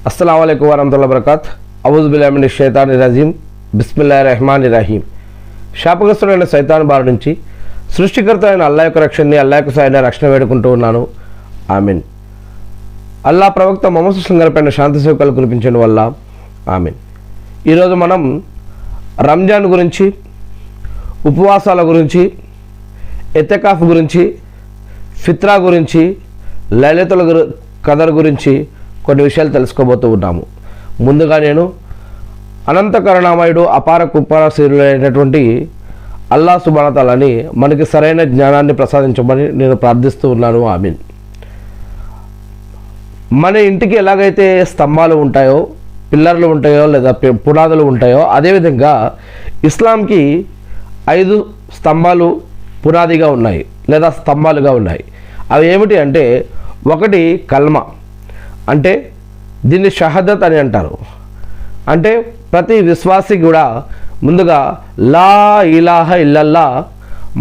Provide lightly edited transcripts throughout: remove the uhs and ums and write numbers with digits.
अस्सलाम वालेकुम वरहमतुल्लाहि वबरकातुहू औज़ु बिल्लाहि मिनश शैतानिर रजीम बिस्मिल्लाहिर रहमानिर रहीम శాపగ్రస్తుడైన సైతాన్ బారి నుంచి సృష్టికర్త అయిన అల్లాహ్ యొక్క రక్షణని అల్లాహ్ యొక్క సహాయాన్ని రక్షణ వేడుకుంటూ ఉన్నాను. ఆమీన్. అల్లాహ్ ప్రవక్త ముహమ్మద్ సల్లల్లాహు అలైహి వసల్లం పైన శాంతి సేవకులు కురిపించడం వల్ల ఆమీన్. ఈరోజు మనం రంజాన్ గురించి, ఉపవాసాల గురించి, ఎతకాఫ్ గురించి, ఫిత్రా గురించి, లైలతుల్ కదర్ గురించి కొన్ని విషయాలు తెలుసుకోబోతూ ఉన్నాము. ముందుగా నేను అనంత కరుణామయుడు అపార కృపాశీలుడు అయినటువంటి అల్లాహ్ సుబ్హానహు వ తఆలాని మనకి సరైన జ్ఞానాన్ని ప్రసాదించమని నేను ప్రార్థిస్తూ ఉన్నాను. ఆమీన్. మన ఇంటికి ఎలాగైతే స్తంభాలు ఉంటాయో, పిల్లర్లు ఉంటాయో, లేదా పునాదులు ఉంటాయో, అదేవిధంగా ఇస్లాంకి 5 స్తంభాలు పునాదిగా ఉన్నాయి లేదా స్తంభాలుగా ఉన్నాయి. అవి ఏమిటి అంటే, ఒకటి కల్మా, అంటే దీన్ని షహదత్ అని అంటారు. అంటే ప్రతి విశ్వాసి కూడా ముందుగా లా ఇలాహ ఇల్లల్లా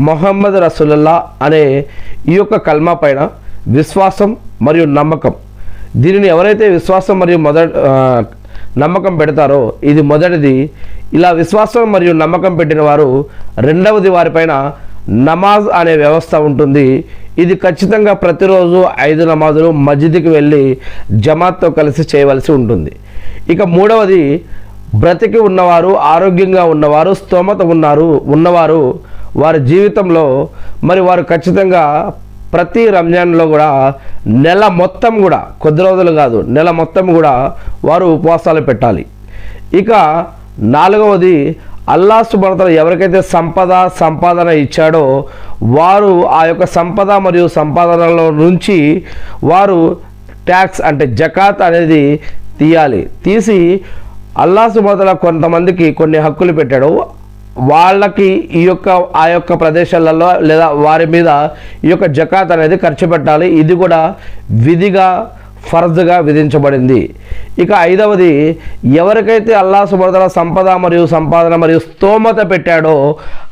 మొహమ్మద్ రసూలుల్లా అనే ఈ యొక్క కల్మా పైన విశ్వాసం మరియు నమ్మకం, దీనిని ఎవరైతే విశ్వాసం మరియు నమ్మకం పెడతారో ఇది మొదటిది. ఇలా విశ్వాసం మరియు నమ్మకం పెట్టిన వారు రెండవది వారిపైన నమాజ్ అనే వ్యవస్థ ఉంటుంది. ఇది ఖచ్చితంగా ప్రతిరోజు 5 నమాజులు మస్జిద్కి వెళ్ళి జమాత్తో కలిసి చేయవలసి ఉంటుంది. ఇక మూడవది, బ్రతికి ఉన్నవారు, ఆరోగ్యంగా ఉన్నవారు, స్తోమత ఉన్నవారు వారి జీవితంలో వారు ఖచ్చితంగా ప్రతి రంజాన్లో కూడా నెల మొత్తం కూడా, కొద్ది రోజులు కాదు, నెల మొత్తం కూడా వారు ఉపవాసాలు పెట్టాలి. ఇక నాలుగవది, అల్లాహ్ సుబ్హానహు వ తఆలా ఎవరికైతే సంపాదన ఇచ్చాడో వారు ఆ యొక్క సంపద మరియు సంపాదనలో నుంచి వారు ట్యాక్స్ అంటే జకాత్ అనేది తీసి అల్లాహ్ సుబ్హానహు వ తఆలా కొంతమందికి కొన్ని హక్కులు పెట్టాడు. వాళ్ళకి ఆ యొక్క ప్రదేశాలలో లేదా వారి మీద ఈ యొక్క జకాత్ అనేది ఖర్చు పెట్టాలి. ఇది కూడా విధిగా, ఫర్జ్గా విధించబడింది. ఇక ఐదవది, ఎవరికైతే అల్లాహ్ సుబ్హానహు వ తఆలా సంపద మరియు సంపాదన మరియు స్తోమత పెట్టాడో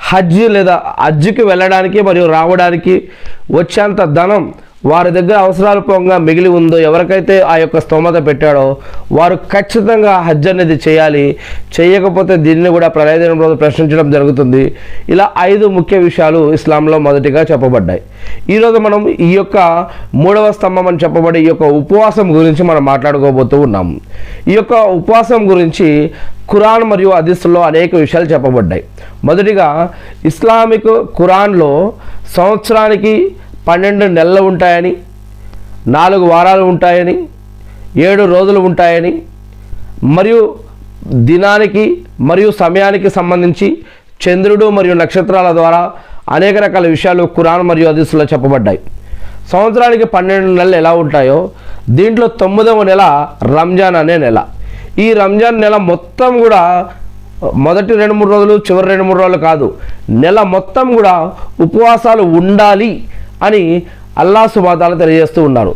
హజ్కి వెళ్ళడానికి మరియు రావడానికి వచ్చేంత ధనం వారి దగ్గర అవసరాలు పోగా మిగిలి ఉందో, ఎవరికైతే ఆ యొక్క స్తోమత పెట్టాడో వారు ఖచ్చితంగా హజ్ అనేది చేయాలి. చేయకపోతే దీన్ని కూడా ప్రళయదినం రోజు ప్రశ్నించడం జరుగుతుంది. ఇలా 5 ముఖ్య విషయాలు ఇస్లాంలో మొదటిగా చెప్పబడ్డాయి. ఈరోజు మనం ఈ యొక్క 3వ స్తంభం అని చెప్పబడే ఈ యొక్క ఉపవాసం గురించి మనం మాట్లాడుకోబోతూ ఉన్నాము. ఈ యొక్క ఉపవాసం గురించి ఖురాన్ మరియు హదీసుల్లో అనేక విషయాలు చెప్పబడ్డాయి. మొదటిగా ఇస్లామిక్ ఖురాన్లో సంవత్సరానికి 12 నెలలు ఉంటాయని, 4 వారాలు ఉంటాయని, 7 రోజులు ఉంటాయని, మరియు దినానికి మరియు సమయానికి సంబంధించి చంద్రుడు మరియు నక్షత్రాల ద్వారా అనేక రకాల విషయాలు ఖురాన్ మరియు హదీసులో చెప్పబడ్డాయి. సంవత్సరానికి 12 నెలలు ఎలా ఉంటాయో దీంట్లో 9వ నెల రంజాన్ అనే నెల. ఈ రంజాన్ నెల మొత్తం కూడా మొదటి 2-3 రోజులు, చివరి 2-3 రోజులు కాదు, నెల మొత్తం కూడా ఉపవాసాలు ఉండాలి అని అల్లాహ్ సుబ్హానహు వ తఆలా తెలియజేస్తూ ఉన్నారు.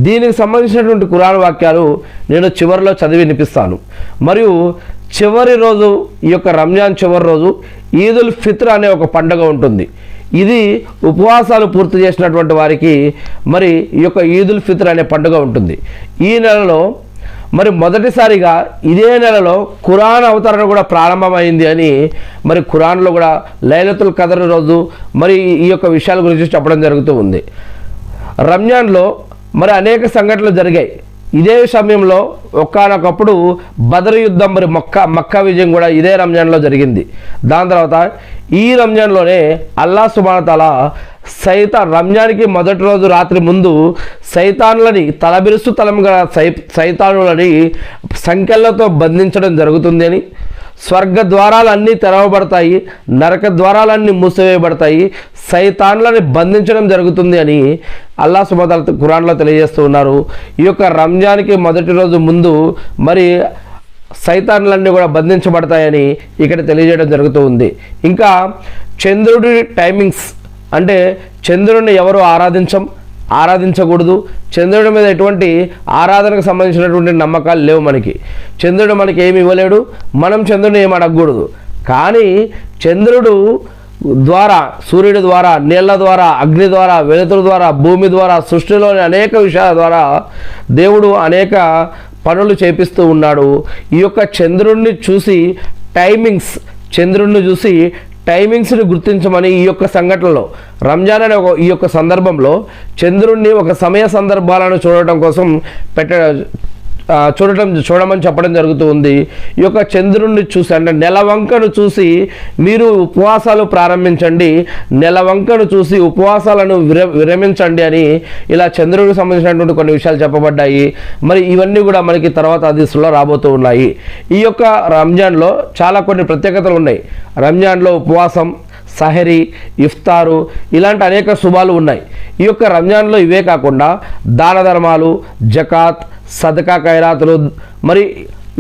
దీనికి సంబంధించినటువంటి ఖురాన్ వాక్యాలు నేను చివరిలో చదివి వినిపిస్తాను. మరియు చివరి రోజు, ఈ యొక్క రంజాన్ చివరి రోజు ఈదుల్ ఫిత్ర్ అనే ఒక పండుగ ఉంటుంది. ఇది ఉపవాసాలు పూర్తి చేసినటువంటి వారికి ఈ యొక్క ఈదుల్ ఫిత్ర్ అనే పండుగ ఉంటుంది. ఈ నెలలో మొదటిసారిగా ఇదే నెలలో ఖురాన్ అవతరణ కూడా ప్రారంభమైంది అని ఖురాన్లో కూడా లైలతుల్ కదర్ రోజు ఈ యొక్క విషయాల గురించి చెప్పడం జరుగుతూ ఉంది. రంజాన్లో అనేక సంఘటనలు జరిగాయి. ఇదే సమయంలో ఒకానొకప్పుడు బదర్ యుద్ధం మక్కా విజయం కూడా ఇదే రంజాన్లో జరిగింది. దాని తర్వాత ఈ రంజాన్లోనే అల్లాహ్ సుబ్హానహు వ తఆలా రంజాన్కి మొదటి రోజు రాత్రి ముందు సైతాన్లని తలబిరుసు తలంగా సైతానులని సంఖ్యలతో బంధించడం జరుగుతుంది అని, స్వర్గ ద్వారాలన్నీ తెరవబడతాయి, నరక ద్వారాలన్నీ మూసివేయబడతాయి, సైతాన్లని బంధించడం జరుగుతుంది అని అల్లాహ్ సుబ్హానహు వ తఆలా ఖురాన్లో తెలియజేస్తూ ఉన్నారు. ఈ యొక్క రంజాన్కి మొదటి రోజు ముందు సైతాన్లన్నీ కూడా బంధించబడతాయని ఇక్కడ తెలియజేయడం జరుగుతూ ఉంది. ఇంకా చంద్రుడి టైమింగ్స్, అంటే చంద్రుడిని ఎవరు ఆరాధించకూడదు, చంద్రుడి మీద ఎటువంటి ఆరాధనకు సంబంధించినటువంటి నమ్మకాలు లేవు. చంద్రుడు మనకి ఏమి ఇవ్వలేడు, మనం చంద్రుడిని ఏమి అడగకూడదు. కానీ చంద్రుడు ద్వారా, సూర్యుడి ద్వారా, నీళ్ల ద్వారా, అగ్ని ద్వారా, వెలుతురు ద్వారా, భూమి ద్వారా, సృష్టిలోని అనేక విషయాల ద్వారా దేవుడు అనేక పనులు చేపిస్తూ ఉన్నాడు. ఈ యొక్క చంద్రుణ్ణి చూసి టైమింగ్స్ని గుర్తించమని ఈ యొక్క సంఘటనలో రంజాన్ అనే ఈ యొక్క సందర్భంలో చంద్రుణ్ణి ఒక సమయ సందర్భాలను చూడటం కోసం చూడమని చెప్పడం జరుగుతూ ఉంది. ఈ యొక్క చంద్రుణ్ణి చూసి అంటే నెలవంకను చూసి మీరు ఉపవాసాలు ప్రారంభించండి, నెలవంకను చూసి ఉపవాసాలను విరమించండి అని ఇలా చంద్రుడికి సంబంధించినటువంటి కొన్ని విషయాలు చెప్పబడ్డాయి. మరి ఇవన్నీ కూడా మనకి తర్వాత హదీసులో రాబోతూ ఉన్నాయి. ఈ యొక్క రంజాన్లో చాలా కొన్ని ప్రత్యేకతలు ఉన్నాయి. రంజాన్లో ఉపవాసం, సహరీ, ఇఫ్తారు ఇలాంటి అనేక శుభాలు ఉన్నాయి. ఈ యొక్క రంజాన్లో ఇవే కాకుండా దాన ధర్మాలు, జకాత్, సదకా, ఖైరాతులు మరి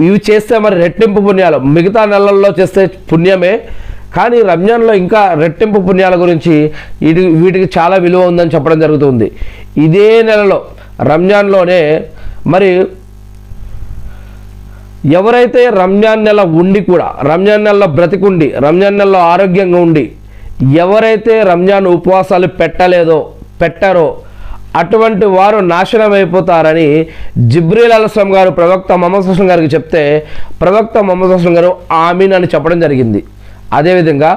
ఇవి చేస్తే మరి రెట్టింపు పుణ్యాలు. మిగతా నెలల్లో చేస్తే పుణ్యమే, కానీ రంజాన్లో ఇంకా రెట్టింపు పుణ్యాల గురించి వీటికి చాలా విలువ ఉందని చెప్పడం జరుగుతుంది. ఇదే నెలలో రంజాన్లోనే మరి ఎవరైతే రంజాన్ నెల ఉండి కూడా, రంజాన్ నెలలో బ్రతికుండి, రంజాన్ నెలలో ఆరోగ్యంగా ఉండి ఎవరైతే రంజాన్ ఉపవాసాలు పెట్టారో అటువంటి వారు నాశనం అయిపోతారని జిబ్రీల్ అలైహిస్సలాం గారు ప్రవక్త ముహమ్మద్ సల్లల్లాహు అలైహి వసల్లం గారికి చెప్తే ప్రవక్త ముహమ్మద్ సల్లల్లాహు అలైహి వసల్లం గారు ఆమీన్ అని చెప్పడం జరిగింది. అదేవిధంగా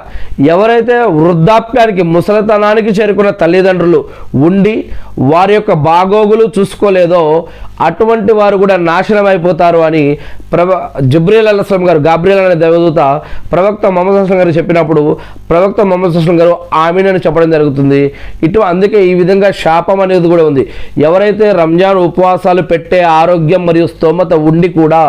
ఎవరైతే వృద్ధాప్యానికి, ముసలితనానికి చేరుకున్న తల్లిదండ్రులు ఉండి వారి యొక్క బాగోగులు చూసుకోలేదో అటువంటి వారు కూడా నాశనం అయిపోతారు అని జిబ్రీల్ అలైహిస్సలాం గారు, గాబ్రియల్ అనే దేవదూత ప్రవక్త ముహమ్మద్ సల్లల్లాహు అలైహి వసల్లం గారు చెప్పినప్పుడు ప్రవక్త ముహమ్మద్ సల్లల్లాహు అలైహి వసల్లం గారు ఆమీన్ అని చెప్పడం జరుగుతుంది. అందుకే ఈ విధంగా శాపం అనేది కూడా ఉంది. ఎవరైతే రంజాన్ ఉపవాసాలు పెట్టే ఆరోగ్యం మరియు స్తోమత ఉండి కూడా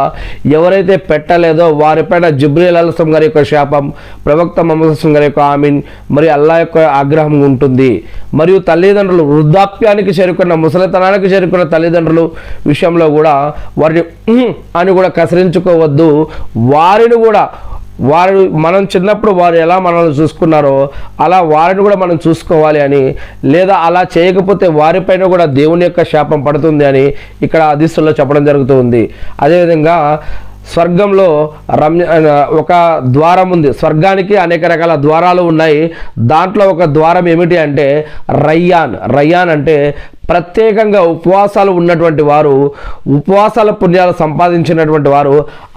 ఎవరైతే పెట్టలేదో వారిపైన జిబ్రీల్ అలైహిస్సలాం గారి యొక్క శాపం, ప్రవక్త ముహమ్మద్ సల్లల్లాహు అలైహి వసల్లం గారి యొక్క ఆమీన్ మరి అల్లాహ్ యొక్క ఆగ్రహం ఉంటుంది. మరియు తల్లిదండ్రులు వృద్ధాప్యానికి చేరుకున్న, ముసలితనానికి చేరుకున్న తల్లిదండ్రులు విషయంలో కూడా వారిని అని కూడా కసరించుకోవద్దు. వారు మనం చిన్నప్పుడు వారు ఎలా మనల్ని చూసుకున్నారో అలా వారిని కూడా మనం చూసుకోవాలి అని, లేదా అలా చేయకపోతే వారిపైన కూడా దేవుని యొక్క శాపం పడుతుంది అని ఇక్కడ హదీసుల్లో చెప్పడం జరుగుతుంది. అదేవిధంగా స్వర్గంలో ఒక ద్వారం ఉంది. స్వర్గానికి అనేక రకాల ద్వారాలు ఉన్నాయి. దాంట్లో ఒక ద్వారం ఏమిటి అంటే రయ్యాన్ అంటే ప్రత్యేకంగా ఉపవాసాలు ఉన్నటువంటి వారు, ఉపవాసాల పుణ్యాలు సంపాదించినటువంటి వారు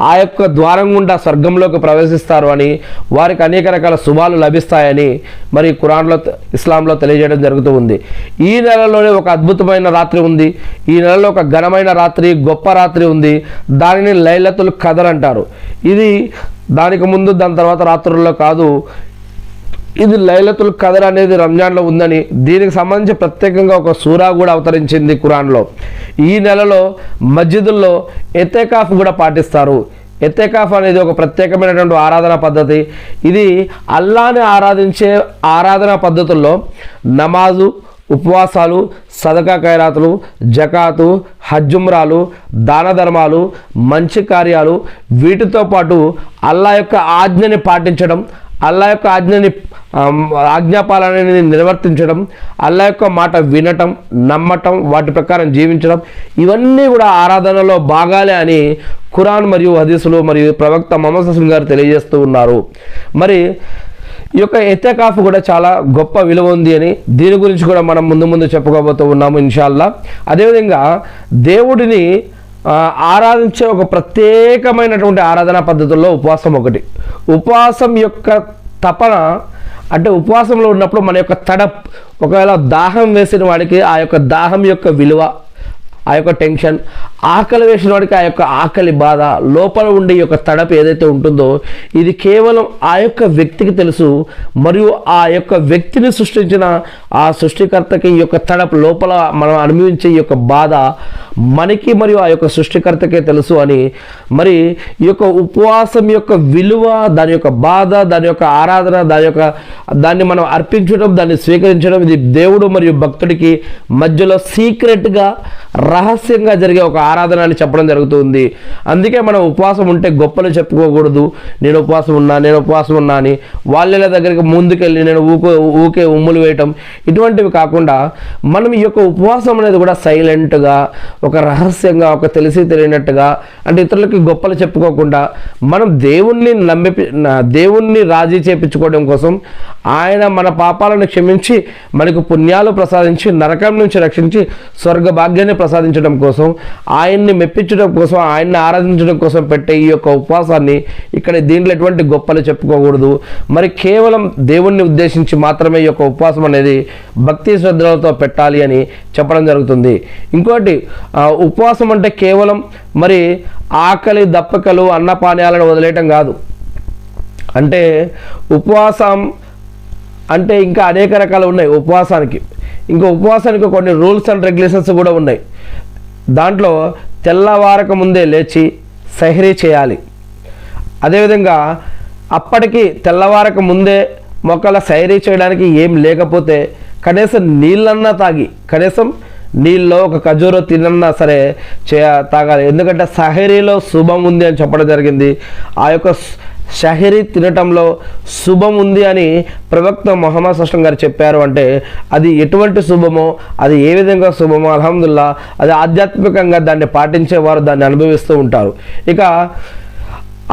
ఆ యొక్క ద్వారం గుండా స్వర్గంలోకి ప్రవేశిస్తారు అని, వారికి అనేక రకాల శుభాలు లభిస్తాయని మరి ఖురాన్లో, ఇస్లాంలో తెలియజేయడం జరుగుతూ ఉంది. ఈ నెలలోనే ఒక అద్భుతమైన రాత్రి ఉంది. ఈ నెలలో ఒక ఘనమైన రాత్రి, గొప్ప రాత్రి ఉంది. దానిని లైలతుల్ ఖదర్ అంటారు. ఇది దానికి ముందు, దాని తర్వాత రాత్రుల్లో కాదు. ఇది లైలతుల్ ఖదర్ అనేది రంజాన్లో ఉందని, దీనికి సంబంధించి ప్రత్యేకంగా ఒక సూరా కూడా అవతరించింది ఖురాన్లో. ఈ నెలలో మస్జిదుల్లో ఎతేకాఫ్ కూడా పాటిస్తారు. ఎతేకాఫ్ అనేది ఒక ప్రత్యేకమైనటువంటి ఆరాధనా పద్ధతి. ఇది అల్లాహ్ని ఆరాధించే ఆరాధనా పద్ధతుల్లో నమాజు, ఉపవాసాలు, సదకా ఖైరాతులు, జకాతు, హజ్జుమ్రాలు, దాన ధర్మాలు, మంచి కార్యాలు, వీటితో పాటు అల్లాహ్ యొక్క ఆజ్ఞని పాటించడం, అల్లాహ్ యొక్క ఆజ్ఞాపాలనని నిర్వర్తించడం, అల్లాహ్ యొక్క మాట వినటం, నమ్మటం, వాటి ప్రకారం జీవించడం, ఇవన్నీ కూడా ఆరాధనలో భాగాలే అని ఖురాన్ మరియు హదీసులు మరియు ప్రవక్త ముహమ్మద్ సల్లల్లాహు అలైహి వసల్లం గారు తెలియజేస్తూ ఉన్నారు. మరి ఈ యొక్క ఎతేకాఫ్ కూడా చాలా గొప్ప విలువ ఉంది అని, దీని గురించి కూడా మనం ముందు చెప్పుకోబోతూ ఉన్నాము ఇన్షాల్లా. అదేవిధంగా దేవుడిని ఆరాధించే ఒక ప్రత్యేకమైనటువంటి ఆరాధనా పద్ధతుల్లో ఉపవాసం ఒకటి. ఉపవాసం యొక్క తపన అంటే ఉపవాసంలో ఉన్నప్పుడు మన యొక్క ఒకవేళ దాహం వేసిన వాడికి ఆ యొక్క దాహం యొక్క విలువ, ఆ యొక్క టెన్షన్, ఆకలి వేసిన వాడికి ఆ యొక్క ఆకలి బాధ, లోపల ఉండే యొక్క తడపు ఏదైతే ఉంటుందో ఇది కేవలం ఆ యొక్క వ్యక్తికి తెలుసు. మరియు ఆ యొక్క వ్యక్తిని సృష్టించిన ఆ సృష్టికర్తకి ఈ యొక్క తడపు, లోపల మనం అనుభవించే ఈ యొక్క బాధ మనకి మరియు ఆ యొక్క సృష్టికర్తకే తెలుసు అని, మరి ఈ యొక్క ఉపవాసం యొక్క విలువ, దాని యొక్క బాధ, దాని యొక్క ఆరాధన, దాన్ని మనం అర్పించడం, దాన్ని స్వీకరించడం, ఇది దేవుడు మరియు భక్తుడికి మధ్యలో సీక్రెట్గా, రహస్యంగా జరిగే ఒక ఆరాధన అని చెప్పడం జరుగుతుంది. అందుకే మనం ఉపవాసం ఉంటే గొప్పలు చెప్పుకోకూడదు. నేను ఉపవాసం ఉన్నా అని వాళ్ళ దగ్గరికి ముందుకెళ్ళి నేను ఊకే ఉమ్ములు వేయటం, ఇటువంటివి కాకుండా మనం ఈ యొక్క ఉపవాసం అనేది కూడా సైలెంట్గా, ఒక రహస్యంగా, ఒక తెలియనట్టుగా, అంటే ఇతరులకి గొప్పలు చెప్పుకోకుండా మనం దేవుణ్ణి రాజీ చేపించుకోవడం కోసం, ఆయన మన పాపాలను క్షమించి మనకు పుణ్యాలు ప్రసాదించి నరకం నుంచి రక్షించి స్వర్గ భాగ్యాన్ని ప్రసాదించడం కోసం, ఆయన్ని మెప్పించడం కోసం, ఆయన్ని ఆరాధించడం కోసం పెట్టే ఈ యొక్క ఉపవాసాన్ని ఇక్కడ దీంట్లో ఎటువంటి గొప్పలు చెప్పుకోకూడదు. మరి కేవలం దేవుణ్ణి ఉద్దేశించి మాత్రమే ఈ యొక్క ఉపవాసం అనేది భక్తి శ్రద్ధలతో పెట్టాలి అని చెప్పడం జరుగుతుంది. ఇంకోటి, ఉపవాసం అంటే కేవలం మరి ఆకలి దప్పకలు అన్నపానీయాలను వదిలేయటం కాదు. అంటే ఉపవాసం అంటే ఇంకా అనేక రకాలు ఉన్నాయి ఉపవాసానికి. ఇంకా ఉపవాసానికి కొన్ని రూల్స్ అండ్ రెగ్యులేషన్స్ కూడా ఉన్నాయి. దాంట్లో తెల్లవారక ముందే లేచి సహరీ చేయాలి. అదేవిధంగా అప్పటికి తెల్లవారక ముందే మొక్కల సైరీ చేయడానికి ఏం లేకపోతే కనీసం నీళ్ళన్నా తాగి, కనీసం నీళ్ళలో ఒక ఖజూరో తినన్నా సరే తాగాలి. ఎందుకంటే సహరీలో శుభం ఉంది అని చెప్పడం జరిగింది. ఆ యొక్క షహరీ తినటంలో శుభం ఉంది అని ప్రవక్త ముహమ్మద్ సల్లం గారు చెప్పారు. అంటే అది ఎటువంటి శుభమో, అది ఏ విధంగా శుభమో, అల్హమ్దుల్లా అది ఆధ్యాత్మికంగా దాన్ని పాటించేవారు దాన్ని అనుభవిస్తూ ఉంటారు. ఇక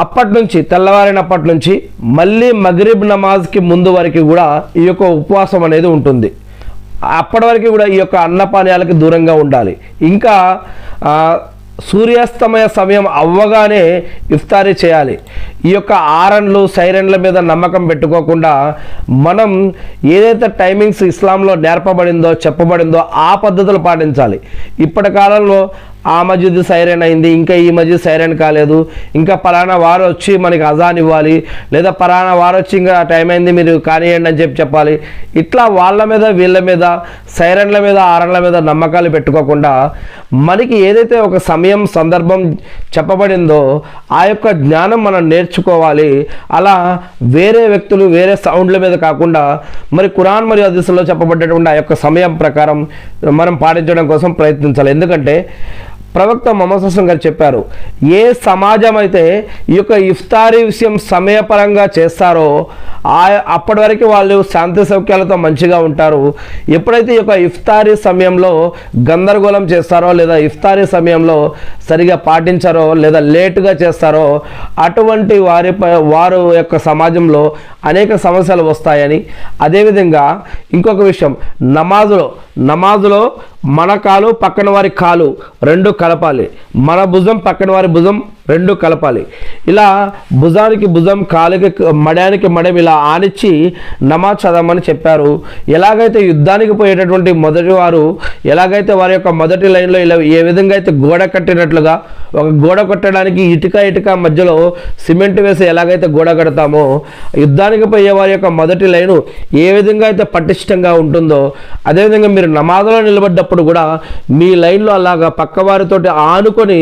అప్పటి నుంచి తెల్లవారినప్పటి నుంచి మళ్ళీ మగ్రిబ్ నమాజ్కి ముందు వరకు కూడా ఈ యొక్క ఉపవాసం అనేది ఉంటుంది. అప్పటి వరకు కూడా ఈ యొక్క అన్నపానీయాలకి దూరంగా ఉండాలి. ఇంకా సూర్యాస్తమయ సమయం అవ్వగానే ఇఫ్తారీ చేయాలి. ఈ యొక్క ఆరన్లు సైరన్ల మీద నమ్మకం పెట్టుకోకుండా మనం ఏదైతే టైమింగ్స్ ఇస్లాంలో నేర్పబడిందో చెప్పబడిందో ఆ పద్ధతులు పాటించాలి. ఇప్పటి కాలంలో ఆ మస్జిద్ సైరన్ అయింది, ఇంకా ఈ మస్జిద్ సైరన్ కాలేదు, ఇంకా పలానా వారు వచ్చి మనకి అజాన్ ఇవ్వాలి, లేదా పలానా వారు వచ్చి ఇంకా టైం అయింది మీరు కానివ్వండి అని చెప్పాలి. ఇట్లా వాళ్ళ మీద వీళ్ళ మీద సైరన్ల మీద ఆరన్ల మీద నమ్మకాలు పెట్టుకోకుండా మనకి ఏదైతే ఒక సమయం సందర్భం చెప్పబడిందో ఆ యొక్క జ్ఞానం మనం నేర్చుకోవాలి. అలా వేరే వ్యక్తులు వేరే సౌండ్ల మీద కాకుండా మరి ఖురాన్ మరియు హదీసుల్లో చెప్పబడ్డటువంటి ఆ యొక్క సమయం ప్రకారం మనం పాటించడం కోసం ప్రయత్నించాలి. ఎందుకంటే ప్రవక్త ముహమ్మద్ సల్లం గారు చెప్పారు, ఏ సమాజం అయితే ఈ యొక్క ఇఫ్తారీ విషయం సమయపరంగా చేస్తారో అప్పటి వరకు వాళ్ళు శాంతి సౌఖ్యాలతో మంచిగా ఉంటారు. ఎప్పుడైతే ఈ యొక్క ఇఫ్తారీ సమయంలో గందరగోళం చేస్తారో లేదా ఇఫ్తారీ సమయంలో సరిగా పాటించారో లేదా లేటుగా చేస్తారో అటువంటి వారు యొక్క సమాజంలో అనేక సమస్యలు వస్తాయని. అదేవిధంగా ఇంకొక విషయం, నమాజులో మన కాలు పక్కన వారి కాలు రెండు కలపాలి, మన భుజం పక్కన వారి భుజం రెండు కలపాలి. ఇలా భుజానికి భుజం కాలుకి మడానికి మడం ఇలా ఆనిచ్చి నమాజ్ చదవమని చెప్పారు. ఎలాగైతే యుద్ధానికి పోయేటటువంటి మొదటి వారు ఎలాగైతే వారి యొక్క మొదటి లైన్లో ఇలా ఏ విధంగా అయితే గోడ కట్టినట్లుగా ఒక గోడ కట్టడానికి ఇటుక మధ్యలో సిమెంట్ వేసి ఎలాగైతే గోడ కడతామో యుద్ధానికి పోయే వారి యొక్క మొదటి లైను ఏ విధంగా అయితే పటిష్టంగా ఉంటుందో అదేవిధంగా మీరు నమాజ్లో నిలబడ్డప్పుడు కూడా మీ లైన్లో అలాగా పక్కవారితోటి ఆనుకొని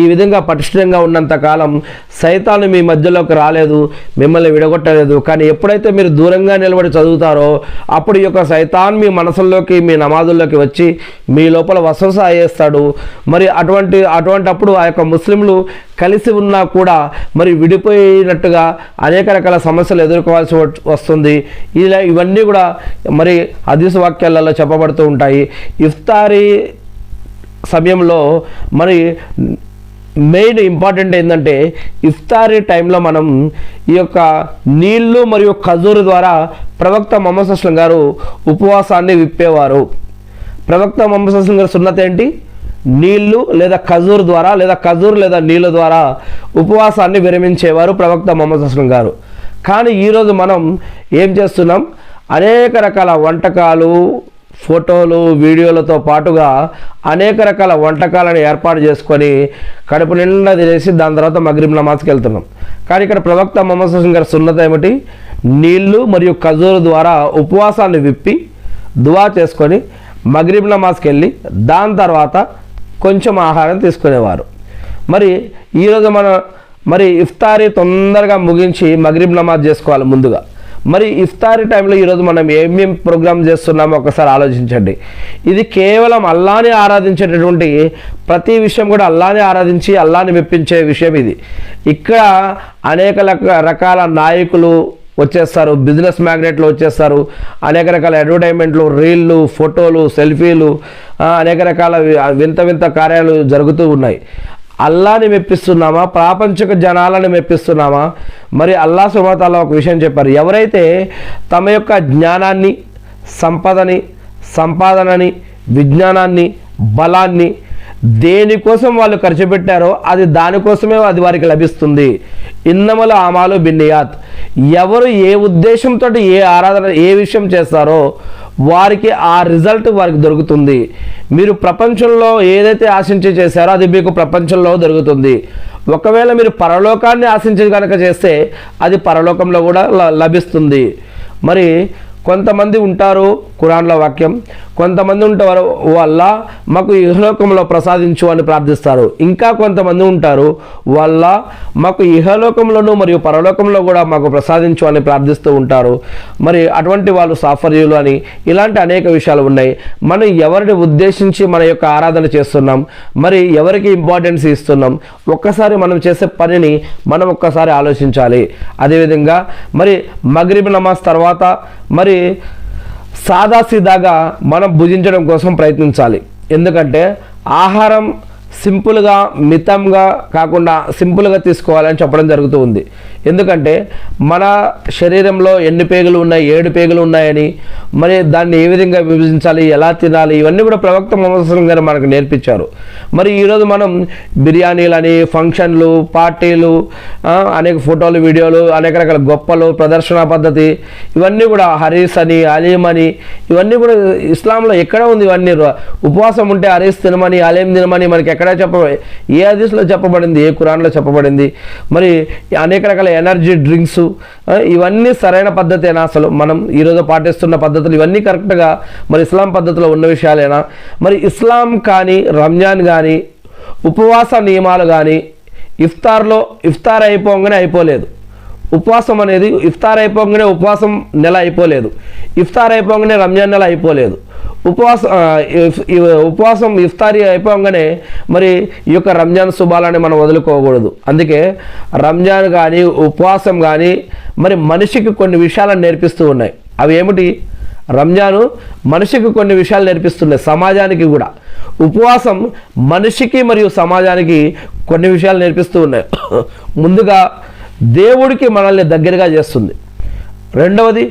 ఈ విధంగా పటిష్టంగా ఉన్నంతకాలం సైతాను మీ మధ్యలోకి రాలేదు, మిమ్మల్ని విడగొట్టలేదు. కానీ ఎప్పుడైతే మీరు దూరంగా నిలబడి చదువుతారో అప్పుడు ఈ యొక్క సైతాన్ మీ మనసుల్లోకి మీ నమాజుల్లోకి వచ్చి మీ లోపల వసవస అయ్యేస్తాడు. మరి అటువంటప్పుడు ఆ యొక్క ముస్లింలు కలిసి ఉన్నా కూడా మరి విడిపోయినట్టుగా అనేక రకాల సమస్యలు ఎదుర్కోవాల్సి వస్తుంది. ఇవన్నీ కూడా మరి హదీస్ వాక్యాలలో చెప్పబడుతూ ఉంటాయి. ఇఫ్తారీ సమయంలో మరి మెయిన్ ఇంపార్టెంట్ ఏంటంటే ఇఫ్తారీ టైంలో మనం ఈ యొక్క నీళ్లు మరియు ఖజూరు ద్వారా ప్రవక్త ముహమ్మద్ సల్లం గారు ఉపవాసాన్ని విప్పేవారు. ప్రవక్త ముహమ్మద్ సల్లం గారు సున్నత ఏంటి? నీళ్లు లేదా ఖజూర్ ద్వారా లేదా ఖజూర్ లేదా నీళ్ళ ద్వారా ఉపవాసాన్ని విరమించేవారు ప్రవక్త ముహమ్మద్ సల్లం గారు. కానీ ఈరోజు మనం ఏం చేస్తున్నాం? అనేక రకాల వంటకాలు, ఫోటోలు, వీడియోలతో పాటుగా అనేక రకాల వంటకాలను ఏర్పాటు చేసుకొని కడుపు నిండా తినేసి దాని తర్వాత మగ్రిబ్ నమాజ్కి వెళ్తున్నాం. కానీ ఇక్కడ ప్రవక్త ముహమ్మద్ సల్లం గారి సున్నత ఏమిటి? నీళ్లు మరియు ఖజూరు ద్వారా ఉపవాసాన్ని విప్పి దువా చేసుకొని మగ్రిబ్ నమాజ్కి వెళ్ళి దాని తర్వాత కొంచెం ఆహారం తీసుకునేవారు. మరి ఈరోజు మరి ఇఫ్తారీ తొందరగా ముగించి మగ్రిబ్ నమాజ్ చేసుకోవాలి ముందుగా. మరి ఇఫ్తారీ టైంలో ఈరోజు మనం ఏమేం ప్రోగ్రామ్ చేస్తున్నామో ఒకసారి ఆలోచించండి. ఇది కేవలం అల్లాని ఆరాధించేటటువంటి ప్రతి విషయం కూడా అల్లాని ఆరాధించి అల్లాని మెప్పించే విషయం ఇది. ఇక్కడ అనేక రకాల నాయకులు వచ్చేస్తారు, బిజినెస్ మ్యాగ్నెట్లు వచ్చేస్తారు, అనేక రకాల అడ్వర్టైజ్మెంట్లు, రీళ్ళు, ఫోటోలు, సెల్ఫీలు, అనేక రకాల వింత కార్యాలు జరుగుతూ ఉన్నాయి. అల్లాని మెప్పిస్తున్నామా, ప్రాపంచిక జనాలను మెప్పిస్తున్నామా? మరి అల్లా సుబ్హానహు వ తఆలా ఒక విషయం చెప్పారు, ఎవరైతే తమ యొక్క జ్ఞానాన్ని, సంపాదనని, విజ్ఞానాన్ని, బలాన్ని దేనికోసం వాళ్ళు ఖర్చు పెట్టారో అది దానికోసమే అది వారికి లభిస్తుంది. ఇన్నమల ఆమాలు బిన్నియాత్, ఎవరు ఏ ఉద్దేశంతో ఏ ఆరాధన ఏ విషయం చేస్తారో వారికి ఆ రిజల్ట్ వారికి దొరుకుతుంది. మీరు ప్రపంచంలో ఏదైతే ఆశించి చేశారో అది మీకు ప్రపంచంలో దొరుకుతుంది. ఒకవేళ మీరు పరలోకాన్ని ఆశించి కనుక చేస్తే అది పరలోకంలో కూడా లభిస్తుంది. మరి కొంతమంది ఉంటారు, ఖురాన్లో వాక్యం, కొంతమంది ఉంటారు వల్ల మాకు ఇహలోకంలో ప్రసాదించు అని ప్రార్థిస్తారు. ఇంకా కొంతమంది ఉంటారు వల్ల మాకు ఇహలోకంలోనూ మరియు పరలోకంలో కూడా మాకు ప్రసాదించు అని ప్రార్థిస్తూ ఉంటారు. మరి అటువంటి వాళ్ళు సాఫర్యులు అని ఇలాంటి అనేక విషయాలు ఉన్నాయి. మనం ఎవరిని ఉద్దేశించి మన యొక్క ఆరాధన చేస్తున్నాం, మరి ఎవరికి ఇంపార్టెన్స్ ఇస్తున్నాం, ఒక్కసారి మనం చేసే పనిని మనం ఒక్కసారి ఆలోచించాలి. అదేవిధంగా మరి మగ్రిబ్ నమాజ్ తర్వాత మరి సాదాసీదాగా మనం భుజించడం కోసం ప్రయత్నించాలి. ఎందుకంటే ఆహారం సింపుల్గా, మితంగా కాకుండా సింపుల్గా తీసుకోవాలని చెప్పడం జరుగుతూ ఉంది. ఎందుకంటే మన శరీరంలో ఎన్ని పేగులు ఉన్నాయి, 7 పేగులు ఉన్నాయని, మరి దాన్ని ఏ విధంగా విభజించాలి, ఎలా తినాలి, ఇవన్నీ కూడా ప్రవక్త ముహమ్మద్ సల్లల్లాహు అలైహి వసల్లం గారు మనకు నేర్పించారు. మరి ఈరోజు మనం బిర్యానీలని, ఫంక్షన్లు, పార్టీలు, అనేక ఫోటోలు, వీడియోలు, అనేక రకాల గొప్పలు, ప్రదర్శన పద్ధతి, ఇవన్నీ కూడా హరీస్ అని, అలీం అని, ఇవన్నీ కూడా ఇస్లాంలో ఎక్కడ ఉంది? ఇవన్నీ ఉపవాసం ఉంటే హరీస్ తినమని, అలీం తినమని మనకి ఎక్కడ ఏ హదీస్లో చెప్పబడింది, ఏ ఖురాన్లో చెప్పబడింది? మరి అనేక రకాల ఎనర్జీ డ్రింక్స్, ఇవన్నీ సరైన పద్ధతేనా? అసలు మనం ఈరోజు పాటిస్తున్న పద్ధతులు ఇవన్నీ కరెక్ట్గా మరి ఇస్లాం పద్ధతిలో ఉన్న విషయాలేనా? మరి ఇస్లాం కానీ, రంజాన్ కానీ, ఉపవాస నియమాలు కానీ ఇఫ్తార్ అయిపోగానే అయిపోలేదు. ఉపవాసం అనేది ఇఫ్తార్ అయిపోగానే ఉపవాసం నెల అయిపోలేదు, ఇఫ్తార్ అయిపోగానే రంజాన్ నెల అయిపోలేదు. ఉపవాసం ఇఫ్తారీ అయిపోగానే మరి ఈ యొక్క రంజాన్ శుభాలని మనం వదులుకోకూడదు. అందుకే రంజాన్ కానీ, ఉపవాసం కానీ మరి మనిషికి కొన్ని విషయాలను నేర్పిస్తూ ఉన్నాయి. అవి ఏమిటి? రంజాను మనిషికి కొన్ని విషయాలు నేర్పిస్తున్నాయి, సమాజానికి కూడా. ఉపవాసం మనిషికి మరియు సమాజానికి కొన్ని విషయాలు నేర్పిస్తూ ఉన్నాయి. ముందుగా దేవుడికి మనల్ని దగ్గరగా చేస్తుంది. రెండవది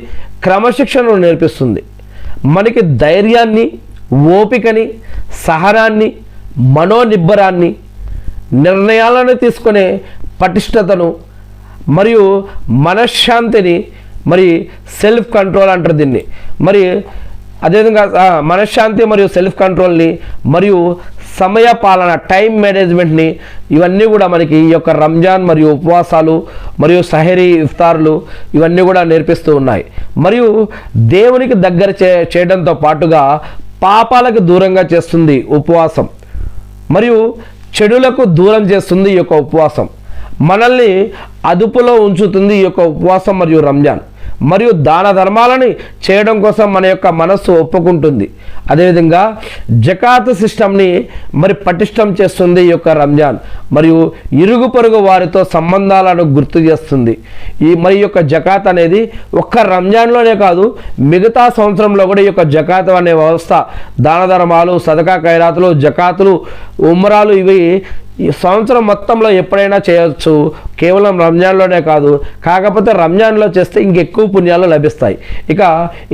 క్రమశిక్షణను నేర్పిస్తుంది. మనకి ధైర్యాన్ని, ఓపికని, సహనాన్ని, మనోనిబ్బరాన్ని, నిర్ణయాలను తీసుకునే పటిష్టతను మరియు మనశ్శాంతిని, మరి సెల్ఫ్ కంట్రోల్ అంటారు దీన్ని. మరి అదేవిధంగా మనశ్శాంతి మరియు సెల్ఫ్ కంట్రోల్ని మరియు సమయ పాలన, టైం మేనేజ్మెంట్ని, ఇవన్నీ కూడా మనకి ఈ యొక్క రంజాన్ మరియు ఉపవాసాలు మరియు సహరీ, ఇఫ్తార్లు ఇవన్నీ కూడా నేర్పిస్తూ ఉన్నాయి. మరియు దేవునికి దగ్గర చేయడంతో పాటుగా పాపాలకు దూరంగా చేస్తుంది ఉపవాసం, మరియు చెడులకు దూరం చేస్తుంది ఈ యొక్క ఉపవాసం. మనల్ని అదుపులో ఉంచుతుంది ఈ యొక్క ఉపవాసం మరియు రంజాన్. మరియు దాన ధర్మాలని చేయడం కోసం మన యొక్క మనస్సు ఒప్పుకుంటుంది. అదేవిధంగా జకాత్ సిస్టమ్ని మరి పటిష్టం చేస్తుంది ఈ యొక్క రంజాన్. మరియు ఇరుగు పొరుగు వారితో సంబంధాలను గుర్తు చేస్తుంది. మరి యొక్క జకాత్ అనేది ఒక్క రంజాన్లోనే కాదు, మిగతా సంవత్సరంలో కూడా ఈ యొక్క జకాత్ అనే వ్యవస్థ, దాన ధర్మాలు, సదకా ఖైరాతులు, జకాతులు, ఉమ్రాలు, ఇవి ఈ సంవత్సరం మొత్తంలో ఎప్పుడైనా చేయవచ్చు, కేవలం రంజాన్లోనే కాదు. కాకపోతే రంజాన్లో చేస్తే ఇంకెక్కువ పుణ్యాలు లభిస్తాయి.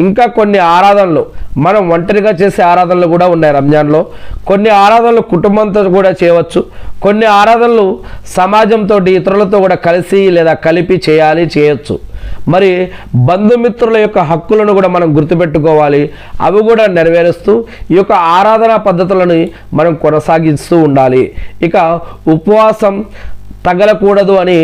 ఇంకా కొన్ని ఆరాధనలు, మనం ఒంటరిగా చేసే ఆరాధనలు కూడా ఉన్నాయి రంజాన్లో. కొన్ని ఆరాధనలు కుటుంబంతో కూడా చేయవచ్చు, కొన్ని ఆరాధనలు సమాజంతో, ఇతరులతో కూడా కలిసి లేదా కలిపి చేయొచ్చు. మరి బంధుమిత్రుల యొక్క హక్కులను కూడా మనం గుర్తుపెట్టుకోవాలి, అవి కూడా నెరవేరుస్తూ ఈ యొక్క ఆరాధనా పద్ధతులను మనం కొనసాగిస్తూ ఉండాలి. ఉపవాసం తగలకూడదు అని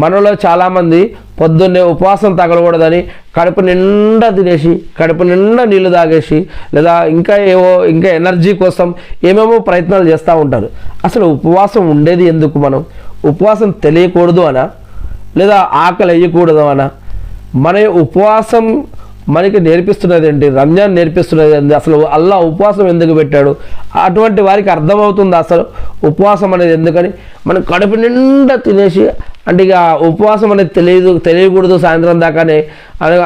మనలో చాలామంది పొద్దున్నే ఉపవాసం తగలకూడదని కడుపు నిండా తినేసి, కడుపు నిండా నీళ్లు తాగేసి, లేదా ఇంకా ఎనర్జీ కోసం ఏమేమో ప్రయత్నాలు చేస్తూ ఉంటారు. అసలు ఉపవాసం ఉండేది ఎందుకు? మనం ఉపవాసం తెలియకూడదు అనా, లేదా ఆకలి వేయకూడదు అనా? మన ఉపవాసం మనకి నేర్పిస్తున్నది ఏంటి? రంజాన్ నేర్పిస్తున్నది ఏంటి? అసలు అల్లా ఉపవాసం ఎందుకు పెట్టాడు? అటువంటి వారికి అర్థమవుతుంది అసలు ఉపవాసం అనేది ఎందుకని. మనం కడుపు నిండా తినేసి, అంటే ఉపవాసం అనేది తెలియకూడదు సాయంత్రం దాకానే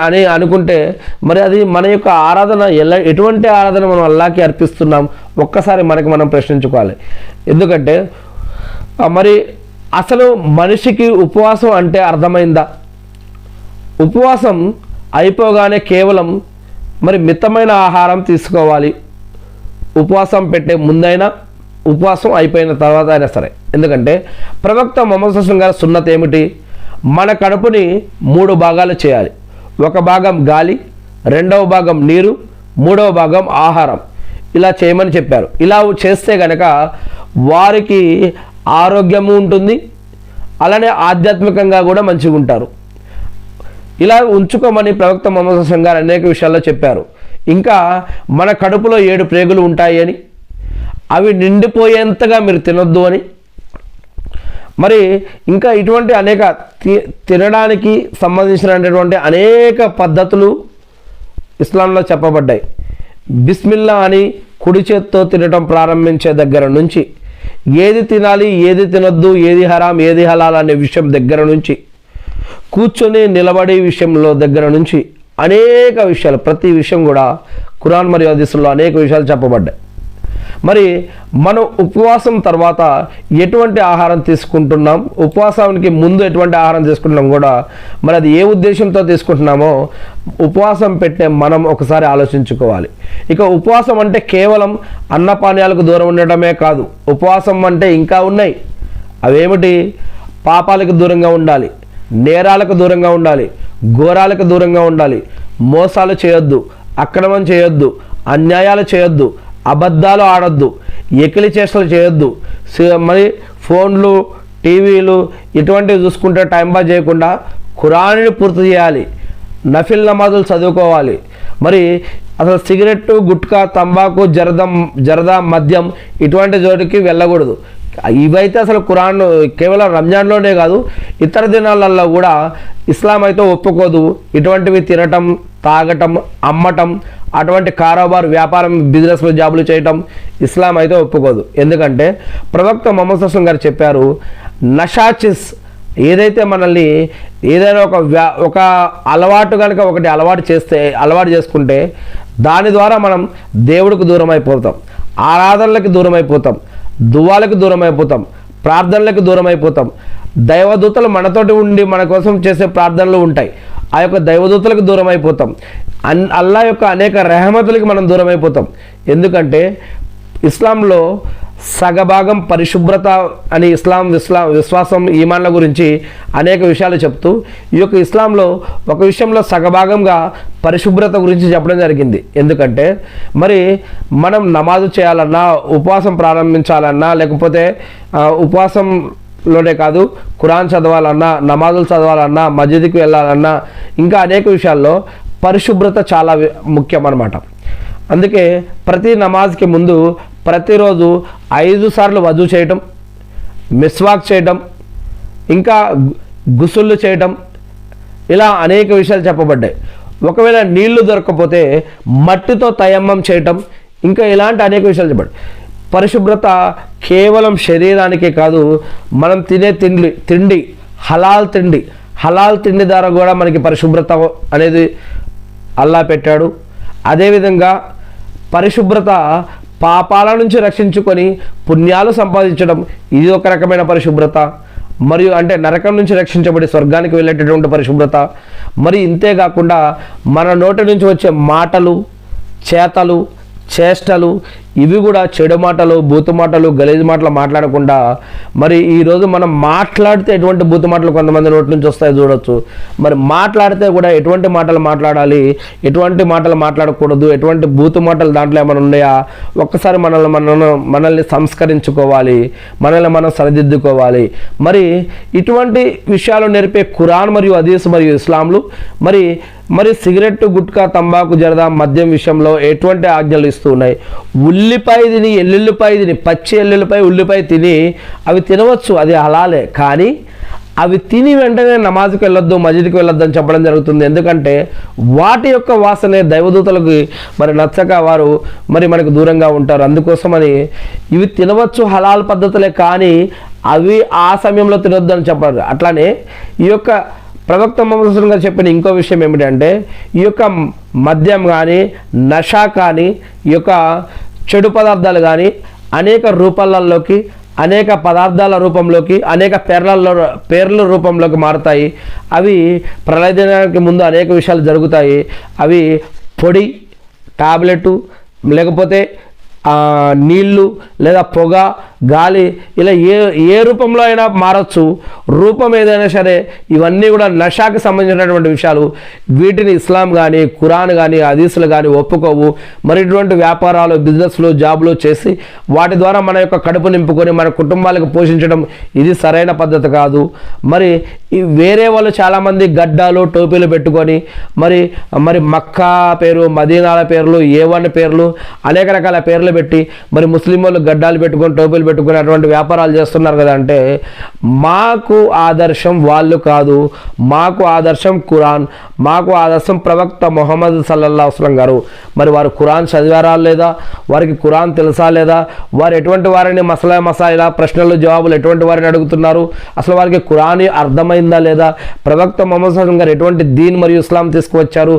అని అనుకుంటే మరి అది మన యొక్క ఆరాధన ఎటువంటి ఆరాధన మనం అల్లాకి అర్పిస్తున్నాం? ఒక్కసారి మనం ప్రశ్నించుకోవాలి. ఎందుకంటే మరి అసలు మనిషికి ఉపవాసం అంటే అర్థమైందా? ఉపవాసం అయిపోగానే కేవలం మరి మితమైన ఆహారం తీసుకోవాలి, ఉపవాసం పెట్టే ముందైనా ఉపవాసం అయిపోయిన తర్వాత అయినా సరే. ఎందుకంటే ప్రవక్త ముహమ్మద్ సల్లల్లాహు అలైహి వసల్లం గారి సున్నత్ ఏమిటి? మన కడుపుని 3 భాగాలు చేయాలి. ఒక భాగం గాలి, రెండవ భాగం నీరు, మూడవ భాగం ఆహారం. ఇలా చేయమని చెప్పారు. ఇలా చేస్తే గనక వారికి ఆరోగ్యము ఉంటుంది, అలానే ఆధ్యాత్మికంగా కూడా మంచిగా ఉంటారు. ఇలా ఉంచుకోమని ప్రవక్త ముహమ్మద్ సల్లల్లాహు అలైహి వసల్లం గారు అనేక విషయాల్లో చెప్పారు. ఇంకా మన కడుపులో 7 ప్రేగులు ఉంటాయి అని, అవి నిండిపోయేంతగా మీరు తినొద్దు అని, మరి ఇంకా ఇటువంటి అనేక తినడానికి సంబంధించినటువంటి అనేక పద్ధతులు ఇస్లాంలో చెప్పబడ్డాయి. బిస్మిల్లా అని కుడి చేత్తో తినటం ప్రారంభించే దగ్గర నుంచి, ఏది తినాలి, ఏది తినొద్దు, ఏది హరాం, ఏది హలాల్ అనే విషయం దగ్గర నుంచి, కూర్చొని నిలబడే విషయంలో దగ్గర నుంచి అనేక విషయాలు, ప్రతి విషయం కూడా ఖురాన్ మరియు హదీసుల్లో అనేక విషయాలు చెప్పబడ్డాయి. మరి మనం ఉపవాసం తర్వాత ఎటువంటి ఆహారం తీసుకుంటున్నాం, ఉపవాసానికి ముందు ఎటువంటి ఆహారం తీసుకుంటున్నాం కూడా, మరి అది ఏ ఉద్దేశంతో తీసుకుంటున్నామో ఉపవాసం పెట్టే మనం ఒకసారి ఆలోచించుకోవాలి. ఇక ఉపవాసం అంటే కేవలం అన్నపానీయాలకు దూరం ఉండటమే కాదు. ఉపవాసం అంటే ఇంకా ఉన్నాయి. అవేమిటి? పాపాలకు దూరంగా ఉండాలి, నేరాలకు దూరంగా ఉండాలి, ఘోరాలకు దూరంగా ఉండాలి, మోసాలు చేయొద్దు, అక్రమం చేయొద్దు, అన్యాయాలు చేయొద్దు, అబద్ధాలు ఆడొద్దు, ఎకిలి చేష్టలు చేయొద్దు, మరి ఫోన్లు, టీవీలు ఇటువంటివి చూసుకుంటే టైంపాస్ చేయకుండా ఖురాన్ని పూర్తి చేయాలి, నఫిల్ నమాజులు చదువుకోవాలి. మరి అసలు సిగరెట్టు, గుట్కా, తంబాకు, జరదా, మద్యం ఇటువంటి చోటికి వెళ్ళకూడదు. ఇవైతే అసలు ఖురాన్ కేవలం రంజాన్లోనే కాదు, ఇతర దినాలలో కూడా ఇస్లాం అయితే ఒప్పుకోదు. ఇటువంటివి తినటం, తాగటం, అమ్మటం, అటువంటి కారోబార్, వ్యాపారం, బిజినెస్లో జాబులు చేయటం ఇస్లాం అయితే ఒప్పుకోదు. ఎందుకంటే ప్రవక్త ముహమ్మద్ సల్లల్లాహు అలైహి వసల్లం గారు చెప్పారు, నషాచిస్ ఏదైతే మనల్ని ఏదైనా ఒక అలవాటు కనుక ఒకటి అలవాటు చేసుకుంటే దాని ద్వారా మనం దేవుడికి దూరం అయిపోతాం, ఆరాధనలకు దూరం అయిపోతాం, దువాలకు దూరం అయిపోతాం, ప్రార్థనలకు దూరం అయిపోతాం. దైవదూతలు మనతోటి ఉండి మన కోసం చేసే ప్రార్థనలు ఉంటాయి, ఆ యొక్క దైవదూతలకు దూరం అయిపోతాం. అల్లా యొక్క అనేక రెహమతులకి మనం దూరం అయిపోతాం. ఎందుకంటే ఇస్లాంలో సగభాగం పరిశుభ్రత అని విశ్వాసం, ఈమాన్ల గురించి అనేక విషయాలు చెప్తూ ఈ యొక్క ఇస్లాంలో ఒక విషయంలో సగభాగంగా పరిశుభ్రత గురించి చెప్పడం జరిగింది. ఎందుకంటే మరి మనం నమాజు చేయాలన్నా, ఉపవాసం ప్రారంభించాలన్నా, లేకపోతే ఉపవాసంలోనే కాదు ఖురాన్ చదవాలన్నా, నమాజులు చదవాలన్నా, మస్జిద్కి వెళ్ళాలన్నా, ఇంకా అనేక విషయాల్లో పరిశుభ్రత చాలా ముఖ్యం అన్నమాట. అందుకే ప్రతి నమాజ్కి ముందు ప్రతిరోజు 5 సార్లు వజూ చేయటం, మిస్వాక్ చేయటం, ఇంకా గుసుళ్ళు చేయటం, ఇలా అనేక విషయాలు చెప్పబడ్డాయి. ఒకవేళ నీళ్లు దొరకకపోతే మట్టితో తయమ్మం చేయటం, ఇంకా ఇలాంటి అనేక విషయాలు చెప్పండి. పరిశుభ్రత కేవలం శరీరానికే కాదు, మనం తినే తిండి హలాల్ తిండి ద్వారా కూడా మనకి పరిశుభ్రత అనేది అల్లా పెట్టాడు. అదేవిధంగా పరిశుభ్రత పాపాల నుంచి రక్షించుకొని పుణ్యాలు సంపాదించడం, ఇది ఒక రకమైన పరిశుభ్రత. మరియు అంటే నరకం నుంచి రక్షించబడి స్వర్గానికి వెళ్ళేటటువంటి పరిశుభ్రత. మరి ఇంతేకాకుండా మన నోటి నుంచి వచ్చే మాటలు, చేతలు, చేష్టలు ఇవి కూడా చెడు మాటలు, బూతు మాటలు, గలీజు మాటలు మాట్లాడకుండా, మరి ఈరోజు మనం మాట్లాడితే ఎటువంటి బూతు మాటలు కొంతమంది నోటి నుంచి వస్తాయి చూడొచ్చు. మరి మాట్లాడితే కూడా ఎటువంటి మాటలు మాట్లాడాలి, ఎటువంటి మాటలు మాట్లాడకూడదు, ఎటువంటి బూతు మాటలు దాంట్లో ఏమైనా ఉన్నాయా, ఒక్కసారి మనల్ని సంస్కరించుకోవాలి, మనల్ని మనం సరిదిద్దుకోవాలి. మరి ఇటువంటి విషయాలు నేర్పే ఖురాన్ మరియు హదీస్ మరియు ఇస్లాంలు మరి సిగరెట్, గుట్కా, తంబాకు, జరదా, మద్యం విషయంలో ఎటువంటి ఆజ్ఞలు ఇస్తూ ఉన్నాయి. ఉల్లిపాయ తిని, ఎల్లుల్లిపాయ తిని, పచ్చి ఎల్లుల్లిపాయ, ఉల్లిపాయ తిని అవి తినవచ్చు, అది హలాలే. కానీ అవి తిని వెంటనే నమాజ్కి వెళ్ళొద్దు, మస్జిద్కి వెళ్ళొద్దు అని చెప్పడం జరుగుతుంది. ఎందుకంటే వాటి యొక్క వాసనే దైవదూతలకు మరి నచ్చక వారు మరి మనకు దూరంగా ఉంటారు. అందుకోసమని ఇవి తినవచ్చు, హలాల్ పద్ధతులే, కానీ అవి ఆ సమయంలో తినొద్దు అని చెప్పారు. అట్లానే ఈ యొక్క ప్రవక్త ముహమ్మద్ సల్లల్లాహు అలైహి వసల్లం గారు చెప్పిన ఇంకో విషయం ఏమిటంటే, ఈ యొక్క మద్యం కానీ, నషా కానీ, ఈ యొక్క చెడు పదార్థాలు కానీ అనేక రూపాలలోకి అనేక పదార్థాల రూపంలోకి, అనేక పేర్ల రూపంలోకి మారుతాయి. అవి ప్రళయ దినానికి ముందు అనేక విషయాలు జరుగుతాయి. అవి పొడి, టాబ్లెట్, లేకపోతే నీళ్ళు, లేదా పొగ, గాలి, ఇలా ఏ రూపంలో అయినా మారచ్చు. రూపం ఏదైనా సరే ఇవన్నీ కూడా నషాకి సంబంధించినటువంటి విషయాలు. వీటిని ఇస్లాం కానీ, ఖురాన్ కానీ, హదీసులు కానీ ఒప్పుకోవు. మరి ఇటువంటి వ్యాపారాలు, బిజినెస్లు, జాబులు చేసి వాటి ద్వారా మన యొక్క కడుపు నింపుకొని మన కుటుంబాలకు పోషించడం ఇది సరైన పద్ధతి కాదు. మరి వేరే వాళ్ళు చాలామంది గడ్డాలు, టోపీలు పెట్టుకొని మరి మక్కా పేరు, మదీనాల పేర్లు, ఏవన్ పేర్లు, అనేక రకాల పేర్లు పెట్టి మరి ముస్లిం వాళ్ళు గడ్డాలు పెట్టుకొని, టోపీలు పెట్టుకుని అటువంటి వ్యాపారాలు చేస్తున్నారు కదా. అంటే మాకు ఆదర్శం వాళ్ళు కాదు, మాకు ఆదర్శం ఖురాన్, మాకు ఆదర్శం ప్రవక్త ముహమ్మద్ సల్లల్లాహు అలైహి వసల్లం గారు. మరి వారు ఖురాన్ చదివారా లేదా, వారికి ఖురాన్ తెలుసా లేదా, వారు ఎటువంటి వారిని మసాయిలా ప్రశ్నలు జవాబులు ఎటువంటి వారిని అడుగుతున్నారు, అసలు వారికి ఖురాన్ అర్థమైందా లేదా, ప్రవక్త ముహమ్మద్ సల్లల్లాహు అలైహి వసల్లం గారు ఎటువంటి దీన్ మరియు ఇస్లాం తీసుకువచ్చారు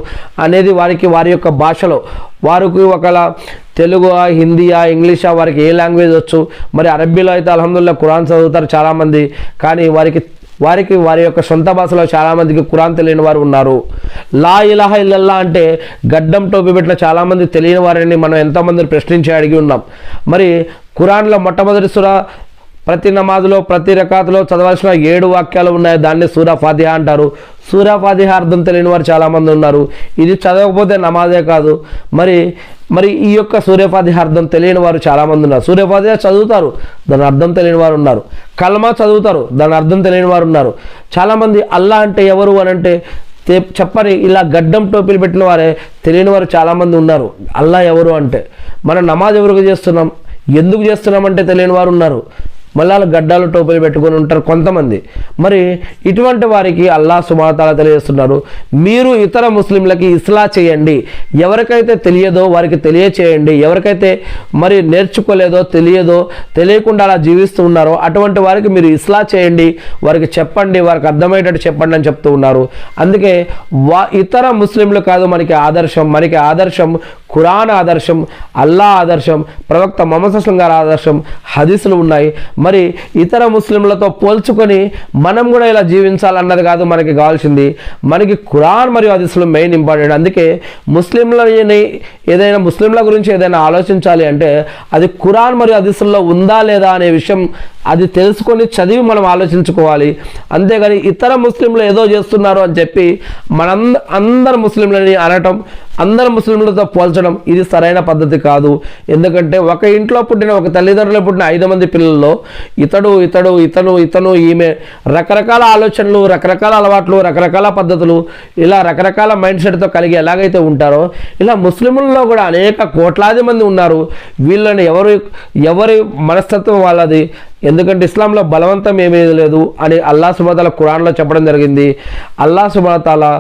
అనేది వారి యొక్క భాషలో, వారికి ఒకలా తెలుగు, హిందీయా, ఇంగ్లీషా, వారికి ఏ లాంగ్వేజ్ వచ్చు. మరి అరబ్బీలో అయితే అల్హమ్దుల్లా ఖురాన్ చదువుతారు చాలామంది, కానీ వారి యొక్క సొంత భాషలో చాలామందికి ఖురాన్ తెలియని వారు ఉన్నారు. లా ఇలాహ ఇల్లల్లా అంటే గడ్డం, టోపీ పెట్టిన చాలామంది తెలియని వారిని మనం ఎంతోమందిని ప్రశ్నించి అడిగి ఉన్నాం. మరి ఖురాన్లో మొట్టమొదటి సూరా, ప్రతి నమాజులో, ప్రతి రకాతులో చదవాల్సిన 7 వాక్యాలు ఉన్నాయి. దాన్ని సూరా ఫాతిహా అంటారు. సూరా ఫాతిహా అర్థం తెలియని వారు చాలామంది ఉన్నారు. ఇది చదవకపోతే నమాజే కాదు. మరి ఈ యొక్క సూరా ఫాతిహా అర్థం తెలియని వారు చాలామంది ఉన్నారు. సూరా ఫాతిహా చదువుతారు, దాని అర్థం తెలియని వారు ఉన్నారు. కల్మా చదువుతారు, దాని అర్థం తెలియని వారు ఉన్నారు. చాలామంది అల్లా అంటే ఎవరు అని అంటే చెప్పని ఇలా గడ్డం, టోపీలు పెట్టిన వారే తెలియని వారు చాలామంది ఉన్నారు. అల్లా ఎవరు అంటే, మనం నమాజ్ ఎవరికి చేస్తున్నాం, ఎందుకు చేస్తున్నామంటే తెలియని వారు ఉన్నారు. మళ్ళీ గడ్డాలు, టోపీలు పెట్టుకొని ఉంటారు కొంతమంది. మరి ఇటువంటి వారికి అల్లాహ్ సుబ్హానహు వ తఆలా తెలియజేస్తున్నారు, మీరు ఇతర ముస్లింలకి ఇస్లా చేయండి. ఎవరికైతే తెలియదో వారికి తెలియచేయండి. ఎవరికైతే మరి నేర్చుకోలేదో, తెలియకుండా అలా జీవిస్తూ ఉన్నారో అటువంటి వారికి మీరు ఇస్లా చేయండి, వారికి చెప్పండి, వారికి అర్థమయ్యేటట్టు చెప్పండి అని చెప్తూ ఉన్నారు. అందుకే ఇతర ముస్లింలు కాదు మనకి ఆదర్శం ఖురాన్ ఆదర్శం, అల్లా ఆదర్శం, ప్రవక్త ముహమ్మద్ సల్లల్లాహు అలైహి వసల్లం గారి ఆదర్శం, హదీసులు ఉన్నాయి. మరి ఇతర ముస్లింలతో పోల్చుకొని మనం కూడా ఇలా జీవించాలన్నది కాదు మనకి కావాల్సింది. మనకి ఖురాన్ మరియు హదీసులు మెయిన్ ఇంపార్టెంట్. అందుకే ముస్లింల గురించి ఏదైనా ఆలోచించాలి అంటే అది ఖురాన్ మరియు హదీసుల్లో ఉందా లేదా అనే విషయం అది తెలుసుకొని చదివి మనం ఆలోచించుకోవాలి. అంతేగాని ఇతర ముస్లింలు ఏదో చేస్తున్నారు అని చెప్పి అందరు ముస్లింలని అనటం, అందరు ముస్లింలతో పోల్చడం ఇది సరైన పద్ధతి కాదు. ఎందుకంటే ఒక ఇంట్లో పుట్టిన, ఒక తల్లిదండ్రులు పుట్టిన 5 మంది పిల్లల్లో ఇతను ఈమె రకరకాల ఆలోచనలు, రకరకాల అలవాట్లు, రకరకాల పద్ధతులు, ఇలా రకరకాల మైండ్ సెట్తో కలిగి ఎలాగైతే ఉంటారో ఇలా ముస్లింలలో కూడా అనేక కోట్లాది మంది ఉన్నారు. వీళ్ళని ఎవరి మనస్తత్వం వాళ్ళది. ఎందుకంటే ఇస్లాంలో బలవంతం ఏమీ లేదు అని అల్లాహ్ సుబ్హానహు వ తఆలా ఖురాన్లో చెప్పడం జరిగింది. అల్లాహ్ సుబ్హానహు వ తఆలా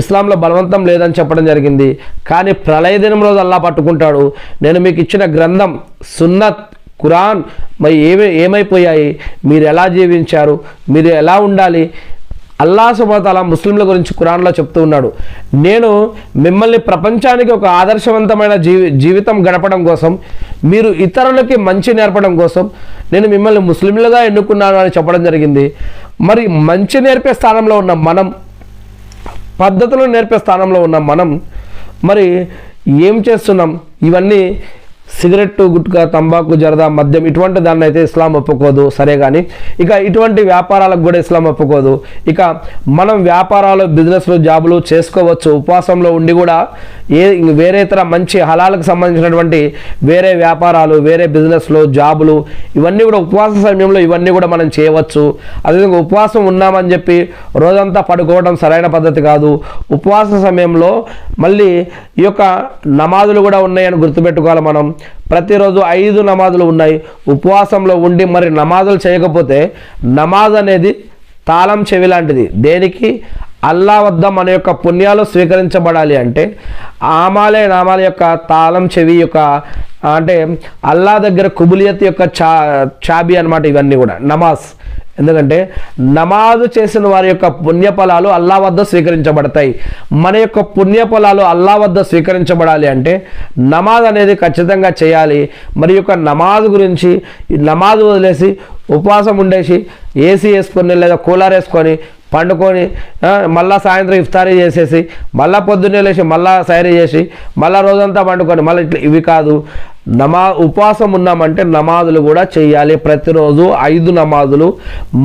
ఇస్లాంలో బలవంతం లేదని చెప్పడం జరిగింది. కానీ ప్రళయ దినం రోజు అల్లాహ్ పట్టుకుంటాడు, నేను మీకు ఇచ్చిన గ్రంథం సున్నత్, ఖురాన్ మరి ఏమైపోయాయి, మీరు ఎలా జీవించారు, మీరు ఎలా ఉండాలి. అల్లాహ్ సుబ్హానహు వ తఆలా ముస్లింల గురించి ఖురాన్లో చెప్తూ ఉన్నాడు, నేను మిమ్మల్ని ప్రపంచానికి ఒక ఆదర్శవంతమైన జీవితం గడపడం కోసం, మీరు ఇతరులకి మంచి నేర్పడం కోసం నేను మిమ్మల్ని ముస్లింలుగా ఎన్నుకున్నాను అని చెప్పడం జరిగింది. మరి మంచి నేర్పే స్థానంలో ఉన్న మనం, పద్ధతులు నేర్పే స్థానంలో ఉన్న మనం మరి ఏం చేస్తున్నాం? ఇవన్నీ సిగరెట్టు, గుట్కా, తంబాకు, జరదా, మద్యం ఇటువంటి దాన్ని అయితే ఇస్లాం ఒప్పుకోదు. సరే, కానీ ఇక ఇటువంటి వ్యాపారాలకు కూడా ఇస్లాం ఒప్పుకోదు. ఇక మనం వ్యాపారాలు, బిజినెస్లు, జాబులు చేసుకోవచ్చు ఉపవాసంలో ఉండి కూడా. వేరే ఇతర మంచి హలాలకు సంబంధించినటువంటి వేరే వ్యాపారాలు, వేరే బిజినెస్లు, జాబులు ఇవన్నీ కూడా ఉపవాస సమయంలో ఇవన్నీ కూడా మనం చేయవచ్చు. అదేవిధంగా ఉపవాసం ఉన్నామని చెప్పి రోజంతా పడుకోవడం సరైన పద్ధతి కాదు. ఉపవాస సమయంలో మళ్ళీ ఈ యొక్క నమాజులు కూడా ఉన్నాయని గుర్తుపెట్టుకోవాలి. మనం ప్రతిరోజు 5 నమాజులు ఉన్నాయి. ఉపవాసంలో ఉండి మరి నమాజులు చేయకపోతే నమాజ్ అనేది తాళం చెవి లాంటిది. దేనికి? అల్లా వద్ద మన యొక్క పుణ్యాలు స్వీకరించబడాలి అంటే నామాల యొక్క తాళం చెవి యొక్క, అంటే అల్లా దగ్గర కుబులియత్ యొక్క చాబీ అన్నమాట. ఇవన్నీ కూడా నమాజ్ ఎందుకంటే నమాజు చేసిన వారి యొక్క పుణ్యఫలాలు అల్లా వద్ద స్వీకరించబడతాయి. మన యొక్క పుణ్యఫలాలు అల్లా వద్ద స్వీకరించబడాలి అంటే నమాజ్ అనేది ఖచ్చితంగా చేయాలి. మరి యొక్క నమాజ్ గురించి నమాజ్ వదిలేసి ఉపవాసం ఉండేసి ఏసీ వేసుకొని లేదా కూలర్ వేసుకొని పండుకొని మళ్ళీ సాయంత్రం ఇఫ్తారీ చేసేసి మళ్ళీ పొద్దున్నే లేచి మళ్ళీ సైరీ చేసి మళ్ళీ రోజంతా పండుకొని మళ్ళీ ఇట్లా ఇవి కాదు. ఉపవాసం ఉన్నామంటే నమాజులు కూడా చేయాలి. ప్రతిరోజు 5 నమాజులు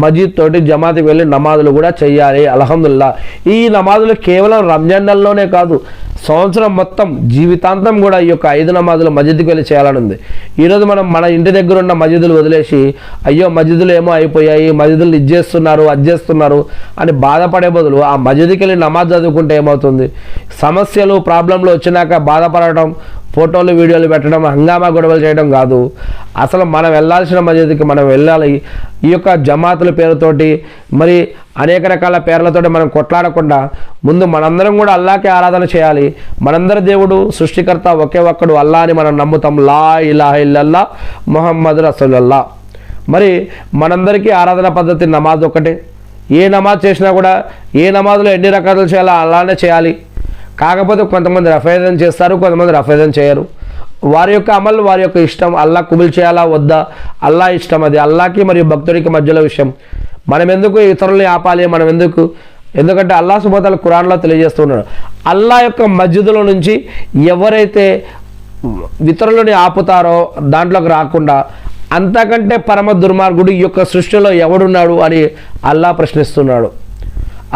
మస్జిద్ తోటి జమాత్కి వెళ్ళి నమాజులు కూడా చేయాలి. అల్హమ్దుల్లా ఈ నమాజులు కేవలం రంజాన్ నెలలోనే కాదు, సంవత్సరం మొత్తం జీవితాంతం కూడా ఈ యొక్క 5 నమాజులు మస్జిద్కి వెళ్ళి చేయాలని ఉంది. ఈరోజు మనం మన ఇంటి దగ్గర ఉన్న మస్జిదులు వదిలేసి అయ్యో మస్జిదులు ఏమో అయిపోయాయి, మస్జిదులు ఇది చేస్తున్నారు అది చేస్తున్నారు అని బాధపడే బదులు ఆ మస్జిద్కి వెళ్ళి నమాజ్ చదువుకుంటే ఏమవుతుంది? సమస్యలు ప్రాబ్లంలు వచ్చినాక బాధపడటం, ఫోటోలు వీడియోలు పెట్టడం, హంగామా గొడవలు చేయడం కాదు. అసలు మనం వెళ్ళాల్సిన మస్జిద్కి మనం వెళ్ళాలి. ఈ యొక్క జమాతుల పేరుతోటి మరి అనేక రకాల పేర్లతోటి మనం కొట్లాడకుండా ముందు మనందరం కూడా అల్లాకే ఆరాధన చేయాలి. మనందరి దేవుడు సృష్టికర్త ఒకే ఒక్కడు అల్లా అని మనం నమ్ముతాం. లా ఇలాహ ఇల్లల్లా ముహమ్మద్ రసూలుల్లాహ్. మరి మనందరికీ ఆరాధన పద్ధతి నమాజ్ ఒకటే. ఏ నమాజ్ చేసినా కూడా ఏ నమాజ్లో ఎన్ని రకాలు చేయాలో అలానే చేయాలి. కాకపోతే కొంతమంది రఫేదన్ చేస్తారు, కొంతమంది రఫేదన్ చేయరు. వారి యొక్క అమలు వారి యొక్క ఇష్టం. అల్లా కుబుల్ చేయాలా వద్దా అల్లా ఇష్టం. అది అల్లాకి మరియు భక్తుడికి మధ్యలో విషయం. మనం ఎందుకు ఇతరుల్ని ఆపాలి? మనం ఎందుకంటే అల్లా సుబ్హానహు వ తఆలా ఖురాన్లో తెలియజేస్తున్నాడు, అల్లా యొక్క మస్జిదులో నుంచి ఎవరైతే ఇతరులని ఆపుతారో దాంట్లోకి రాకుండా అంతకంటే పరమ దుర్మార్గుడు ఈ యొక్క సృష్టిలో ఎవడున్నాడు అని అల్లా ప్రశ్నిస్తున్నాడు.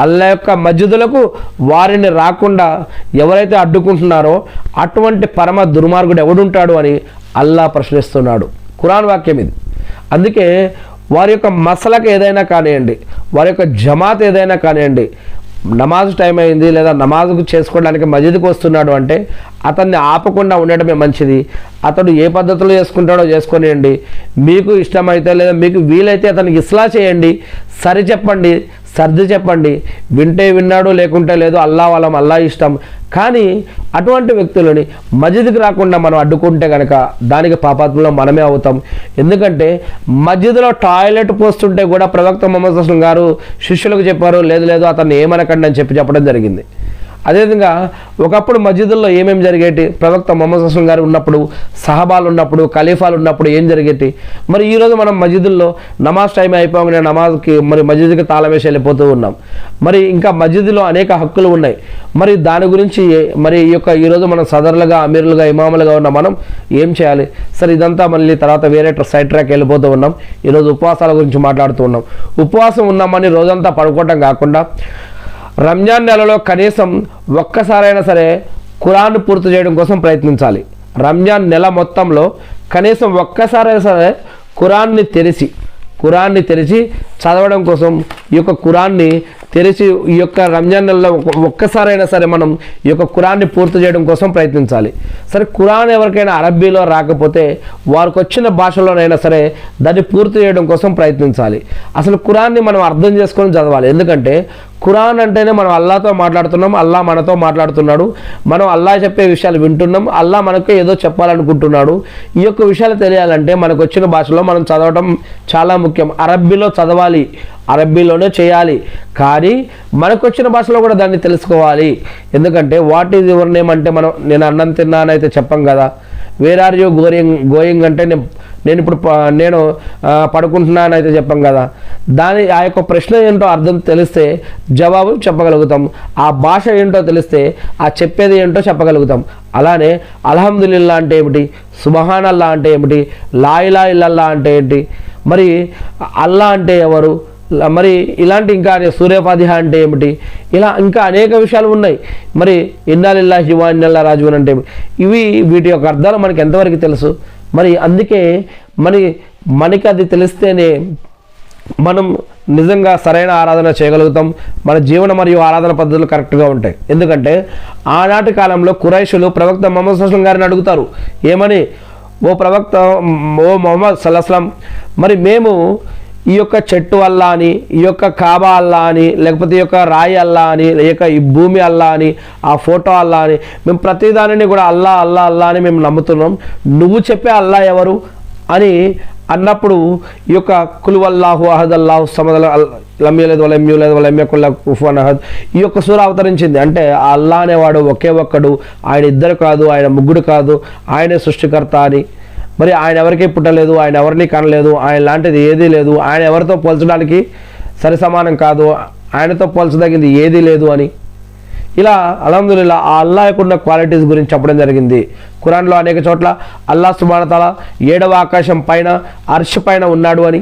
అల్లా యొక్క మస్జిదులకు వారిని రాకుండా ఎవరైతే అడ్డుకుంటున్నారో అటువంటి పరమ దుర్మార్గుడు ఎవడుంటాడు అని అల్లా ప్రశ్నిస్తున్నాడు. ఖురాన్ వాక్యం ఇది. అందుకే వారి యొక్క మసలకు ఏదైనా కానివ్వండి, వారి యొక్క జమాత్ ఏదైనా కానివ్వండి, నమాజ్ టైం అయింది లేదా నమాజ్కు చేసుకోవడానికి మస్జిద్కి వస్తున్నాడు అంటే అతన్ని ఆపకుండా ఉండటమే మంచిది. అతడు ఏ పద్ధతిలో చేసుకుంటాడో చేసుకొనియండి. మీకు ఇష్టమైతే లేదా మీకు వీలైతే అతనికి ఇస్లా చేయండి, సరి చెప్పండి, సర్ది చెప్పండి. వింటే విన్నాడు, లేకుంటే లేదు, అల్లా వాళ్ళం అల్లా ఇష్టం. కానీ అటువంటి వ్యక్తులని మస్జిద్కి రాకుండా మనం అడ్డుకుంటే కనుక దానికి పాపాత్మలో మనమే అవుతాం. ఎందుకంటే మస్జిద్లో టాయిలెట్ పోస్తుంటే కూడా ప్రవక్త ముహమ్మద్ సల్లల్లాహు అలైహి వసల్లం గారు శిష్యులకు చెప్పారు, లేదు అతన్ని ఏమనకండి అని చెప్పడం జరిగింది. అదేవిధంగా ఒకప్పుడు మస్జిదుల్లో ఏమేమి జరిగేటి? ప్రవక్త ముహమ్మద్ సల్లల్లాహు అలైహి వసల్లం గారు ఉన్నప్పుడు, సహాబాలు ఉన్నప్పుడు, ఖలీఫాలు ఉన్నప్పుడు ఏం జరిగేటి? మరి ఈరోజు మనం మస్జిదుల్లో నమాజ్ టైం అయిపోగానే నమాజ్కి మరి మస్జిద్కి తాళం వేసి వెళ్ళిపోతూ ఉన్నాం. మరి ఇంకా మస్జిద్లో అనేక హక్కులు ఉన్నాయి. మరి దాని గురించి మరి ఈరోజు మనం సదర్లుగా, అమీరులుగా, ఇమాములుగా ఉన్న మనం ఏం చేయాలి? సరే, ఇదంతా మళ్ళీ తర్వాత వేరే సైడ్ ట్రాక్ వెళ్ళిపోతూ ఉన్నాం. ఈరోజు ఉపవాసాల గురించి మాట్లాడుతూ ఉన్నాం. ఉపవాసం ఉన్నామని రోజంతా పడుకోవటం కాకుండా రంజాన్ నెలలో కనీసం ఒక్కసారైనా సరే ఖురాన్ పూర్తి చేయడం కోసం ప్రయత్నించాలి. రంజాన్ నెల మొత్తంలో కనీసం ఒక్కసారైనా సరే ఖురాన్ని తెరిచి చదవడం కోసం ఈ యొక్క ఖురాన్ని తెరిచి ఈ యొక్క రంజాన్ నెలలో ఒక్కసారైనా సరే మనం ఈ యొక్క ఖురాన్ని పూర్తి చేయడం కోసం ప్రయత్నించాలి. సరే, ఖురాన్ ఎవరికైనా అరబ్బీలో రాకపోతే వారికి వచ్చిన భాషలోనైనా సరే దాన్ని పూర్తి చేయడం కోసం ప్రయత్నించాలి. అసలు ఖురాన్ని మనం అర్థం చేసుకొని చదవాలి. ఎందుకంటే ఖురాన్ అంటేనే మనం అల్లాతో మాట్లాడుతున్నాం, అల్లా మనతో మాట్లాడుతున్నాడు, మనం అల్లా చెప్పే విషయాలు వింటున్నాం, అల్లా మనకు ఏదో చెప్పాలనుకుంటున్నాడు. ఈ యొక్క విషయాలు తెలియాలంటే మనకు వచ్చిన భాషలో మనం చదవడం చాలా ముఖ్యం. అరబ్బీలో చదవాలి, అరబ్బీలోనే చేయాలి. కానీ మనకు వచ్చిన భాషలో కూడా దాన్ని తెలుసుకోవాలి. ఎందుకంటే వాట్ ఈజ్ యువర్ నేమ్ అంటే నేను అన్నం తిన్నానైతే చెప్పం కదా. వేర్ ఆర్ యూ గోయింగ్ అంటే నేను ఇప్పుడు పడుకుంటున్నానైతే చెప్పం కదా. ఆ యొక్క ప్రశ్న ఏంటో అర్థం తెలిస్తే జవాబు చెప్పగలుగుతాం. ఆ భాష ఏంటో తెలిస్తే ఆ చెప్పేది ఏంటో చెప్పగలుగుతాం. అలానే అల్హమ్దులిల్లా అంటే ఏమిటి, సుబ్హానల్లా అంటే ఏమిటి, లా ఇలాహ ఇల్లల్లాహ్ అంటే ఏంటి, మరి అల్లా అంటే ఎవరు, మరి ఇలాంటి ఇంకా సూర్య ఫాతిహ అంటే ఏమిటి, ఇలా ఇంకా అనేక విషయాలు ఉన్నాయి. మరి ఇన్నా లిల్లాహి వ ఇన్నా ఇలైహి రాజిఊన్ అంటే వీటి యొక్క అర్థాలు మనకి ఎంతవరకు తెలుసు? మరి అందుకే మనకి అది తెలిస్తేనే మనం నిజంగా సరైన ఆరాధన చేయగలుగుతాం. మన జీవన మరియు ఆరాధన పద్ధతులు కరెక్ట్గా ఉంటాయి. ఎందుకంటే ఆనాటి కాలంలో ఖురైషులు ప్రవక్త ముహమ్మద్ సల్లల్లాహు అలైహి వసల్లం గారిని అడుగుతారు, ఏమని, ఓ ప్రవక్త, ఓ ముహమ్మద్ సల్లల్లాహు అలైహి వసల్లం, మరి మేము ఈ యొక్క చెట్టు అల్లా అని, ఈ యొక్క కాబా అల్లా అని, లేకపోతే ఈ యొక్క రాయి అల్లా అని, లేక ఈ భూమి అల్లా అని, ఆ ఫోటో అల్లా అని, మేము ప్రతిదానిని కూడా అల్లా అల్లా అల్లా అని మేము నమ్ముతున్నాం. నువ్వు చెప్పే అల్లా ఎవరు అని అన్నప్పుడు ఈ యొక్క కుల్ వల్లాహు అహద్ అల్లాహు సమద్ లం యలిద్ వలం యూలద్ వలం యకుల్ లహు కుఫువన్ అహద్. ఈ యొక్క సూర అవతరించింది. అంటే ఆ అల్లా అనేవాడు ఒకే ఒక్కడు, ఆయన ఇద్దరు కాదు, ఆయన ముగ్గురు కాదు, ఆయనే సృష్టికర్త అని. మరి ఆయన ఎవరికీ పుట్టలేదు, ఆయన ఎవరిని కనలేదు, ఆయన లాంటిది ఏదీ లేదు, ఆయన ఎవరితో పోల్చడానికి సరి సమానం కాదు, ఆయనతో పోల్చదగింది ఏదీ లేదు అని. ఇలా అల్హమ్దులిల్లా ఆ అల్లాహ్కున్న క్వాలిటీస్ గురించి చెప్పడం జరిగింది ఖురాన్లో అనేక చోట్ల. అల్లాహ్ సుబ్హానహు తఆలా 7వ ఆకాశం పైన అర్ష్ పైన ఉన్నాడు అని,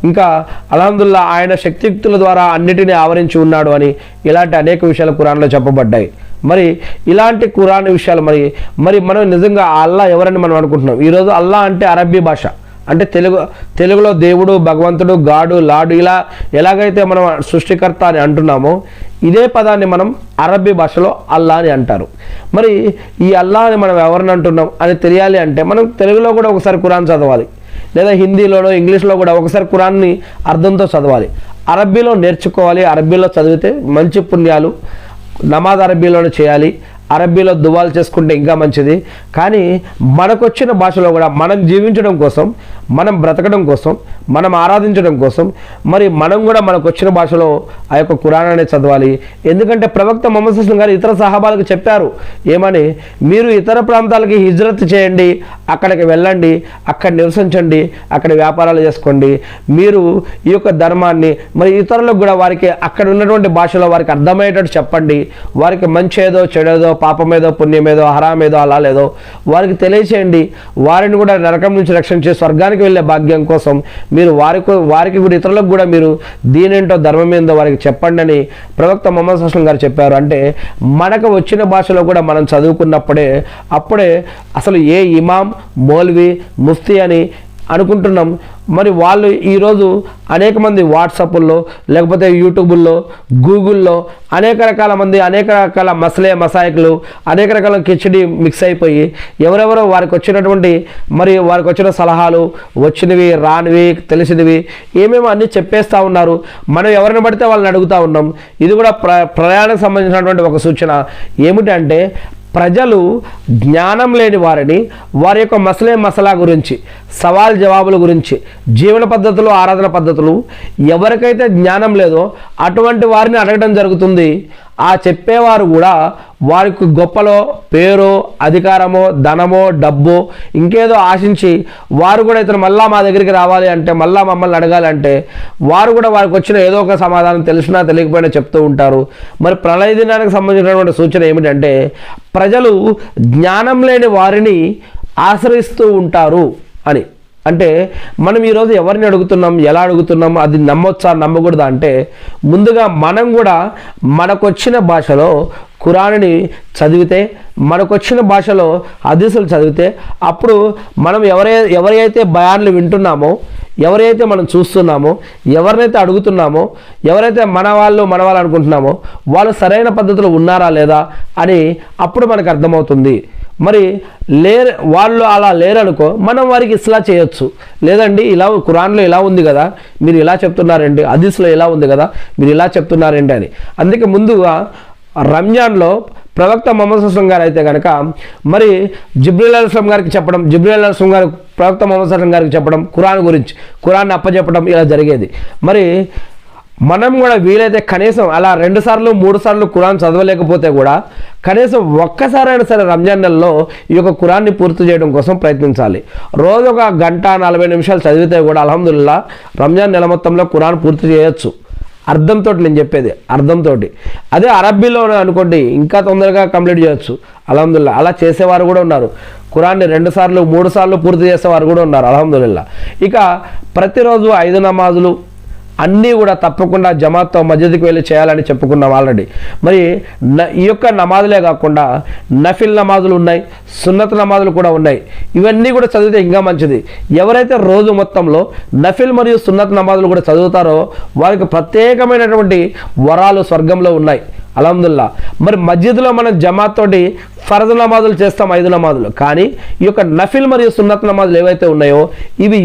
ఇంకా అల్హమ్దులిల్లా ఆయన శక్తియుక్తుల ద్వారా అన్నిటినీ ఆవరించి ఉన్నాడు అని, ఇలాంటి అనేక విషయాలు ఖురాన్లో చెప్పబడ్డాయి. మరి ఇలాంటి ఖురాన్ విషయాలు మరి మనం నిజంగా ఆ అల్లాహ్ ఎవరని మనం అనుకుంటున్నాం. ఈరోజు అల్లాహ్ అంటే అరబ్బీ భాష, అంటే తెలుగులో దేవుడు, భగవంతుడు, గాడు, లాడు, ఇలా ఎలాగైతే మనం సృష్టికర్త అని అంటున్నామో ఇదే పదాన్ని మనం అరబ్బీ భాషలో అల్లా అని అంటారు. మరి ఈ అల్లా అని మనం ఎవరిని అంటున్నాం అని తెలియాలి అంటే మనం తెలుగులో కూడా ఒకసారి ఖురాన్ చదవాలి, లేదా హిందీలోనో ఇంగ్లీష్లో కూడా ఒకసారి ఖురాన్ని అర్థంతో చదవాలి. అరబ్బీలో నేర్చుకోవాలి, అరబ్బీలో చదివితే మంచి పుణ్యాలు. నమాజ్ అరబ్బీలోనే చేయాలి, అరబ్బీలో దువాలు చేసుకుంటే ఇంకా మంచిది. కానీ మనకొచ్చిన భాషలో కూడా మనం జీవించడం కోసం, మనం బ్రతకడం కోసం, మనం ఆరాధించడం కోసం మరి మనం కూడా మనకు వచ్చిన భాషలో ఆ యొక్క ఖురాన్ చదవాలి. ఎందుకంటే ప్రవక్త ముహమ్మద్ సల్లల్లాహు అలైహి వసల్లం గారు ఇతర సహాబాలకు చెప్పారు ఏమని, మీరు ఇతర ప్రాంతాలకి హిజ్రత్ చేయండి, అక్కడికి వెళ్ళండి, అక్కడ నివసించండి, అక్కడ వ్యాపారాలు చేసుకోండి, మీరు ఈ యొక్క ధర్మాన్ని మరి ఇతరులకు కూడా వారికి అక్కడ ఉన్నటువంటి భాషలో వారికి అర్థమయ్యేటట్టు చెప్పండి. వారికి మంచి ఏదో చెడేదో, పాపమేదో, పుణ్యమేదో, హరామేదో, హలాలేదో వారికి తెలియచేయండి. వారిని కూడా నరకం నుంచి రక్షించే స్వర్గానికి వెళ్ళే భాగ్యం కోసం మీరు వారికి కూడా ఇతరులకు కూడా మీరు దీనేంటో ధర్మం ఏందో వారికి చెప్పండి అని ప్రవక్త ముహమ్మద్ సల్లల్లాహు అలైహి వసల్లం గారు చెప్పారు. అంటే మనకు వచ్చిన భాషలో కూడా మనం చదువుకున్నప్పుడే అప్పుడే అసలు ఏ ఇమాం, మౌల్వి, ముఫ్తీ అని అనుకుంటున్నాం. మరి వాళ్ళు ఈరోజు అనేక మంది వాట్సాప్ల్లో, లేకపోతే యూట్యూబుల్లో, గూగుల్లో అనేక రకాల మంది అనేక రకాల మసాయికులు, అనేక రకాల కిచడి మిక్స్ అయిపోయి ఎవరెవరో వారికి వచ్చినటువంటి మరి వారికి వచ్చిన సలహాలు, వచ్చినవి, రానివి, తెలిసినవి ఏమేమో అన్నీ చెప్పేస్తూ ఉన్నారు. మనం ఎవరిని పడితే వాళ్ళని అడుగుతూ ఉన్నాం. ఇది కూడా ప్రయాణానికి సంబంధించినటువంటి ఒక సూచన ఏమిటంటే ప్రజలు జ్ఞానం లేని వారిని వారి యొక్క మసలా గురించి, సవాల్ జవాబుల గురించి, జీవన పద్ధతులు, ఆరాధన పద్ధతులు ఎవరికైతే జ్ఞానం లేదో అటువంటి వారిని అడగడం జరుగుతుంది. ఆ చెప్పేవారు కూడా వారికి గొప్పలో, పేరో, అధికారమో, ధనమో, డబ్బో ఇంకేదో ఆశించి వారు కూడా ఇతను మళ్ళా మా దగ్గరికి రావాలి అంటే, మళ్ళా మమ్మల్ని అడగాలంటే వారు కూడా వారికి వచ్చిన ఏదో ఒక సమాధానం తెలిసినా తెలియకపోయినా చెప్తూ ఉంటారు. మరి ప్రళయ దినానికి సంబంధించినటువంటి సూచన ఏమిటంటే ప్రజలు జ్ఞానం లేని వారిని ఆశ్రయిస్తూ ఉంటారు అని. అంటే మనం ఈరోజు ఎవరిని అడుగుతున్నాం, ఎలా అడుగుతున్నాం, అది నమ్మొచ్చా నమ్మకూడదా అంటే ముందుగా మనం కూడా మనకొచ్చిన భాషలో ఖురాన్ని చదివితే, మనకొచ్చిన భాషలో హదీసులు చదివితే అప్పుడు మనం ఎవరైతే బయాన్లు వింటున్నామో, ఎవరైతే మనం చూస్తున్నామో, ఎవరినైతే అడుగుతున్నామో, ఎవరైతే మన వాళ్ళు అనుకుంటున్నామో వాళ్ళు సరైన పద్ధతిలో ఉన్నారా లేదా అని అప్పుడు మనకు అర్థమవుతుంది. మరి వాళ్ళు అలా లేరనుకో మనం వారికి ఇస్లా చేయొచ్చు. లేదండి ఇలా ఖురాన్లో ఇలా ఉంది కదా, మీరు ఇలా చెప్తున్నారండి, హదీస్లో ఇలా ఉంది కదా, మీరు ఇలా చెప్తున్నారండి అని. అందుకే ముందుగా రంజాన్లో ప్రవక్త ముహమ్మద్ సల్లల్లాహు అలైహి వసల్లం గారు అయితే కనుక మరి జిబ్రీల్ అలైహిస్సలాం గారికి చెప్పడం, జిబ్రీల్ అలైహిస్సలాం గారు ప్రవక్త ముహమ్మద్ సల్లల్లాహు అలైహి వసల్లం గారికి చెప్పడం, ఖురాన్ గురించి, ఖురాన్ని అప్పచెప్పడం ఇలా జరిగేది. మరి మనం కూడా వీలైతే కనీసం అలా 2 సార్లు 3 సార్లు ఖురాన్ చదవలేకపోతే కూడా కనీసం ఒక్కసారైనా సరే రంజాన్ నెలలో ఈ యొక్క ఖురాన్ని పూర్తి చేయడం కోసం ప్రయత్నించాలి. రోజు 1 గంట 40 నిమిషాలు చదివితే కూడా అల్హమ్దులిల్లా రంజాన్ నెల మొత్తంలో ఖురాన్ పూర్తి చేయొచ్చు. అర్థంతో నేను చెప్పేది, అర్థంతో. అదే అరబ్బీలో అనుకోండి ఇంకా తొందరగా కంప్లీట్ చేయొచ్చు అల్హమ్దులిల్లా. అలా చేసేవారు కూడా ఉన్నారు. ఖురాన్ని 2 సార్లు 3 సార్లు పూర్తి చేసేవారు కూడా ఉన్నారు అల్హమ్దులిల్లా. ఇక ప్రతిరోజు 5 నమాజులు అన్నీ కూడా తప్పకుండా జమాత్తో మస్జిద్కి వెళ్ళి చేయాలని చెప్పుకున్నాం ఆల్రెడీ. మరి ఈ యొక్క నమాజులే కాకుండా నఫిల్ నమాజులు ఉన్నాయి, సున్నత్ నమాజులు కూడా ఉన్నాయి. ఇవన్నీ కూడా చదివితే ఇంకా మంచిది. ఎవరైతే రోజు మొత్తంలో నఫిల్ మరియు సున్నత్ నమాజులు కూడా చదువుతారో వారికి ప్రత్యేకమైనటువంటి వరాలు స్వర్గంలో ఉన్నాయి అల్హమ్దులిల్లా. మరి మస్జిద్లో మనం జమాత్ తోటి ఫర్జ్ నమాజులు చేస్తాం 5 నమాజులు, కానీ ఈ యొక్క నఫిల్ మరియు సున్నత్ నమాజులు ఏవైతే ఉన్నాయో ఇవి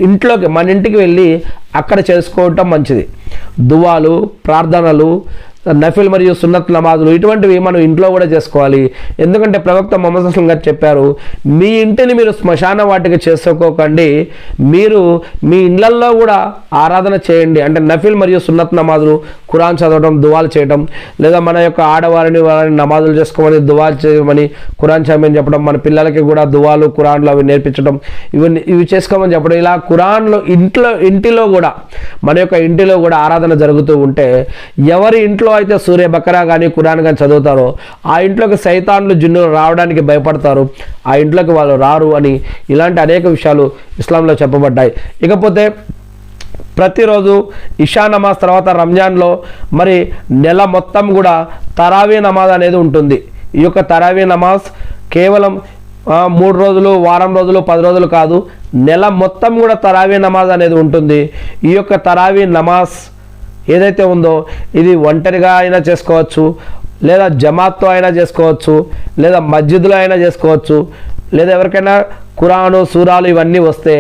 ఇంట్లోకి మన ఇంటికి వెళ్ళి అక్కడ చేసుకోవటం మంచిది. దువాలు, ప్రార్థనలు, నఫిల్ మరియు సున్నత్ నమాజులు ఇటువంటివి మనం ఇంట్లో కూడా చేసుకోవాలి. ఎందుకంటే ప్రవక్త ముహమ్మద్ సల్లల్లాహు అలైహి వసల్లం గారు చెప్పారు, మీ ఇంటిని మీరు శ్మశాన వాటిక చేసుకోకండి, మీరు మీ ఇళ్లల్లో కూడా ఆరాధన చేయండి. అంటే నఫిల్ మరియు సున్నత్ నమాజులు, ఖురాన్ చదవడం, దువాలు చేయడం, లేదా మన యొక్క ఆడవారిని వారిని నమాజులు చేసుకోమని, దువాలు చేయమని, ఖురాన్ చదవమని చెప్పడం, మన పిల్లలకి కూడా దువాలు ఖురాన్లు అవి నేర్పించడం, ఇవి చేసుకోమని చెప్పడం. ఇలా ఖురాన్లో ఇంటిలో కూడా మన యొక్క ఇంటిలో కూడా ఆరాధన జరుగుతూ ఉంటే, ఎవరి ఇంట్లో అయితే సూర్య బకరా కానీ ఖురాన్ కానీ చదువుతారో ఆ ఇంట్లోకి సైతాన్లు జిన్నులు రావడానికి భయపడతారు, ఆ ఇంట్లోకి వాళ్ళు రారు అని ఇలాంటి అనేక విషయాలు ఇస్లాంలో చెప్పబడ్డాయి. ఇకపోతే ప్రతిరోజు ఇషా నమాజ్ తర్వాత రంజాన్లో మరి నెల మొత్తం కూడా తరావీ నమాజ్ అనేది ఉంటుంది. ఈ యొక్క తరావీ నమాజ్ కేవలం 3 రోజులు, వారం రోజులు, 10 రోజులు కాదు, నెల మొత్తం కూడా తరావీ నమాజ్ అనేది ఉంటుంది. ఈ యొక్క తరావీ నమాజ్ ఏదైతే ఉందో ఇది ఒంటరిగా అయినా చేసుకోవచ్చు, లేదా జమాత్తో అయినా చేసుకోవచ్చు, లేదా మస్జిద్లో అయినా చేసుకోవచ్చు, లేదా ఎవరికైనా ఖురాను సూరాలు ఇవన్నీ వస్తే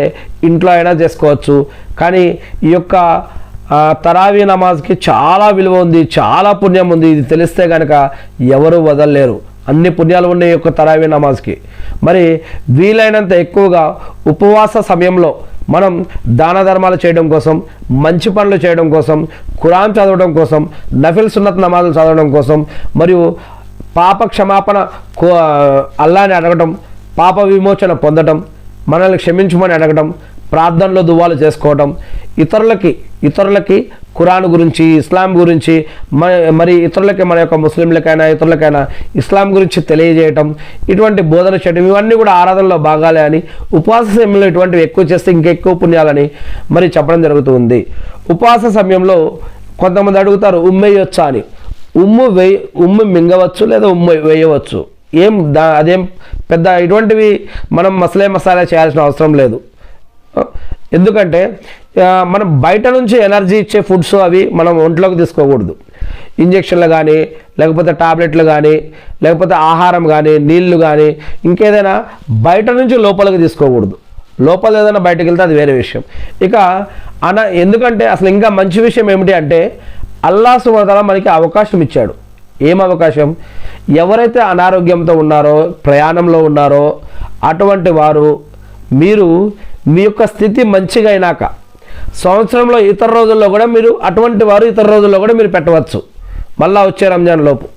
ఇంట్లో అయినా చేసుకోవచ్చు. కానీ ఈ యొక్క తరావీ నమాజ్కి చాలా విలువ ఉంది, చాలా పుణ్యం ఉంది. ఇది తెలిస్తే కనుక ఎవరు వదలలేరు. అన్ని పుణ్యాలు ఉన్నాయి ఈ యొక్క తరావీ నమాజ్కి. మరి వీలైనంత ఎక్కువగా ఉపవాస సమయంలో మనం దాన ధర్మాలు చేయడం కోసం, మంచి పనులు చేయడం కోసం, ఖురాన్ చదవడం కోసం, నఫిల్ సున్నత్ నమాజులు చదవడం కోసం, మరియు పాప క్షమాపణ అల్లాని అడగడం, పాప విమోచన పొందడం, మనల్ని క్షమించమని అడగడం, ప్రార్థనలో దువాలు చేసుకోవడం, ఇతరులకి ఖురాన్ గురించి, ఇస్లాం గురించి, మరి ఇతరులకి, మన యొక్క ముస్లింలకైనా ఇతరులకైనా ఇస్లాం గురించి తెలియజేయటం, ఇటువంటి బోధన చేయడం, ఇవన్నీ కూడా ఆరాధనలో భాగాలే అని, ఉపవాస సమయంలో ఇటువంటివి ఎక్కువ చేస్తే ఇంకెక్కువ పుణ్యాలని మరి చెప్పడం జరుగుతుంది. ఉపవాస సమయంలో కొంతమంది అడుగుతారు ఉమ్మేయొచ్చా అని. ఉమ్ము మింగవచ్చు లేదా ఉమ్ము వేయవచ్చు. అదేం పెద్ద ఇటువంటివి మనం మసాలా చేయాల్సిన అవసరం లేదు. ఎందుకంటే మనం బయట నుంచి ఎనర్జీ ఇచ్చే ఫుడ్స్ అవి మనం ఒంట్లోకి తీసుకోకూడదు. ఇంజక్షన్లు కానీ, లేకపోతే టాబ్లెట్లు కానీ, లేకపోతే ఆహారం కానీ, నీళ్లు కానీ, ఇంకేదైనా బయట నుంచి లోపలికి తీసుకోకూడదు. లోపల ఏదైనా బయటకు వెళ్తే అది వేరే విషయం. ఇక ఎందుకంటే అసలు ఇంకా మంచి విషయం ఏమిటి అంటే, అల్లాహ్ సుబ్హానహు వ తఆలా మనకి అవకాశం ఇచ్చాడు. ఏం అవకాశం? ఎవరైతే అనారోగ్యంతో ఉన్నారో, ప్రయాణంలో ఉన్నారో అటువంటి వారు మీరు మీ యొక్క స్థితి మంచిగా అయినాక సంవత్సరంలో ఇతర రోజుల్లో కూడా మీరు అటువంటి వారు ఇతర రోజుల్లో కూడా మీరు పెట్టవచ్చు, మళ్ళా వచ్చే రంజాన్ లోపు.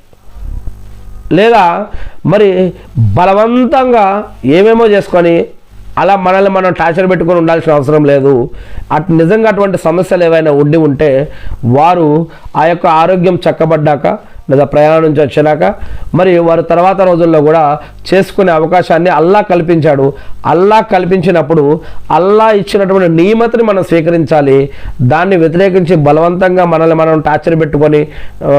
లేదా మరి బలవంతంగా ఏమేమో చేసుకొని అలా మనల్ని మనం టార్చర్ పెట్టుకొని ఉండాల్సిన అవసరం లేదు. నిజంగా అటువంటి సమస్యలు ఏవైనా ఉంటే వారు ఆ యొక్క ఆరోగ్యం చక్కబడ్డాక లేదా ప్రయాణం నుంచి వచ్చినాక మరి వారు తర్వాత రోజుల్లో కూడా చేసుకునే అవకాశాన్ని అల్లాహ్ కల్పించాడు. అల్లాహ్ కల్పించినప్పుడు అల్లాహ్ ఇచ్చినటువంటి నియమతని మనం స్వీకరించాలి. దాన్ని వ్యతిరేకించి బలవంతంగా మనల్ని మనం టార్చర్ పెట్టుకొని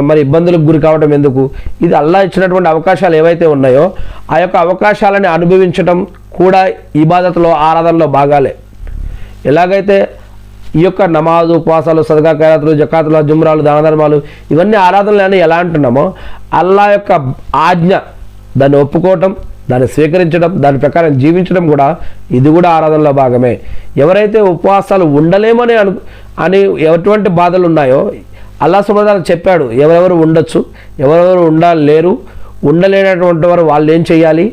మరి ఇబ్బందులకు గురి కావడం ఎందుకు? ఇది అల్లాహ్ ఇచ్చినటువంటి అవకాశాలు ఏవైతే ఉన్నాయో ఆ యొక్క అవకాశాలని అనుభవించడం కూడా ఇబాదత్లో, ఆరాధనలో భాగాలే. ఎలాగైతే ఈ యొక్క నమాజు, ఉపవాసాలు, సదకా, ఖైరాతులు, జకాతులు, జుమ్రాలు, దాన ధర్మాలు ఇవన్నీ ఆరాధనలు అని ఎలా అంటున్నామో, అల్లాహ్ యొక్క ఆజ్ఞ దాన్ని ఒప్పుకోవటం, దాన్ని స్వీకరించడం, దాని ప్రకారం జీవించడం కూడా ఇది కూడా ఆరాధనలో భాగమే. ఎవరైతే ఉపవాసాలు ఉండలేమని అని ఎటువంటి బాధలు ఉన్నాయో అల్లాహ్ సుబ్హానహు వ తఆలా చెప్పాడు. ఎవరెవరు ఉండొచ్చు, ఎవరెవరు ఉండలేరు, ఉండలేనటువంటి వారు వాళ్ళు ఏం చేయాలి,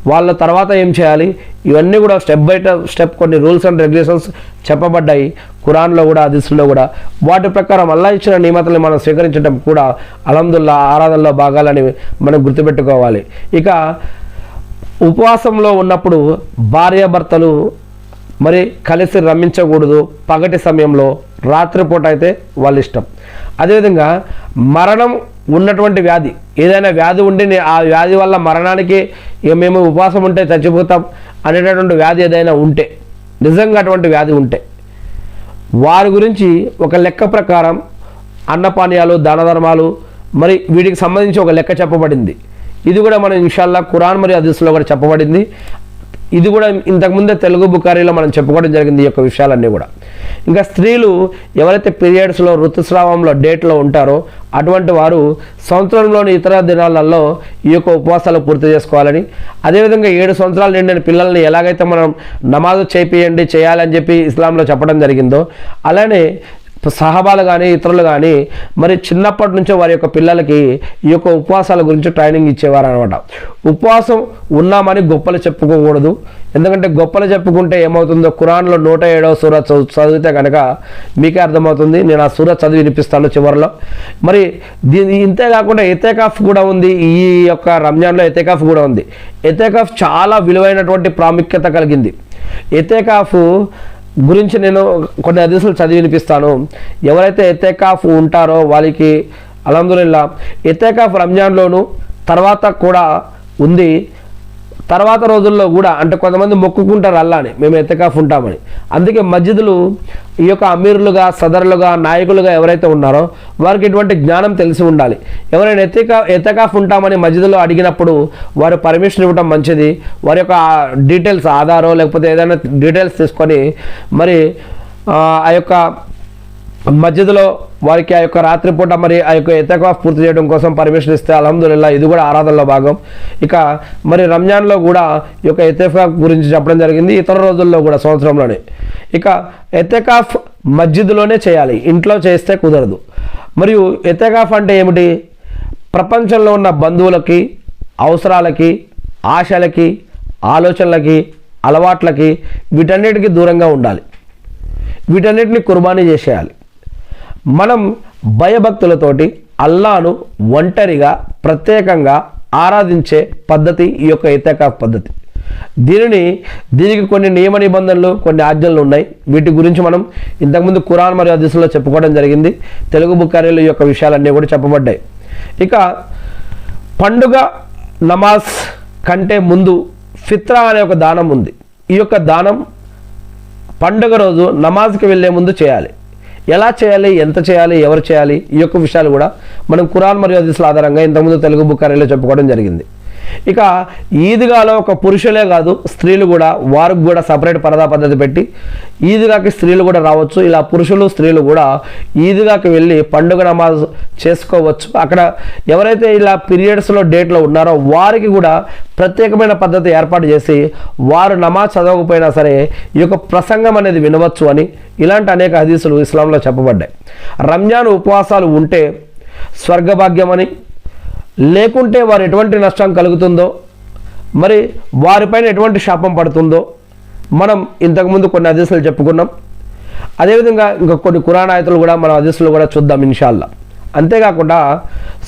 వాళ్ళ తర్వాత ఏం చేయాలి, ఇవన్నీ కూడా స్టెప్ బై స్టెప్ కొన్ని రూల్స్ అండ్ రెగ్యులేషన్స్ చెప్పబడ్డాయి ఖురాన్లో కూడా, హదీస్లో కూడా. వాటి ప్రకారం అల్లాహ్ ఇచ్చిన నియమతల్ని మనం స్వీకరించడం కూడా అల్హమ్దులిల్లాహ్ ఆరాధనలో భాగాలని మనం గుర్తుపెట్టుకోవాలి. ఇక ఉపవాసంలో ఉన్నప్పుడు భార్యాభర్తలు మరి కలిసి రమ్మించకూడదు. పగటి సమయంలో, రాత్రిపూట అయితే వాళ్ళ ఇష్టం. అదేవిధంగా మరణం ఉన్నటువంటి వ్యాధి, ఏదైనా వ్యాధి ఉండి ఆ వ్యాధి వల్ల మరణానికి మేము ఉపవాసం ఉంటే చచ్చిపోతాం అనేటటువంటి వ్యాధి ఏదైనా ఉంటే, నిజంగా అటువంటి వ్యాధి ఉంటే వారి గురించి ఒక లెక్క ప్రకారం అన్నపానీయాలు, దాన ధర్మాలు మరి వీటికి సంబంధించి ఒక లెక్క చెప్పబడింది. ఇది కూడా మనం ఇన్షాల్లా ఖురాన్ మరియు హదీస్లో కూడా చెప్పబడింది. ఇది కూడా ఇంతకుముందే తెలుగు బుఖారీలో మనం చెప్పుకోవడం జరిగింది ఈ యొక్క విషయాలన్నీ కూడా. ఇంకా స్త్రీలు ఎవరైతే పీరియడ్స్లో, ఋతుస్రావంలో, డేట్లో ఉంటారో అటువంటి వారు సంవత్సరంలోని ఇతర దినాలలో ఈ యొక్క ఉపవాసాలు పూర్తి చేసుకోవాలని, అదేవిధంగా 7 సంవత్సరాలు నిండిన పిల్లల్ని ఎలాగైతే మనం నమాజు చేయాలని చెప్పి ఇస్లాంలో చెప్పడం జరిగిందో అలానే సహాబాలు కానీ ఇతరులు కానీ మరి చిన్నప్పటి నుంచే వారి యొక్క పిల్లలకి ఈ యొక్క ఉపవాసాల గురించి ట్రైనింగ్ ఇచ్చేవారు అనమాట. ఉపవాసం ఉన్నామని గొప్పలు చెప్పుకోకూడదు. ఎందుకంటే గొప్పలు చెప్పుకుంటే ఏమవుతుందో ఖురాన్లో 107వ సూరత్ చదివితే కనుక మీకే అర్థమవుతుంది. నేను ఆ సూరత్ చదివి వినిపిస్తాను చివరిలో. మరి ఇంతే కాకుండా ఎతేకాఫ్ కూడా ఉంది. ఈ యొక్క రంజాన్లో ఎతేకాఫ్ కూడా ఉంది. ఎతేకాఫ్ చాలా విలువైనటువంటి ప్రాముఖ్యత కలిగింది. ఎతేకాఫ్ గురించి నేను కొన్ని హదీసులు చదివి వినిపిస్తాను. ఎవరైతే ఎతేకాఫ్ ఉంటారో వాళ్ళకి అల్హమ్దులిల్లా ఎతేకాఫ్ రంజాన్లోను తర్వాత కూడా ఉంది. తర్వాత రోజుల్లో కూడా అంటే కొంతమంది మొక్కుకుంటారు అల్లాని మేము ఎతేకాఫ్ ఉంటామని. అందుకే మస్జిదులు ఈ యొక్క అమీర్లుగా సదరులుగా నాయకులుగా ఎవరైతే ఉన్నారో వారికి ఇటువంటి జ్ఞానం తెలిసి ఉండాలి. ఎవరైనా ఎతేకాఫ్ ఉంటామని మస్జిదులో అడిగినప్పుడు వారు పర్మిషన్ ఇవ్వడం మంచిది. వారి యొక్క డీటెయిల్స్ ఆధారో లేకపోతే ఏదైనా డీటెయిల్స్ తీసుకొని మరి ఆ యొక్క మస్జిద్లో వారికి ఆ యొక్క రాత్రిపూట మరి ఆ యొక్క ఎతేకాఫ్ పూర్తి చేయడం కోసం పర్మిషన్ ఇస్తే అల్హమ్దులిల్లా ఇది కూడా ఆరాధనలో భాగం. ఇక మరి రంజాన్లో కూడా ఈ యొక్క ఎతేకాఫ్ గురించి చెప్పడం జరిగింది. ఇతర రోజుల్లో కూడా సంవత్సరంలోనే. ఇక ఎతేకాఫ్ మస్జిద్లోనే చేయాలి, ఇంట్లో చేస్తే కుదరదు. మరియు ఎతేకాఫ్ అంటే ఏమిటి? ప్రపంచంలో ఉన్న బంధువులకి, అవసరాలకి, ఆశలకి, ఆలోచనలకి, అలవాట్లకి వీటన్నిటికీ దూరంగా ఉండాలి. వీటన్నిటిని కుర్బానీ చేసేయాలి. మనం భయభక్తులతోటి అల్లాను ఒంటరిగా ప్రత్యేకంగా ఆరాధించే పద్ధతి ఈ యొక్క ఎతేకాఫ్ పద్ధతి. దీనికి కొన్ని నియమ నిబంధనలు, కొన్ని ఆజ్ఞలు ఉన్నాయి. వీటి గురించి మనం ఇంతకుముందు ఖురాన్ మరియు హదీసుల్లో చెప్పుకోవడం జరిగింది. తెలుగు బుఖారీలో ఈ యొక్క విషయాలన్నీ కూడా చెప్పబడ్డాయి. ఇక పండుగ నమాజ్ కంటే ముందు ఫిత్రా అనే ఒక దానం ఉంది. ఈ యొక్క దానం పండుగ రోజు నమాజ్కి వెళ్ళే ముందు చేయాలి. ఎలా చేయాలి, ఎంత చేయాలి, ఎవరు చేయాలి, ఈ యొక్క విషయాలు కూడా మనం ఖురాన్ మరియు హదీసుల ఆధారంగా ఇంతకుముందు తెలుగు బుఖారీలో చెప్పుకోవడం జరిగింది. ఇక ఈద్గాలో ఒక పురుషులే కాదు స్త్రీలు కూడా వారికి కూడా సపరేట్ పరదా పద్ధతి పెట్టి ఈద్గాకి స్త్రీలు కూడా రావచ్చు. ఇలా పురుషులు స్త్రీలు కూడా ఈద్గాకి వెళ్ళి పండుగ నమాజ్ చేసుకోవచ్చు. అక్కడ ఎవరైతే ఇలా పీరియడ్స్లో డేట్లో ఉన్నారో వారికి కూడా ప్రత్యేకమైన పద్ధతి ఏర్పాటు చేసి వారు నమాజ్ చదవకపోయినా సరే ఈ యొక్క ప్రసంగం అనేది వినవచ్చు అని ఇలాంటి అనేక హదీసులు ఇస్లాంలో చెప్పబడ్డాయి. రంజాన్ ఉపవాసాలు ఉంటే స్వర్గభాగ్యమని, లేకుంటే వారు ఎటువంటి నష్టం కలుగుతుందో, మరి వారిపైన ఎటువంటి శాపం పడుతుందో మనం ఇంతకుముందు కొన్ని హదీసులు చెప్పుకున్నాం. అదేవిధంగా ఇంకా కొన్ని ఖురాన్ ఆయతులు కూడా మన హదీసులు కూడా చూద్దాం ఇన్షాల్లా. అంతేకాకుండా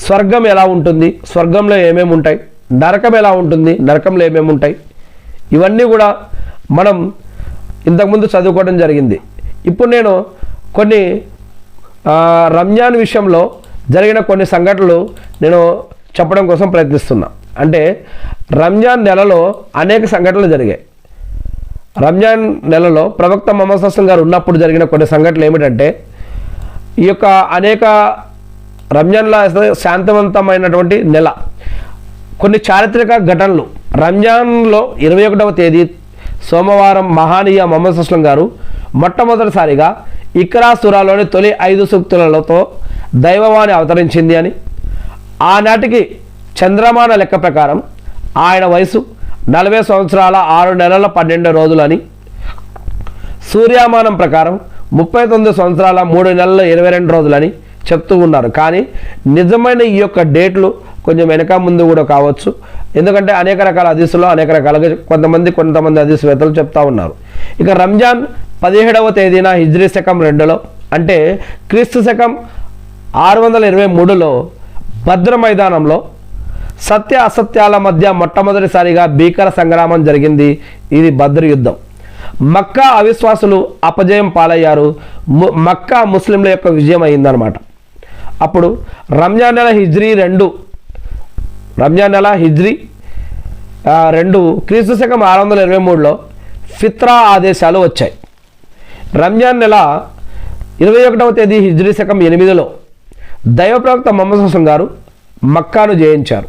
స్వర్గం ఎలా ఉంటుంది, స్వర్గంలో ఏమేమి ఉంటాయి, నరకం ఎలా ఉంటుంది, నరకంలో ఏమేమి ఉంటాయి, ఇవన్నీ కూడా మనం ఇంతకుముందు చదువుకోవడం జరిగింది. ఇప్పుడు నేను కొన్ని రంజాన్ విషయంలో జరిగిన కొన్ని సంఘటనలు నేను చెప్పడం కోసం ప్రయత్నిస్తున్నా. అంటే రంజాన్ నెలలో అనేక సంఘటనలు జరిగాయి. రంజాన్ నెలలో ప్రవక్త ముహమ్మద్ సల్లల్లాహు అలైహి వసల్లం గారు ఉన్నప్పుడు జరిగిన కొన్ని సంఘటనలు ఏమిటంటే ఈ యొక్క అనేక రంజాన్లో శాంతివంతమైనటువంటి నెల, కొన్ని చారిత్రక ఘటనలు. రంజాన్లో 21వ తేదీ సోమవారం మహానీయ ముహమ్మద్ సల్లల్లాహు అలైహి వసల్లం గారు మొట్టమొదటిసారిగా ఇక్రా సూరాలోని తొలి 5 సూక్తులతో దైవవాణి అవతరించింది అని, ఆనాటికి చంద్రమాన లెక్క ప్రకారం ఆయన వయసు 40 సంవత్సరాల 6 నెలల 12 రోజులని, సూర్యమానం ప్రకారం 39 సంవత్సరాల 3 నెలల 22 రోజులని చెప్తూ ఉన్నారు. కానీ నిజమైన ఈ యొక్క డేట్లు కొంచెం వెనక ముందు కూడా కావచ్చు. ఎందుకంటే అనేక రకాల హదీసులో అనేక రకాలుగా కొంతమంది హదీసువేత్తలు చెప్తా ఉన్నారు. ఇక రంజాన్ 17వ తేదీన హిజ్రీ శకం 2లో అంటే క్రీస్తు శకం 623లో భద్ర మైదానంలో సత్య అసత్యాల మధ్య మొట్టమొదటిసారిగా భీకర సంగ్రామం జరిగింది. ఇది బద్ర్ యుద్ధం. మక్కా అవిశ్వాసులు అపజయం పాలయ్యారు. మక్కా ముస్లింల యొక్క విజయం అయిందనమాట. అప్పుడు రంజాన్ నెల హిజ్రీ 2 క్రీస్తు శకం 623లో ఫిత్రా ఆదేశాలు వచ్చాయి. రంజాన్ నెల 21వ తేదీ హిజ్రీ శకం 8లో దైవ ప్రవక్త ముహమ్మద్ సల్లల్లాహు అలైహి వసల్లం గారు మక్కాను జయించారు.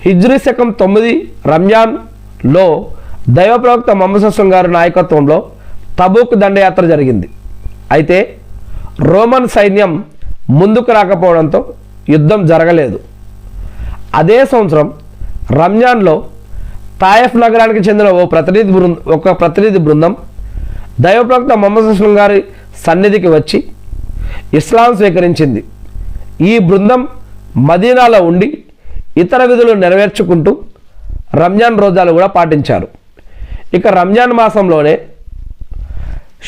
హిజ్రీ శకం 9 రంజాన్లో దైవ ప్రవక్త ముహమ్మద్ సల్లల్లాహు అలైహి వసల్లం గారు నాయకత్వంలో తబూక్ దండయాత్ర జరిగింది. అయితే రోమన్ సైన్యం ముందుకు రాకపోవడంతో యుద్ధం జరగలేదు. అదే సంవత్సరం రంజాన్లో తాయఫ్ నగరానికి చెందిన ఒక ప్రతినిధి బృందం దైవ ప్రవక్త ముహమ్మద్ సల్లల్లాహు అలైహి వసల్లం గారి సన్నిధికి వచ్చి ఇస్లాం స్వీకరించింది. ఈ బృందం మదీనాలో ఉండి ఇతర విధులు నెరవేర్చుకుంటూ రంజాన్ రోజాలు కూడా పాటించారు. ఇక రంజాన్ మాసంలోనే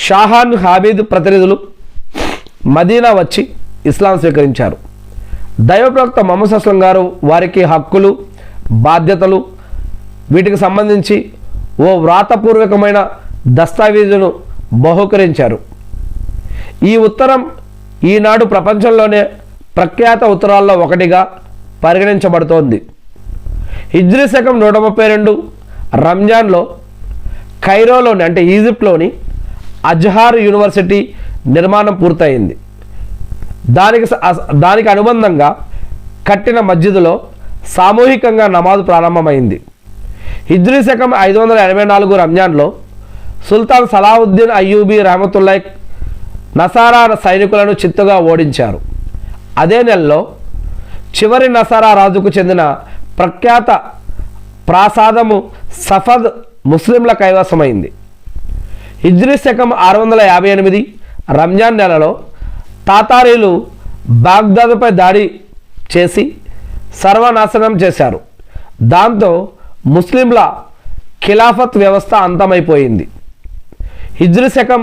షాహాన్ హామీద్ ప్రతినిధులు మదీనా వచ్చి ఇస్లాం స్వీకరించారు. దైవప్రవక్త ముహమ్మద్ సల్లల్లాహు అలైహి వసల్లం గారు వారికి హక్కులు, బాధ్యతలు వీటికి సంబంధించి ఓ వ్రాతపూర్వకమైన దస్తావేజును బహూకరించారు. ఈ ఉత్తరం ఈనాడు ప్రపంచంలోనే ప్రఖ్యాత ఉత్తరాల్లో ఒకటిగా పరిగణించబడుతోంది. హిజ్రీ శకం 132 రంజాన్లో కైరోలోని అంటే ఈజిప్ట్లోని అజ్హార్ యూనివర్సిటీ నిర్మాణం పూర్తయింది. దానికి అనుబంధంగా కట్టిన మస్జిద్లో సామూహికంగా నమాజు ప్రారంభమైంది. హిజ్రీ శకం 584 రంజాన్లో సుల్తాన్ సలావుద్దీన్ అయ్యూబీ రహమతుల్లాహ్ నసారా సైనికులను చిత్తుగా ఓడించారు. అదే నెలలో చివరి నసారా రాజుకు చెందిన ప్రఖ్యాత ప్రాసాదము సఫద్ ముస్లింల కైవసమైంది. హిజ్రీ శకం 658 రంజాన్ నెలలో తాతారీలు బాగ్దాదుపై దాడి చేసి సర్వనాశనం చేశారు. దాంతో ముస్లింల ఖిలాఫత్ వ్యవస్థ అంతమైపోయింది. హిజ్రీ శకం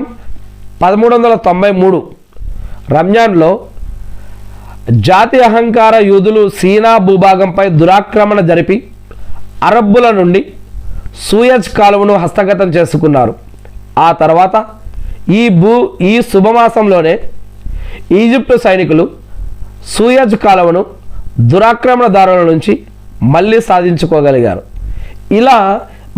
1393 రంజాన్లో జాతి అహంకార యూదులు సీనా భూభాగంపై దురాక్రమణ జరిపి అరబ్బుల నుండి సూయజ్ కాలువను హస్తగతం చేసుకున్నారు. ఆ తర్వాత ఈ శుభమాసంలోనే ఈజిప్టు సైనికులు సూయజ్ కాలువను దురాక్రమణదారుల నుంచి మళ్ళీ సాధించుకోగలిగారు. ఇలా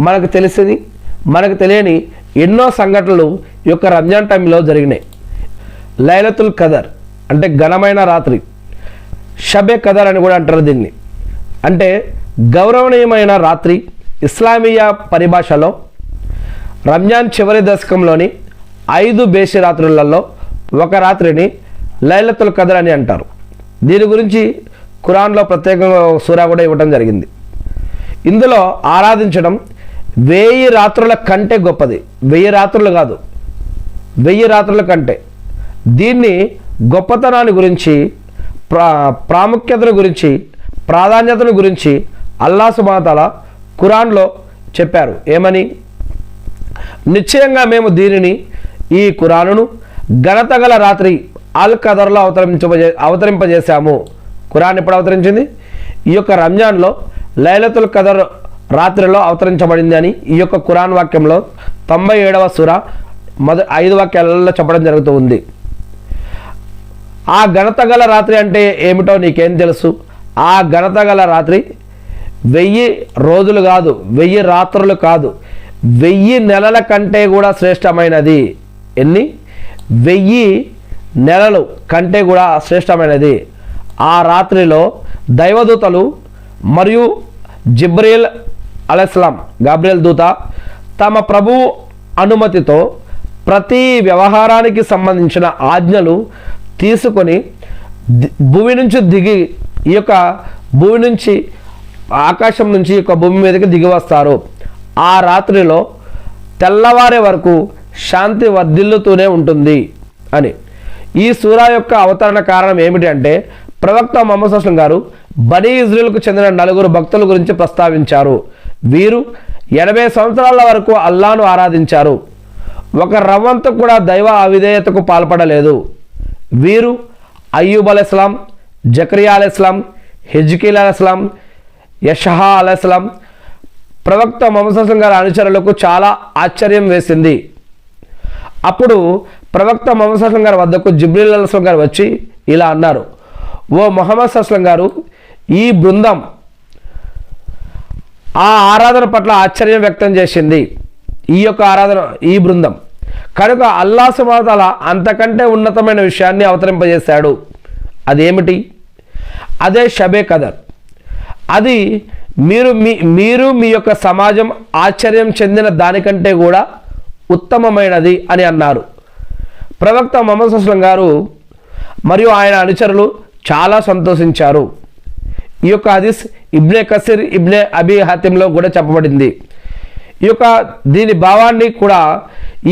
మనకు తెలియని ఎన్నో సంఘటనలు ఈ యొక్క రంజాన్ టైంలో జరిగినాయి. లైలతుల్ కదర్ అంటే ఘనమైన రాత్రి, షబే కదర్ అని కూడా అంటారు దీన్ని. అంటే గౌరవనీయమైన రాత్రి. ఇస్లామీయ పరిభాషలో రంజాన్ చివరి దశకంలోని 5 బేసి రాత్రులలో ఒక రాత్రిని లైలతుల్ కదర్ అని అంటారు. దీని గురించి ఖురాన్లో ప్రత్యేకంగా సూరా కూడా ఇవ్వడం జరిగింది. ఇందులో ఆరాధించడం 1000 రాత్రుల కంటే గొప్పది. 1000 రాత్రులు కాదు, 1000 రాత్రుల కంటే. దీన్ని గొప్పతనాన్ని గురించి, ప్రాముఖ్యతను గురించి, ప్రాధాన్యతను గురించి అల్లాహ్ సుబ్హానహు వ తఆలా ఖురాన్లో చెప్పారు. ఏమని? నిశ్చయంగా మేము దీనిని, ఈ ఖురానును ఘనత గల రాత్రి అల్ ఖదర్లో అవతరింపజేశాము. ఖురాన్ ఎప్పుడు అవతరించింది? ఈ యొక్క రంజాన్లో లైలతుల్ ఖదర్ రాత్రిలో అవతరించబడింది అని ఈ యొక్క ఖురాన్ వాక్యంలో 97వ సూరా 5 వాక్యాలలో చెప్పడం జరుగుతూ ఉంది. ఆ ఘనత గల రాత్రి అంటే ఏమిటో నీకేం తెలుసు? ఆ ఘనత గల రాత్రి 1000 రోజులు కాదు, 1000 రాత్రులు కాదు, 1000 నెలల కంటే కూడా శ్రేష్టమైనది. ఎన్ని? 1000 నెలలు కంటే కూడా శ్రేష్టమైనది. ఆ రాత్రిలో దైవదూతలు మరియు జిబ్రీల్ అలైహిస్సలాం, గాబ్రియల్ దూత, తమ ప్రభువు అనుమతితో ప్రతి వ్యవహారానికి సంబంధించిన ఆజ్ఞలు తీసుకొని భూమి నుంచి దిగి, ఈ యొక్క భూమి నుంచి, ఆకాశం నుంచి ఈ యొక్క భూమి మీదకి దిగి వస్తారు. ఆ రాత్రిలో తెల్లవారే వరకు శాంతి వర్ధిల్లుతూనే ఉంటుంది అని. ఈ సూరా యొక్క అవతరణ కారణం ఏమిటి అంటే, ప్రవక్త ముహమ్మద్ సల్లల్లాహు అలైహి వసల్లం గారు బనీ ఇజ్రాయిల్కు చెందిన 4 భక్తుల గురించి ప్రస్తావించారు. వీరు 80 సంవత్సరాల వరకు అల్లాను ఆరాధించారు. ఒక రవ్వంత కూడా దైవ అవిధేయతకు పాల్పడలేదు. వీరు అయ్యూబ్ అలైహిస్సలాం, జకరియా అలైహిస్సలాం, హిజ్కీల్ అలైహిస్సలాం, యషహా అలైహిస్సలాం. ప్రవక్త ముహమ్మద్ సల్లల్లాహు అలైహి వసల్లం గారి అనుచరులకు చాలా ఆశ్చర్యం వేసింది. అప్పుడు ప్రవక్త ముహమ్మద్ సల్లల్లాహు అలైహి వసల్లం గారి వద్దకు జిబ్రీల్ అలైహిస్సలాం గారు వచ్చి ఇలా అన్నారు: ఓ ముహమ్మద్ సల్లల్లాహు అలైహి వసల్లం గారు, ఈ బృందం ఆ ఆరాధన పట్ల ఆశ్చర్యం వ్యక్తం చేసింది. ఈ యొక్క ఆరాధన, ఈ బృందం కనుక అల్లాహ్ సుబ్హానహు వ తఆలా అంతకంటే ఉన్నతమైన విషయాన్ని అవతరింపజేశాడు. అదేమిటి? అదే షబే కదర్. అది మీరు మీ యొక్క సమాజం ఆశ్చర్యం చెందిన దానికంటే కూడా ఉత్తమమైనది అని అన్నారు. ప్రవక్త ముహమ్మద్ సల్లల్లాహు అలైహి వసల్లం గారు మరియు ఆయన అనుచరులు చాలా సంతోషించారు. ఈ యొక్క హదీస్ ఇబ్నే కసీర్, ఇబ్నే అబీ హాతిమ్లో కూడా చెప్పబడింది. ఈ యొక్క దీని భావాన్ని కూడా,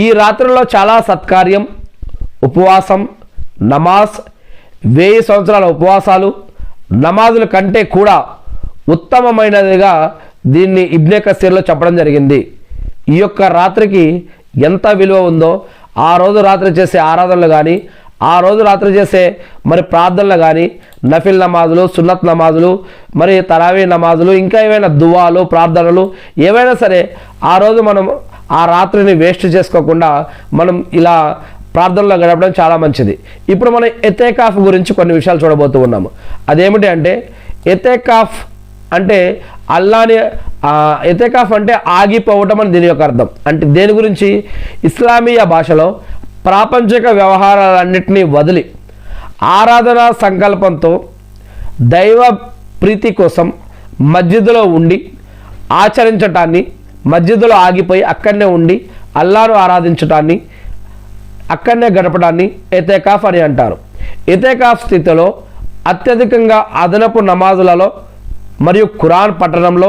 ఈ రాత్రుల్లో చాలా సత్కార్యం, ఉపవాసం, నమాజ్, 1000 సంవత్సరాల ఉపవాసాలు, నమాజుల కంటే కూడా ఉత్తమమైనదిగా దీన్ని ఇబ్నే కసీర్లో చెప్పడం జరిగింది. ఈ యొక్క రాత్రికి ఎంత విలువ ఉందో ఆ రోజు రాత్రి చేసే ఆరాధనలు కానీ, ఆ రోజు రాత్రి చేసే మరి ప్రార్థనలు కానీ, నఫిల్ నమాజులు, సున్నత్ నమాజులు, మరి తరావీ నమాజులు, ఇంకా ఏవైనా దువాలు, ప్రార్థనలు ఏవైనా సరే ఆ రోజు మనం ఆ రాత్రిని వేస్ట్ చేసుకోకుండా మనం ఇలా ప్రార్థనలో గడపడం చాలా మంచిది. ఇప్పుడు మనం ఎతేకాఫ్ గురించి కొన్ని విషయాలు చూడబోతూ ఉన్నాము. అదేమిటి అంటే ఎతేకాఫ్ అంటే అల్లాని ఎతేకాఫ్ అంటే ఆగిపోవటం అని దీని యొక్క అర్థం. అంటే దేని గురించి? ఇస్లామీయ భాషలో ప్రాపంచిక వ్యవహారాలన్నింటినీ వదిలి ఆరాధనా సంకల్పంతో దైవ ప్రీతి కోసం మస్జిద్లో ఉండి ఆచరించటాన్ని, మస్జిద్లో ఆగిపోయి అక్కడనే ఉండి అల్లాను ఆరాధించటాన్ని, అక్కడనే గడపడాన్ని ఎతేకాఫ్ అని అంటారు. ఎతేకాఫ్ స్థితిలో అత్యధికంగా అదనపు నమాజులలో మరియు ఖురాన్ పఠనంలో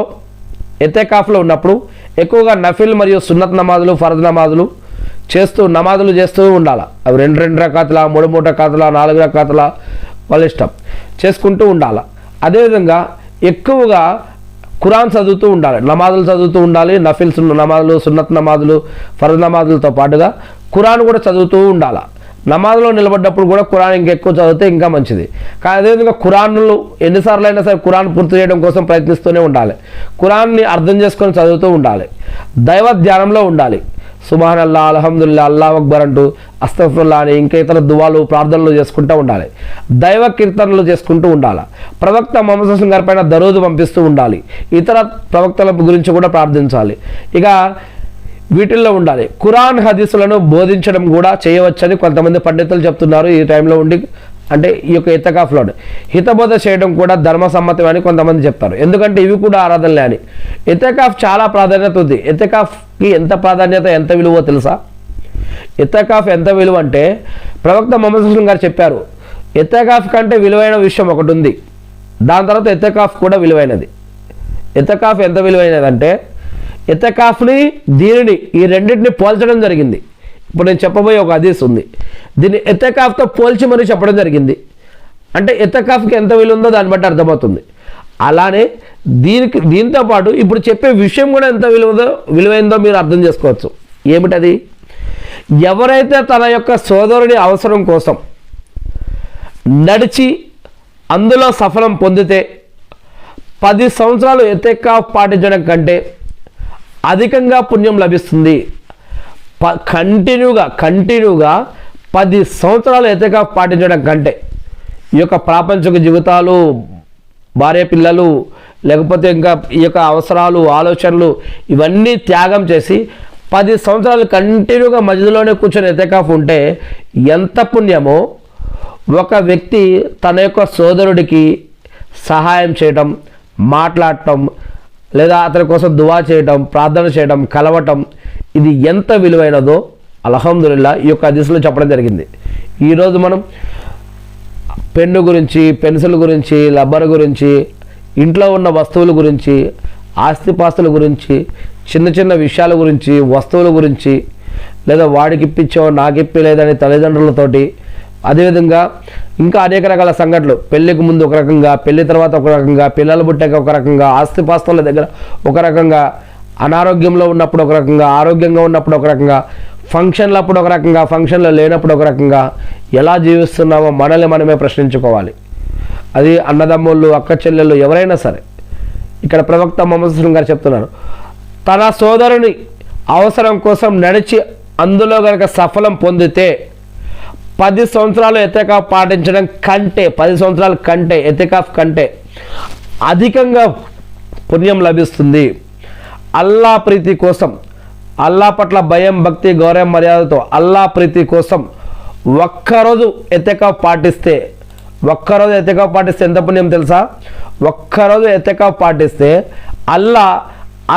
ఎతేకాఫ్లో ఉన్నప్పుడు ఎక్కువగా నఫిల్ మరియు సున్నత్ నమాజులు, ఫర్జ్ నమాజులు నమాజులు చేస్తూ ఉండాలి. అవి 2 రకాతుల, 3 రకాతుల, 4 రకాతుల వాళ్ళ ఇష్టం చేసుకుంటూ ఉండాలి. అదేవిధంగా ఎక్కువగా ఖురాన్ చదువుతూ ఉండాలి, నమాజులు చదువుతూ ఉండాలి. నఫిల్ నమాజులు, సున్నత్ నమాజులు, ఫర్జ్ నమాజులతో పాటుగా ఖురాన్ కూడా చదువుతూ ఉండాలి. నమాజ్లో నిలబడ్డప్పుడు కూడా ఖురాన్ ఇంకెక్కువ చదివితే ఇంకా మంచిది. కానీ అదేవిధంగా ఖురాన్లు ఎన్నిసార్లు అయినా సరే ఖురాన్ పూర్తి చేయడం కోసం ప్రయత్నిస్తూనే ఉండాలి. ఖురాన్ని అర్థం చేసుకొని చదువుతూ ఉండాలి. దైవ ధ్యానంలో ఉండాలి. సుబ్హానల్లా, అల్హమ్దులిల్లా, అల్లాహు అక్బర్ అంటూ అస్తగ్ఫిరుల్లా అని ఇంకా ఇతర దువాలు, ప్రార్థనలు చేసుకుంటూ ఉండాలి. దైవ కీర్తనలు చేసుకుంటూ ఉండాలి. ప్రవక్త ముహమ్మద్ సల్లల్లాహు అలైహి వసల్లం గారి పైన దరూద్ పంపిస్తూ ఉండాలి. ఇతర ప్రవక్తల గురించి కూడా ప్రార్థించాలి. ఇక వీటిల్లో ఉండాలి. ఖురాన్ హదీసులను బోధించడం కూడా చేయవచ్చని కొంతమంది పండితులు చెప్తున్నారు. ఈ టైంలో ఉండి అంటే ఈ యొక్క ఎతకాఫ్లో హితబోధ చేయడం కూడా ధర్మసమ్మతం అని కొంతమంది చెప్తారు. ఎందుకంటే ఇవి కూడా ఆరాధనలే అని. ఎతకాఫ్ చాలా ప్రాధాన్యత ఉంది. ఎతకాఫ్కి ఎంత ప్రాధాన్యత, ఎంత విలువో తెలుసా? ఎతకాఫ్ ఎంత విలువ అంటే ప్రవక్త ముహమ్మద్ సల్లల్లాహు అలైహి వసల్లం గారు చెప్పారు, ఎతకాఫ్ కంటే విలువైన విషయం ఒకటి ఉంది, దాని తర్వాత ఎతకాఫ్ కూడా విలువైనది. ఎతకాఫ్ ఎంత విలువైనదంటే ఎతకాఫ్ని దీనిని ఈ రెండింటిని పోల్చడం జరిగింది. ఇప్పుడు నేను చెప్పబోయే ఒక హదీస్ ఉంది, దీన్ని ఎతకాఫ్తో పోల్చి మరీ చెప్పడం జరిగింది. అంటే ఎతకాఫ్కి ఎంత విలువ ఉందో దాన్ని బట్టి అర్థమవుతుంది. అలానే దీంతో పాటు ఇప్పుడు చెప్పే విషయం కూడా ఎంత విలువైందో మీరు అర్థం చేసుకోవచ్చు. ఏమిటది? ఎవరైతే తన యొక్క సోదరుడి అవసరం కోసం నడిచి అందులో సఫలం పొందితే 10 సంవత్సరాలు ఎతకాఫ్ పాటించడం కంటే అధికంగా పుణ్యం లభిస్తుంది. కంటిన్యూగా 10 సంవత్సరాలు ఎతకాఫ్ పాటించడం కంటే ఈ యొక్క ప్రాపంచిక జీవితాలు, భార్య పిల్లలు, లేకపోతే ఇంకా ఈ యొక్క అవసరాలు, ఆలోచనలు ఇవన్నీ త్యాగం చేసి 10 సంవత్సరాలు కంటిన్యూగా మధ్యలోనే కూర్చొని ఎతకాఫ్ ఉంటే ఎంత పుణ్యమో, ఒక వ్యక్తి తన యొక్క సోదరుడికి సహాయం చేయటం, మాట్లాడటం, లేదా అతని కోసం దువా చేయటం, ప్రార్థన చేయటం, కలవటం, ఇది ఎంత విలువైనదో అల్హమ్దులిల్లా ఈ యొక్క హదీస్లో చెప్పడం జరిగింది. ఈరోజు మనం పెన్ను గురించి, పెన్సిల్ గురించి, రబ్బర్ గురించి, ఇంట్లో ఉన్న వస్తువుల గురించి, ఆస్తిపాస్తుల గురించి, చిన్న చిన్న విషయాల గురించి, వస్తువుల గురించి, లేదా వాడికి ఇప్పించో నాకు ఇప్పలేదని తల్లిదండ్రులతోటి, అదేవిధంగా ఇంకా అనేక రకాల సంఘటనలు, పెళ్ళికి ముందు ఒక రకంగా, పెళ్లి తర్వాత ఒక రకంగా, పిల్లలు పుట్టాక ఒక రకంగా, ఆస్తిపాస్తుల దగ్గర ఒక రకంగా, అనారోగ్యంలో ఉన్నప్పుడు ఒక రకంగా, ఆరోగ్యంగా ఉన్నప్పుడు ఒక రకంగా, ఫంక్షన్లప్పుడు ఒక రకంగా, ఫంక్షన్లో లేనప్పుడు ఒక రకంగా ఎలా జీవిస్తున్నామో మనల్ని మనమే ప్రశ్నించుకోవాలి. అది అన్నదమ్ముళ్ళు, అక్క చెల్లెళ్ళు ఎవరైనా సరే. ఇక్కడ ప్రవక్త ముహమ్మద్ సల్లల్లాహు అలైహి వసల్లం గారు చెప్తున్నారు, తన సోదరుని అవసరం కోసం నడిచి అందులో కనుక సఫలం పొందితే 10 సంవత్సరాలు ఎతకాఫ్ పాటించడం కంటే, 10 సంవత్సరాల కంటే, ఎతకాఫ్ కంటే అధికంగా పుణ్యం లభిస్తుంది. అల్లా ప్రీతి కోసం, అల్లా పట్ల భయం, భక్తి, గౌరవం, మర్యాదతో అల్లా ప్రీతి కోసం ఒక్కరోజు ఎతకాఫ్ పాటిస్తే ఎంత పుణ్యం తెలుసా? ఒక్కరోజు ఎతకాఫ్ పాటిస్తే అల్లా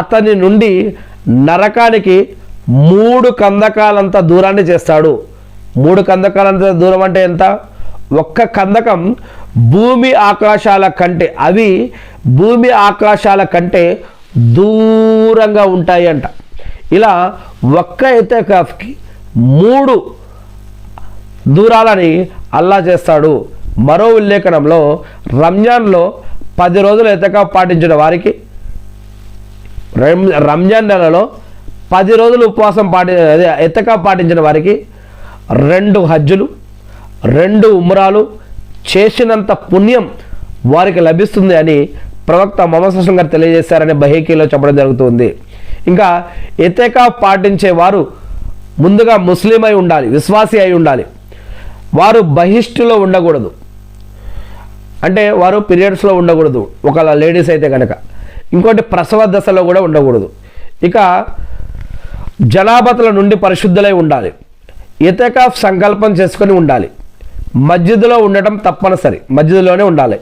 అతని నుండి నరకానికి 3 కందకాలంత దూరాన్ని చేస్తాడు. 3 కందకాలంత దూరం అంటే ఎంత? ఒక్క కందకం భూమి ఆకాశాల కంటే, అవి భూమి ఆకాశాల కంటే దూరంగా ఉంటాయి అంట. ఇలా ఒక్క ఎతకాఫ్కి 3 దూరాలని అల్లా చేస్తాడు. మరో ఉల్లేఖనంలో రంజాన్లో 10 రోజులు ఎతకాఫ్ పాటించిన వారికి, రంజాన్ నెలలో 10 రోజులు ఉపవాసం ఎతకాఫ్ పాటించిన వారికి 2 హజ్జులు 2 ఉమ్రాలు చేసినంత పుణ్యం వారికి లభిస్తుంది అని ప్రవక్త ముహమ్మద్ సల్లల్లాహు అలైహి వసల్లం గారు తెలియజేశారని బహీకీలో చెప్పడం జరుగుతుంది. ఇంకా ఎతకాఫ్ పాటించే వారు ముందుగా ముస్లిం అయి ఉండాలి, విశ్వాసి అయి ఉండాలి. వారు బహిష్టులో ఉండకూడదు, అంటే వారు పీరియడ్స్లో ఉండకూడదు ఒకవేళ లేడీస్ అయితే కనుక. ఇంకోటి ప్రసవ దశలో కూడా ఉండకూడదు. ఇక జనాబతుల నుండి పరిశుద్ధులై ఉండాలి. ఎతకాఫ్ సంకల్పం చేసుకొని ఉండాలి. మస్జిద్లో ఉండటం తప్పనిసరి, మస్జిద్లోనే ఉండాలి.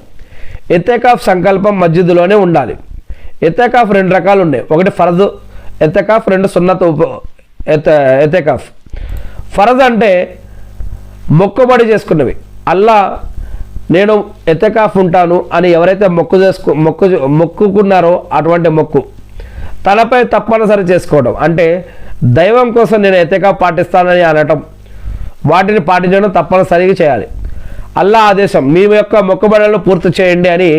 ఎతకాఫ్ సంకల్పం మస్జిద్లోనే ఉండాలి. ఎతకాఫ్ 2 రకాలు ఉన్నాయి. ఒకటి ఫరజ్ ఎతకాఫ్, 2 సున్నత్ ఎతకాఫ్. ఫరజ్ అంటే మొక్కుబడి చేసుకున్నవి. అల్లా నేను ఎతకాఫ్ ఉంటాను అని ఎవరైతే మొక్కుకున్నారో అటువంటి మొక్కు తనపై తప్పనిసరి చేసుకోవడం, అంటే దైవం కోసం నేను ఎతకాఫ్ పాటిస్తానని అనటం, వాటిని పాటించడం తప్పనిసరిగా చేయాలి. అల్లా ఆదేశం మీ యొక్క మొక్కుబడులను పూర్తి చేయండి అని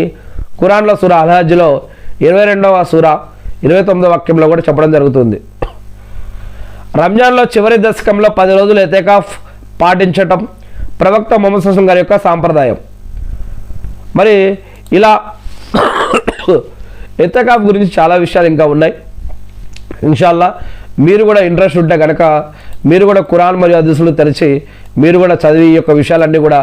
ఖురాన్లో సూరా అల్ హజ్లో 22వ సూరా 29వ వాక్యంలో కూడా చెప్పడం జరుగుతుంది. రంజాన్లో చివరి దశకంలో 10 రోజులు ఎతకాఫ్ పాటించటం ప్రవక్త ముహమ్మద్ సల్లల్లాహు అలైహి వసల్లం గారి యొక్క సాంప్రదాయం. మరి ఇలా ఎతకాఫ్ గురించి చాలా విషయాలు ఇంకా ఉన్నాయి. ఇన్షాల్లా మీరు కూడా ఇంట్రెస్ట్ ఉంటే కనుక మీరు కూడా ఖురాన్ మరియు హదీసులు తెరిచి మీరు కూడా చదివి ఈ యొక్క విషయాలన్నీ కూడా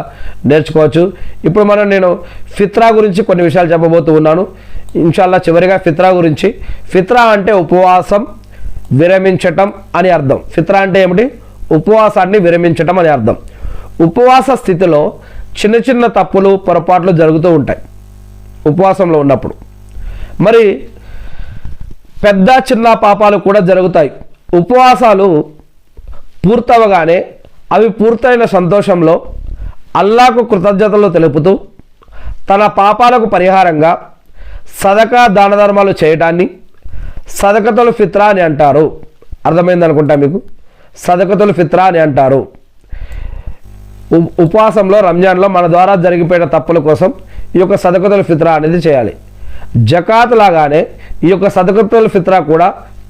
నేర్చుకోవచ్చు. ఇప్పుడు నేను ఫిత్రా గురించి కొన్ని విషయాలు చెప్పబోతూ ఉన్నాను. ఇన్షాల్లా చివరిగా ఫిత్రా గురించి. ఫిత్రా అంటే ఉపవాసం విరమించటం అని అర్థం. ఫిత్రా అంటే ఏమిటి? ఉపవాసాన్ని విరమించటం అని అర్థం. ఉపవాస స్థితిలో చిన్న చిన్న తప్పులు పొరపాట్లు జరుగుతూ ఉంటాయి ఉపవాసంలో ఉన్నప్పుడు. మరి పెద్ద చిన్న పాపాలు కూడా జరుగుతాయి. ఉపవాసాలు పూర్తవగానే అవి పూర్తయిన సంతోషంలో అల్లాకు కృతజ్ఞతలు తెలుపుతూ తన పాపాలకు పరిహారంగా సదకా దాన ధర్మాలు చేయటాన్ని సదకతుల్ ఫిత్రా అని అంటారు. అర్థమైంది అనుకుంటా మీకు. సదకతుల్ ఫిత్రా అని అంటారు. ఉపవాసంలో రంజాన్లో మన ద్వారా జరిగిపోయిన తప్పుల కోసం ఈ యొక్క సదకతుల్ ఫిత్రా అనేది చేయాలి. జకాత్ లాగానే ఈ యొక్క సదకతుల్ ఫిత్రా కూడా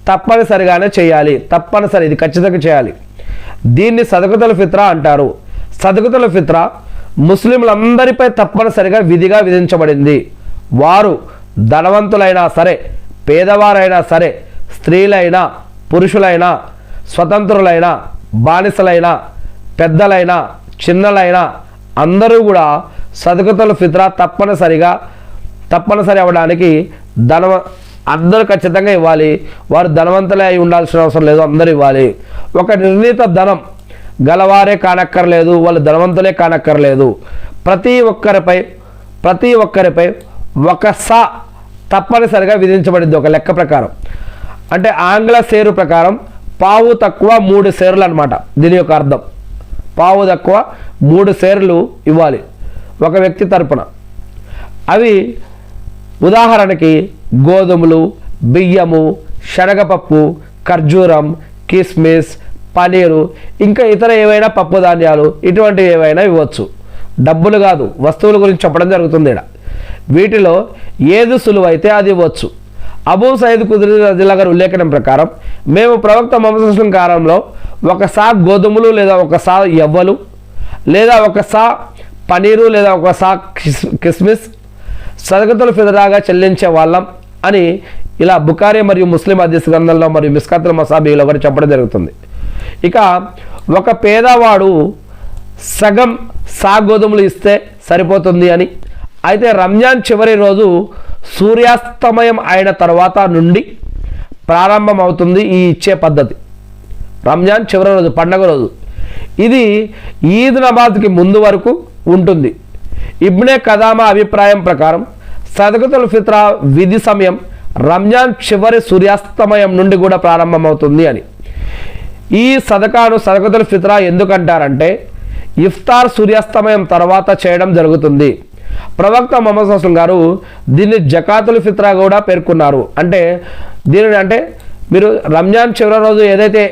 తప్పనిసరిగానే చేయాలి. తప్పనిసరి, ఇది ఖచ్చితంగా చేయాలి. దీన్ని సదకతుల్ ఫిత్రా అంటారు. సదకతుల్ ఫిత్రా ముస్లింలందరిపై తప్పనిసరిగా విధిగా విధించబడింది. వారు ధనవంతులైనా సరే, పేదవారైనా సరే, స్త్రీలైనా పురుషులైనా, స్వతంత్రులైనా బానిసలైనా, పెద్దలైనా చిన్నలైనా అందరూ కూడా సదకతుల్ ఫిత్రా తప్పనిసరి అవ్వడానికి అందరూ ఖచ్చితంగా ఇవ్వాలి. వారు ధనవంతులే అయి ఉండాల్సిన అవసరం లేదు, అందరూ ఇవ్వాలి. ఒక నిర్ణీత ధనం గలవారే కానక్కర్లేదు, వాళ్ళు ధనవంతులే కానక్కర్లేదు. ప్రతి ఒక్కరిపై ఒక సా తప్పనిసరిగా విధించబడింది ఒక లెక్క ప్రకారం. అంటే ఆంగ్ల సేరు ప్రకారం పావు తక్కువ 3 సేర్లు అనమాట. దీని యొక్క అర్థం పావు తక్కువ 3 సేర్లు ఇవ్వాలి ఒక వ్యక్తి తరపున. అవి ఉదాహరణకి గోధుమలు, బియ్యము, శనగపప్పు, ఖర్జూరం, కిస్మిస్, పనీరు, ఇంకా ఇతర ఏవైనా పప్పు ధాన్యాలు, ఇటువంటివి ఏవైనా ఇవ్వచ్చు. డబ్బులు కాదు, వస్తువుల గురించి చెప్పడం జరుగుతుంది ఇక్కడ. వీటిలో ఏది సులువైతే అది ఇవ్వచ్చు. అబూ సయీద్ ఖుద్రీ రజియల్లాహు గారి ఉల్లేఖనం ప్రకారం మేము ప్రవక్త ముహమ్మద్ సల్లల్లాహు అలైహి వసల్లం కాలంలో ఒక సా గోధుమలు లేదా ఒక సా యవ్వలు లేదా ఒక సా పనీరు లేదా ఒక సా కిస్మిస్ సదకతుల్ ఫిత్రాగా చెల్లించే వాళ్ళం అని ఇలా బుఖారీ మరియు ముస్లిం హదీస్ గ్రంథంలో మరియు మిస్కాతుల్ మసాబీలో కూడా చెప్పడం జరుగుతుంది. ఇక ఒక పేదవాడు సగం సా గోధుమలు ఇస్తే సరిపోతుంది అని. అయితే రంజాన్ చివరి రోజు సూర్యాస్తమయం అయిన తర్వాత నుండి ప్రారంభం అవుతుంది ఈ ఇచ్చే పద్ధతి. రంజాన్ చివరి రోజు, పండగ రోజు. ఇది ఈద్ నమాజ్కి ముందు వరకు ఉంటుంది. ఇబ్నే కదామా అభిప్రాయం ప్రకారం సదకతుల్ ఫిత్రా విధి సమయం రంజాన్ చివరి సూర్యాస్తమయం నుండి కూడా ప్రారంభమవుతుంది అని. ఈ సదకాను సదకతుల్ ఫిత్రా ఎందుకంటారంటే ఇఫ్తార్ సూర్యాస్తమయం తర్వాత చేయడం జరుగుతుంది. ప్రవక్త ముహమ్మద్ సల్లల్లాహు అలైహి వసల్లం గారు దీన్ని జకాతుల్ ఫిత్రా కూడా పేర్కొన్నారు. అంటే మీరు రంజాన్ చివరి రోజు ఏదైతే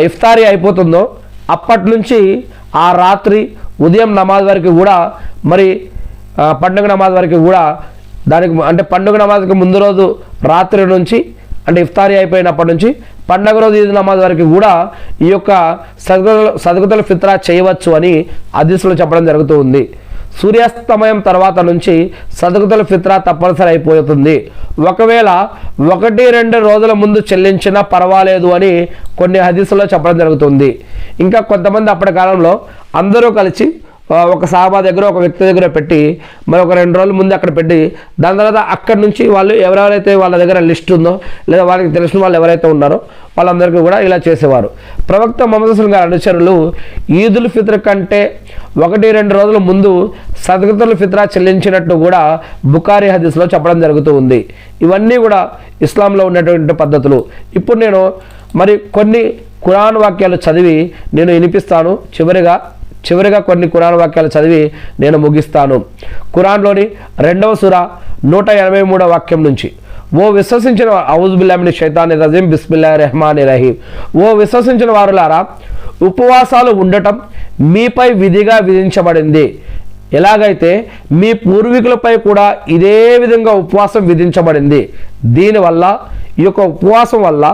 ఇఫ్తారీ అయిపోతుందో అప్పటి నుంచి ఆ రాత్రి ఉదయం నమాజ్ వరకు కూడా మరి పండుగ నమాజ్ వరకు కూడా దానికి అంటే పండుగ నమాజ్కి ముందు రోజు రాత్రి నుంచి అంటే ఇఫ్తారీ అయిపోయినప్పటి నుంచి పండుగ రోజు ఈద్ నమాజ్ వరకు కూడా ఈ యొక్క సదకతుల్ ఫిత్రా చేయవచ్చు అని హదీసులో చెప్పడం జరుగుతూ ఉంది. సూర్యాస్తమయం తర్వాత నుంచి సదకతుల్ ఫిత్రా తప్పనిసరి అయిపోతుంది. ఒకవేళ 1-2 రోజుల ముందు చెల్లించినా పర్వాలేదు అని కొన్ని హదీసుల్లో చెప్పడం జరుగుతుంది. ఇంకా కొంతమంది అప్పటి కాలంలో అందరూ కలిసి ఒక సాహబా దగ్గర ఒక వ్యక్తి దగ్గర పెట్టి మరి ఒక 2 రోజుల ముందు అక్కడ పెట్టి దాని తర్వాత అక్కడి నుంచి వాళ్ళు ఎవరెవరైతే వాళ్ళ దగ్గర లిస్ట్ ఉందో లేదా వాళ్ళకి తెలిసిన వాళ్ళు ఎవరైతే ఉన్నారో వాళ్ళందరికీ కూడా ఇలా చేసేవారు. ప్రవక్త ముహమ్మద్ సల్లల్లాహు అలైహి వసల్లం గారి అనుచరులు ఈదుల్ ఫిత్ర్ కంటే 1-2 రోజుల ముందు సదకతుల్ ఫిత్రా చెల్లించినట్టు కూడా బుఖారీ హదీస్లో చెప్పడం జరుగుతూ ఉంది. ఇవన్నీ కూడా ఇస్లాంలో ఉన్నటువంటి పద్ధతులు. ఇప్పుడు నేను మరి కొన్ని ఖురాన్ వాక్యాలు చదివి నేను వినిపిస్తాను. చివరిగా కొన్ని ఖురాన్ వాక్యాలు చదివి నేను ముగిస్తాను. ఖురాన్లోని 2వ సూర 183వ వాక్యం నుంచి, ఓ విశ్వసించిన ఔజు బిల్లాహి మినష్ షైతానిర్ రజీం బిస్మిల్లాహిర్ రహమానిర్ రహీం, ఓ విశ్వసించిన వారులారా, ఉపవాసాలు ఉండటం మీపై విధిగా విధించబడింది. ఎలాగైతే మీ పూర్వీకులపై కూడా ఇదే విధంగా ఉపవాసం విధించబడింది. దీనివల్ల ఈ యొక్క ఉపవాసం వల్ల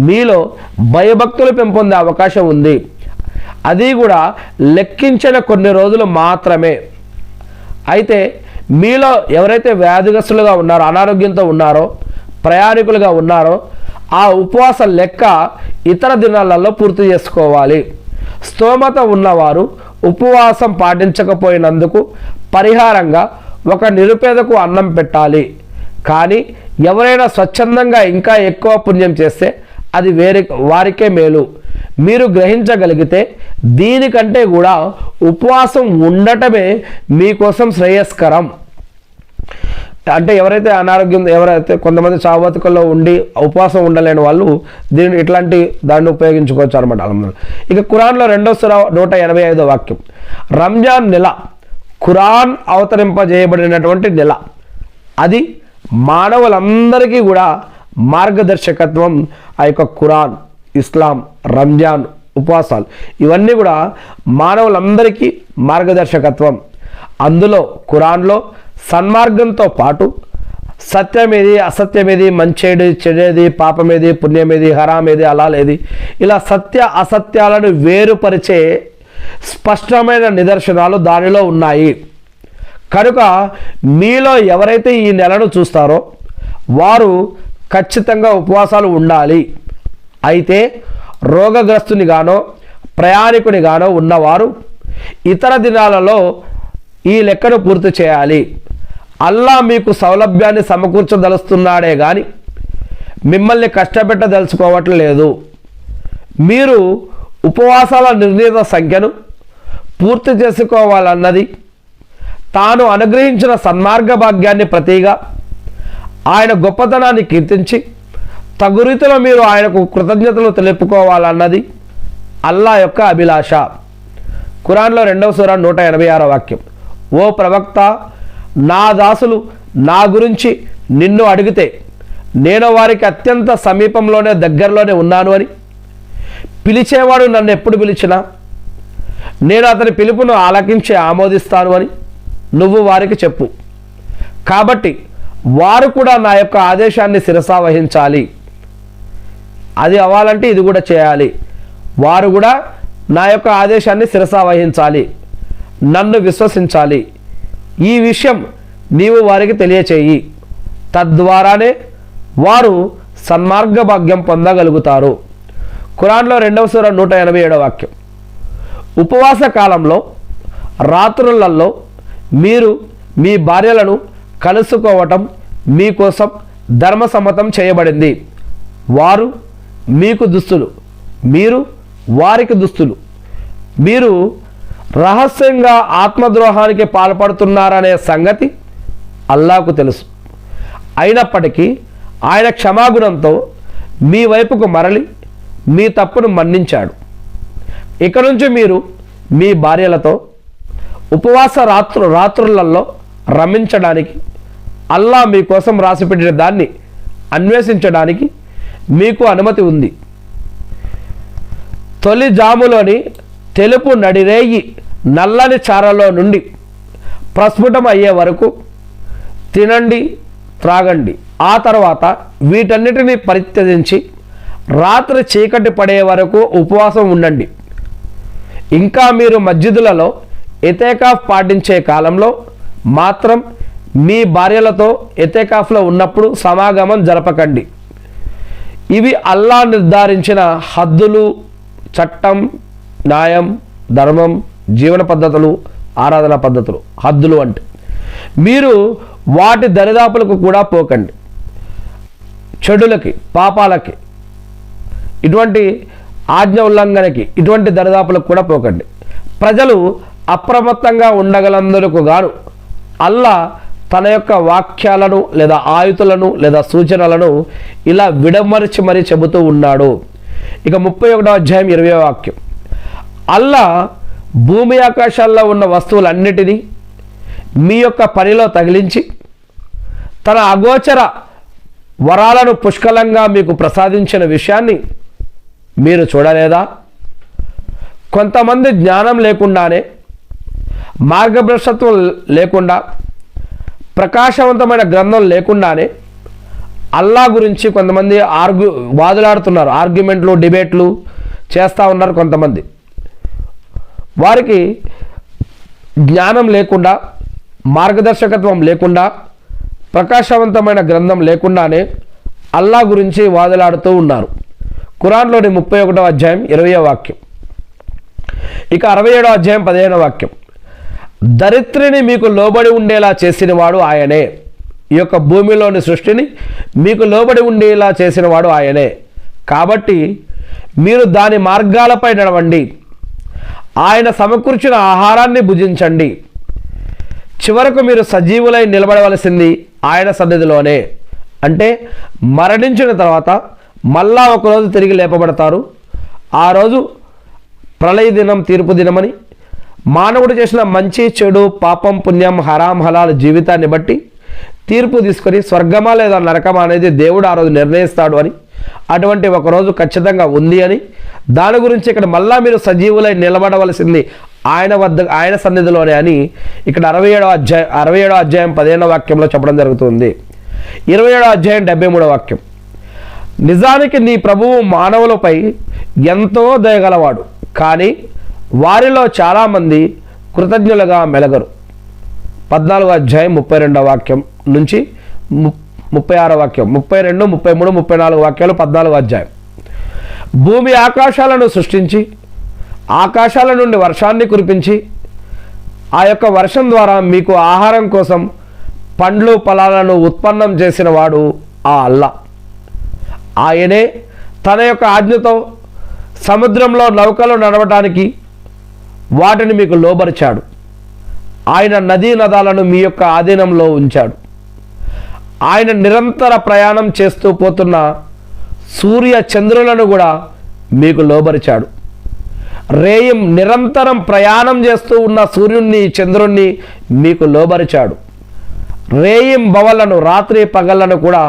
మీలో భయభక్తులు పెంపొందే అవకాశం ఉంది. అది కూడా లెక్కించిన కొన్ని రోజులు మాత్రమే. అయితే మీలో ఎవరైతే వ్యాధిగ్రస్తులుగా ఉన్నారో, అనారోగ్యంతో ఉన్నారో, ప్రయాణికులుగా ఉన్నారో ఆ ఉపవాస లెక్క ఇతర దినాలలో పూర్తి చేసుకోవాలి. స్తోమత ఉన్నవారు ఉపవాసం పాటించకపోయినందుకు పరిహారంగా ఒక నిరుపేదకు అన్నం పెట్టాలి. కానీ ఎవరైనా స్వచ్ఛందంగా ఇంకా ఎక్కువ పుణ్యం చేస్తే అది వారికే మేలు. మీరు గ్రహించగలిగితే దీనికంటే కూడా ఉపవాసం ఉండటమే మీకోసం శ్రేయస్కరం. అంటే ఎవరైతే కొంతమంది చావతికల్లో ఉండి ఉపవాసం ఉండలేని వాళ్ళు ఇట్లాంటి దాన్ని ఉపయోగించుకోవచ్చు అనమాట. ఇక ఖురాన్లో 2వ సూర 185వ వాక్యం, రంజాన్ నెల ఖురాన్ అవతరింపజేయబడినటువంటి నెల. అది మానవులందరికీ కూడా మార్గదర్శకత్వం. ఆ యొక్క ఖురాన్, ఇస్లాం, రంజాన్, ఉపవాసాలు ఇవన్నీ కూడా మానవులందరికీ మార్గదర్శకత్వం. అందులో ఖురాన్లో సన్మార్గంతో పాటు సత్యమేది, అసత్యమేది, మంచేది, చెడేది, పాపమేది, పుణ్యమేది, హరామేది, హలాలేది, ఇలా సత్య అసత్యాలను వేరుపరిచే స్పష్టమైన నిదర్శనాలు దానిలో ఉన్నాయి. కనుక మీలో ఎవరైతే ఈ నెలను చూస్తారో వారు ఖచ్చితంగా ఉపవాసాలు ఉండాలి. అయితే రోగగ్రస్తునిగానో ప్రయాణికునిగానో ఉన్నవారు ఇతర దినాలలో ఈ లెక్కను పూర్తి చేయాలి. అల్లా మీకు సౌలభ్యాన్ని సమకూర్చదలుస్తున్నాడే కానీ మిమ్మల్ని కష్టపెట్టదలుచుకోవట్లేదు. మీరు ఉపవాసాల నిర్ణీత సంఖ్యను పూర్తి చేసుకోవాలన్నది తాను అనుగ్రహించిన సన్మార్గ భాగ్యాన్ని ప్రతిగా ఆయన గొప్పతనాన్ని కీర్తించి తగు రీతిలో మీరు ఆయనకు కృతజ్ఞతలు తెలుపుకోవాలన్నది అల్లా యొక్క అభిలాష. ఖురాన్లో 2వ సూర 186వ వాక్యం, ఓ ప్రవక్త, నా దాసులు నా గురించి నిన్ను అడిగితే నేను వారికి అత్యంత సమీపంలోనే దగ్గరలోనే ఉన్నాను అని, పిలిచేవాడు నన్ను ఎప్పుడు పిలిచినా నేను అతని పిలుపును ఆలకించి ఆమోదిస్తాను అని నువ్వు వారికి చెప్పు. కాబట్టి వారు కూడా నా యొక్క ఆదేశాన్ని శిరసా వహించాలి. అది అవ్వాలంటే ఇది కూడా చేయాలి. వారు కూడా నా యొక్క ఆదేశాన్ని శిరసా వహించాలి, నన్ను విశ్వసించాలి. ఈ విషయం నీవు వారికి తెలియచేయి. తద్వారానే వారు సన్మార్గ భాగ్యం పొందగలుగుతారు. ఖురాన్లో 2వ సూర 187వ వాక్యం, ఉపవాస కాలంలో రాత్రులలో మీరు మీ భార్యలను కలుసుకోవటం మీకోసం ధర్మసమ్మతం చేయబడింది. వారు మీకు దుస్తులు, మీరు వారికి దుస్తులు. మీరు రహస్యంగా ఆత్మద్రోహానికి పాల్పడుతున్నారనే సంగతి అల్లాకు తెలుసు. అయినప్పటికీ ఆయన క్షమాగుణంతో మీ వైపుకు మరలి మీ తప్పును మన్నించాడు. ఇక నుంచి మీరు మీ భార్యలతో ఉపవాస రాత్రులలో రమించడానికి, అల్లా మీకోసం రాసిపెట్టిన దాన్ని అన్వేషించడానికి మీకు అనుమతి ఉంది. తొలి జాములోని తెలుపు నడిరేయి నల్లని చారలో నుండి ప్రస్ఫుటం అయ్యే వరకు తినండి, త్రాగండి. ఆ తర్వాత వీటన్నిటిని పరిత్యజించి రాత్రి చీకటి పడే వరకు ఉపవాసం ఉండండి. ఇంకా మీరు మస్జిదులలో ఎతేకాఫ్ పాటించే కాలంలో మాత్రం మీ భార్యలతో ఎతేకాఫ్లో ఉన్నప్పుడు సమాగమం జరపకండి. ఇవి అల్లా నిర్ధారించిన హద్దులు, చట్టం, న్యాయం, ధర్మం, జీవన పద్ధతులు, ఆరాధన పద్ధతులు. హద్దులు అంటే మీరు వాటి దరిదాపులకు కూడా పోకండి. చెడులకి, పాపాలకి, ఇటువంటి ఆజ్ఞ ఉల్లంఘనకి, ఇటువంటి దరిదాపులకు కూడా పోకండి. ప్రజలు అప్రమత్తంగా ఉండగలందుకు గాను అల్లా తన యొక్క వాక్యాలను లేదా ఆయుతులను లేదా సూచనలను ఇలా విడమరిచి మరీ చెబుతూ ఉన్నాడు. ఇక 31వ అధ్యాయం 20వ వాక్యం, అల్లా భూమి ఆకాశాల్లో ఉన్న వస్తువులన్నిటినీ మీ యొక్క పనిలో తగిలించి తన అగోచర వరాలను పుష్కలంగా మీకు ప్రసాదించిన విషయాన్ని మీరు చూడలేదా? కొంతమంది జ్ఞానం లేకుండానే, మార్గభ్రష్టత్వం లేకుండా, ప్రకాశవంతమైన గ్రంథం లేకుండానే అల్లా గురించి కొంతమంది వాదులాడుతున్నారు. ఆర్గ్యుమెంట్లు, డిబేట్లు చేస్తూ ఉన్నారు. కొంతమంది వారికి జ్ఞానం లేకుండా, మార్గదర్శకత్వం లేకుండా, ప్రకాశవంతమైన గ్రంథం లేకుండానే అల్లా గురించి వాదులాడుతూ ఉన్నారు. ఖురాన్లోని 31వ అధ్యాయం 20వ వాక్యం. ఇక 67వ అధ్యాయం 15వ వాక్యం, దరిత్రిని మీకు లోబడి ఉండేలా చేసినవాడు ఆయనే. ఈ యొక్క భూమిలోని సృష్టిని మీకు లోబడి ఉండేలా చేసినవాడు ఆయనే. కాబట్టి మీరు దాని మార్గాలపై నడవండి, ఆయన సమకూర్చిన ఆహారాన్ని భుజించండి. చివరకు మీరు సజీవులై నిలబడవలసింది ఆయన సన్నిధిలోనే. అంటే మరణించిన తర్వాత మళ్ళా ఒకరోజు తిరిగి లేపబడతారు. ఆ రోజు ప్రళయ దినం, తీర్పు దినమని మానవుడు చేసిన మంచి, చెడు, పాపం, పుణ్యం, హరాం, హలాల్ జీవితాన్ని బట్టి తీర్పు తీసుకొని స్వర్గమా లేదా నరకమా అనేది దేవుడు ఆ రోజు నిర్ణయిస్తాడు అని, అటువంటి ఒకరోజు ఖచ్చితంగా ఉంది అని, దాని గురించి ఇక్కడ మళ్ళా మీరు సజీవులై నిలబడవలసింది ఆయన సన్నిధిలోనే అని ఇక్కడ 67వ అధ్యాయం 15వ వాక్యంలో చెప్పడం జరుగుతుంది. 27వ అధ్యాయం 73వ వాక్యం, నిజానికి నీ ప్రభువు మానవులపై ఎంతో దయగలవాడు, కానీ వారిలో చాలామంది కృతజ్ఞులుగా మెలగరు. 14వ అధ్యాయం 32వ వాక్యం నుంచి 36వ వాక్యం, 32, 33, 34 వాక్యాలు 14వ అధ్యాయం. భూమి ఆకాశాలను సృష్టించి ఆకాశాల నుండి వర్షాన్ని కురిపించి ఆ యొక్క వర్షం ద్వారా మీకు ఆహారం కోసం పండ్లు, ఫలాలను ఉత్పన్నం చేసిన వాడు ఆ అల్లా. ఆయనే తన యొక్క ఆజ్ఞతో సముద్రంలో నౌకలు నడవటానికి వాటిని మీకు లోబరిచాడు. ఆయన నదీ నదాలను మీ యొక్క ఆధీనంలో ఉంచాడు. ఆయన నిరంతర ప్రయాణం చేస్తూ పోతున్న సూర్య చంద్రులను కూడా మీకు లోబరిచాడు. రేయం నిరంతరం ప్రయాణం చేస్తూ ఉన్న సూర్యుణ్ణి, చంద్రుణ్ణి మీకు లోబరిచాడు. రేయం బవలను, రాత్రి పగళ్లను కూడా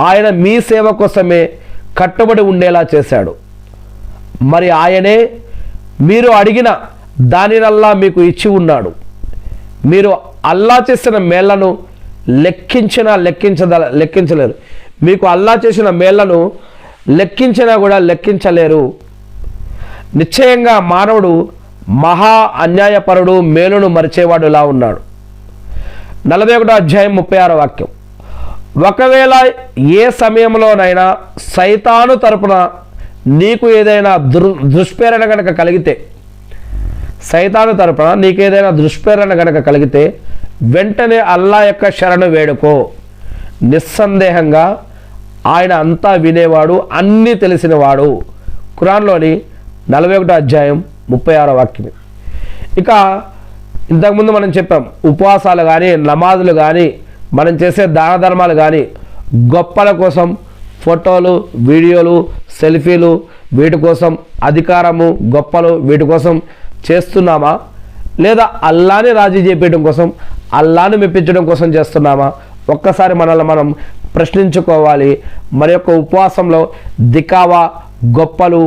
ఆయన మీ సేవ కోసమే కట్టుబడి ఉండేలా చేశాడు. మరి ఆయనే మీరు అడిగిన దానినల్లా మీకు ఇచ్చి ఉన్నాడు. మీరు అల్లా చేసిన మేళ్లను లెక్కించలేరు. మీకు అల్లా చేసిన మేళ్లను లెక్కించినా కూడా లెక్కించలేరు. నిశ్చయంగా మానవుడు మహా అన్యాయపరుడు, మేలును మరిచేవాడులా ఉన్నాడు. 41వ అధ్యాయం 36వ వాక్యం, ఒకవేళ ఏ సమయంలోనైనా సైతాను తరపున నీకు ఏదైనా దుష్ప్రేరణ కనుక కలిగితే, సైతాను తరపున నీకు ఏదైనా దుష్ప్రేరణ కనుక కలిగితే వెంటనే అల్లా యొక్క శరణు వేడుకో. నిస్సందేహంగా ఆయన అంతా వినేవాడు, అన్నీ తెలిసినవాడు. ఖురాన్లోని 41వ అధ్యాయం 36వ వాక్యం. ఇక ఇంతకుముందు మనం చెప్పాం, ఉపవాసాలు కానీ, నమాజులు కానీ, మనం చేసే దాన ధర్మాలు కానీ గొప్పల కోసం, ఫోటోలు, వీడియోలు, సెల్ఫీలు, వీటి కోసం, అధికారము, గొప్పలు, వీటి కోసం చేస్తున్నామా? లేదా అల్లాని రాజీ చేపించడం కోసం, అల్లాని మెప్పించడం కోసం చేస్తున్నామా? ఒక్కసారి మనల్ని మనం ప్రశ్నించుకోవాలి. మరి యొక్క ఉపవాసంలో దికావా, గొప్పలు,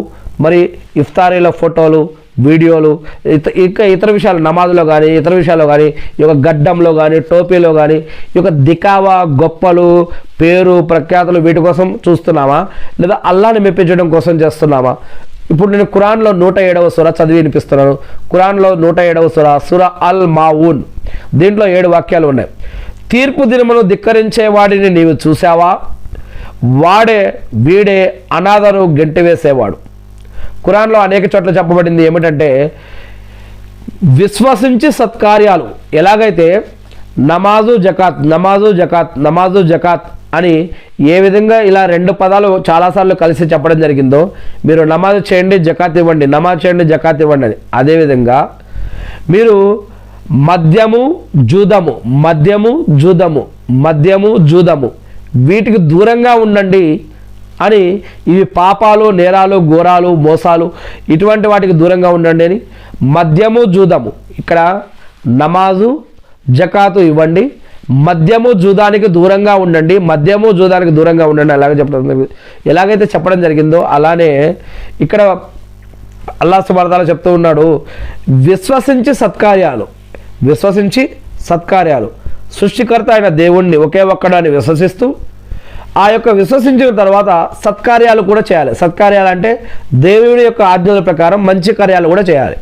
మరి ఇఫ్తారీల ఫోటోలు, వీడియోలు, ఇంకా ఇతర విషయాలు, నమాజులో కానీ ఇతర విషయాల్లో కానీ, ఈ యొక్క గడ్డంలో కానీ టోపీలో కానీ ఈ యొక్క దికావా, గొప్పలు, పేరు ప్రఖ్యాతులు వీటి కోసం చూస్తున్నామా, లేదా అల్లాని మెప్పించడం కోసం చేస్తున్నామా? ఇప్పుడు నేను ఖురాన్లో 107వ సూర చదివి వినిపిస్తున్నాను. ఖురాన్లో 107వ సూర, సూర అల్ మాఊన్, దీంట్లో 7 వాక్యాలు ఉన్నాయి. తీర్పు దినమును ధిక్కరించే వాడిని నీవు చూసావా, వీడే అనాథను గెంటివేసేవాడు. ఖురాన్లో అనేక చోట్ల చెప్పబడింది ఏమిటంటే, విశ్వసించి సత్కార్యాలు, ఎలాగైతే నమాజు జకాత్, నమాజు జకాత్, నమాజు జకాత్ అని ఏ విధంగా ఇలా 2 పదాలు చాలాసార్లు కలిసి చెప్పడం జరిగిందో, మీరు నమాజ్ చేయండి జకాత్ ఇవ్వండి, నమాజ్ చేయండి జకాత్ ఇవ్వండి అని, అదేవిధంగా మీరు మద్యము జూదము, మద్యము జూదము, మద్యము జూదము వీటికి దూరంగా ఉండండి అని, ఇవి పాపాలు, నేరాలు, ఘోరాలు, మోసాలు, ఇటువంటి వాటికి దూరంగా ఉండండి అని. మద్యము జూదము, ఇక్కడ నమాజు జకాతు ఇవ్వండి, మద్యము జూదానికి దూరంగా ఉండండి, మద్యము జూదానికి దూరంగా ఉండండి అలాగే చెప్పడం, ఎలాగైతే చెప్పడం జరిగిందో అలానే ఇక్కడ అల్లాహ్ సుబ్హానహు వ తఆలా చెప్తూ ఉన్నాడు, విశ్వసించి సత్కార్యాలు, విశ్వసించి సత్కార్యాలు, సృష్టికర్త అయిన దేవుణ్ణి ఒకే ఒక్కడాన్ని విశ్వసిస్తూ ఆ యొక్క విశ్వసించిన తర్వాత సత్కార్యాలు కూడా చేయాలి. సత్కార్యాలు అంటే దేవుని యొక్క ఆజ్ఞల ప్రకారం మంచి కార్యాలు కూడా చేయాలి.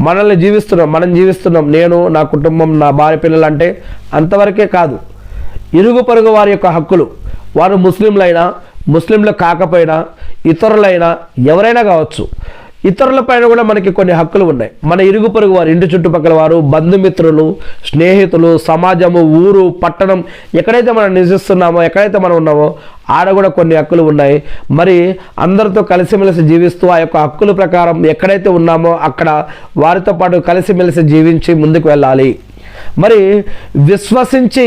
మనం జీవిస్తున్నాం, నేను, నా కుటుంబం, నా భార్య పిల్లలు అంటే అంతవరకే కాదు. ఇరుగు పొరుగు వారి యొక్క హక్కులు, వారు ముస్లింలైనా ముస్లింలు కాకపోయినా ఇతరులైనా ఎవరైనా కావచ్చు, ఇతరులపైన కూడా మనకి కొన్ని హక్కులు ఉన్నాయి. మన ఇరుగు పొరుగు వారు, ఇంటి చుట్టుపక్కల వారు, బంధుమిత్రులు, స్నేహితులు, సమాజము, ఊరు, పట్టణం, ఎక్కడైతే మనం నివసిస్తున్నామో, ఎక్కడైతే మనం ఉన్నామో ఆడ కూడా కొన్ని హక్కులు ఉన్నాయి. మరి అందరితో కలిసిమెలిసి జీవిస్తూ ఆ యొక్క హక్కుల ప్రకారం ఎక్కడైతే ఉన్నామో అక్కడ వారితో పాటు కలిసిమెలిసి జీవించి ముందుకు వెళ్ళాలి. మరి విశ్వసించి,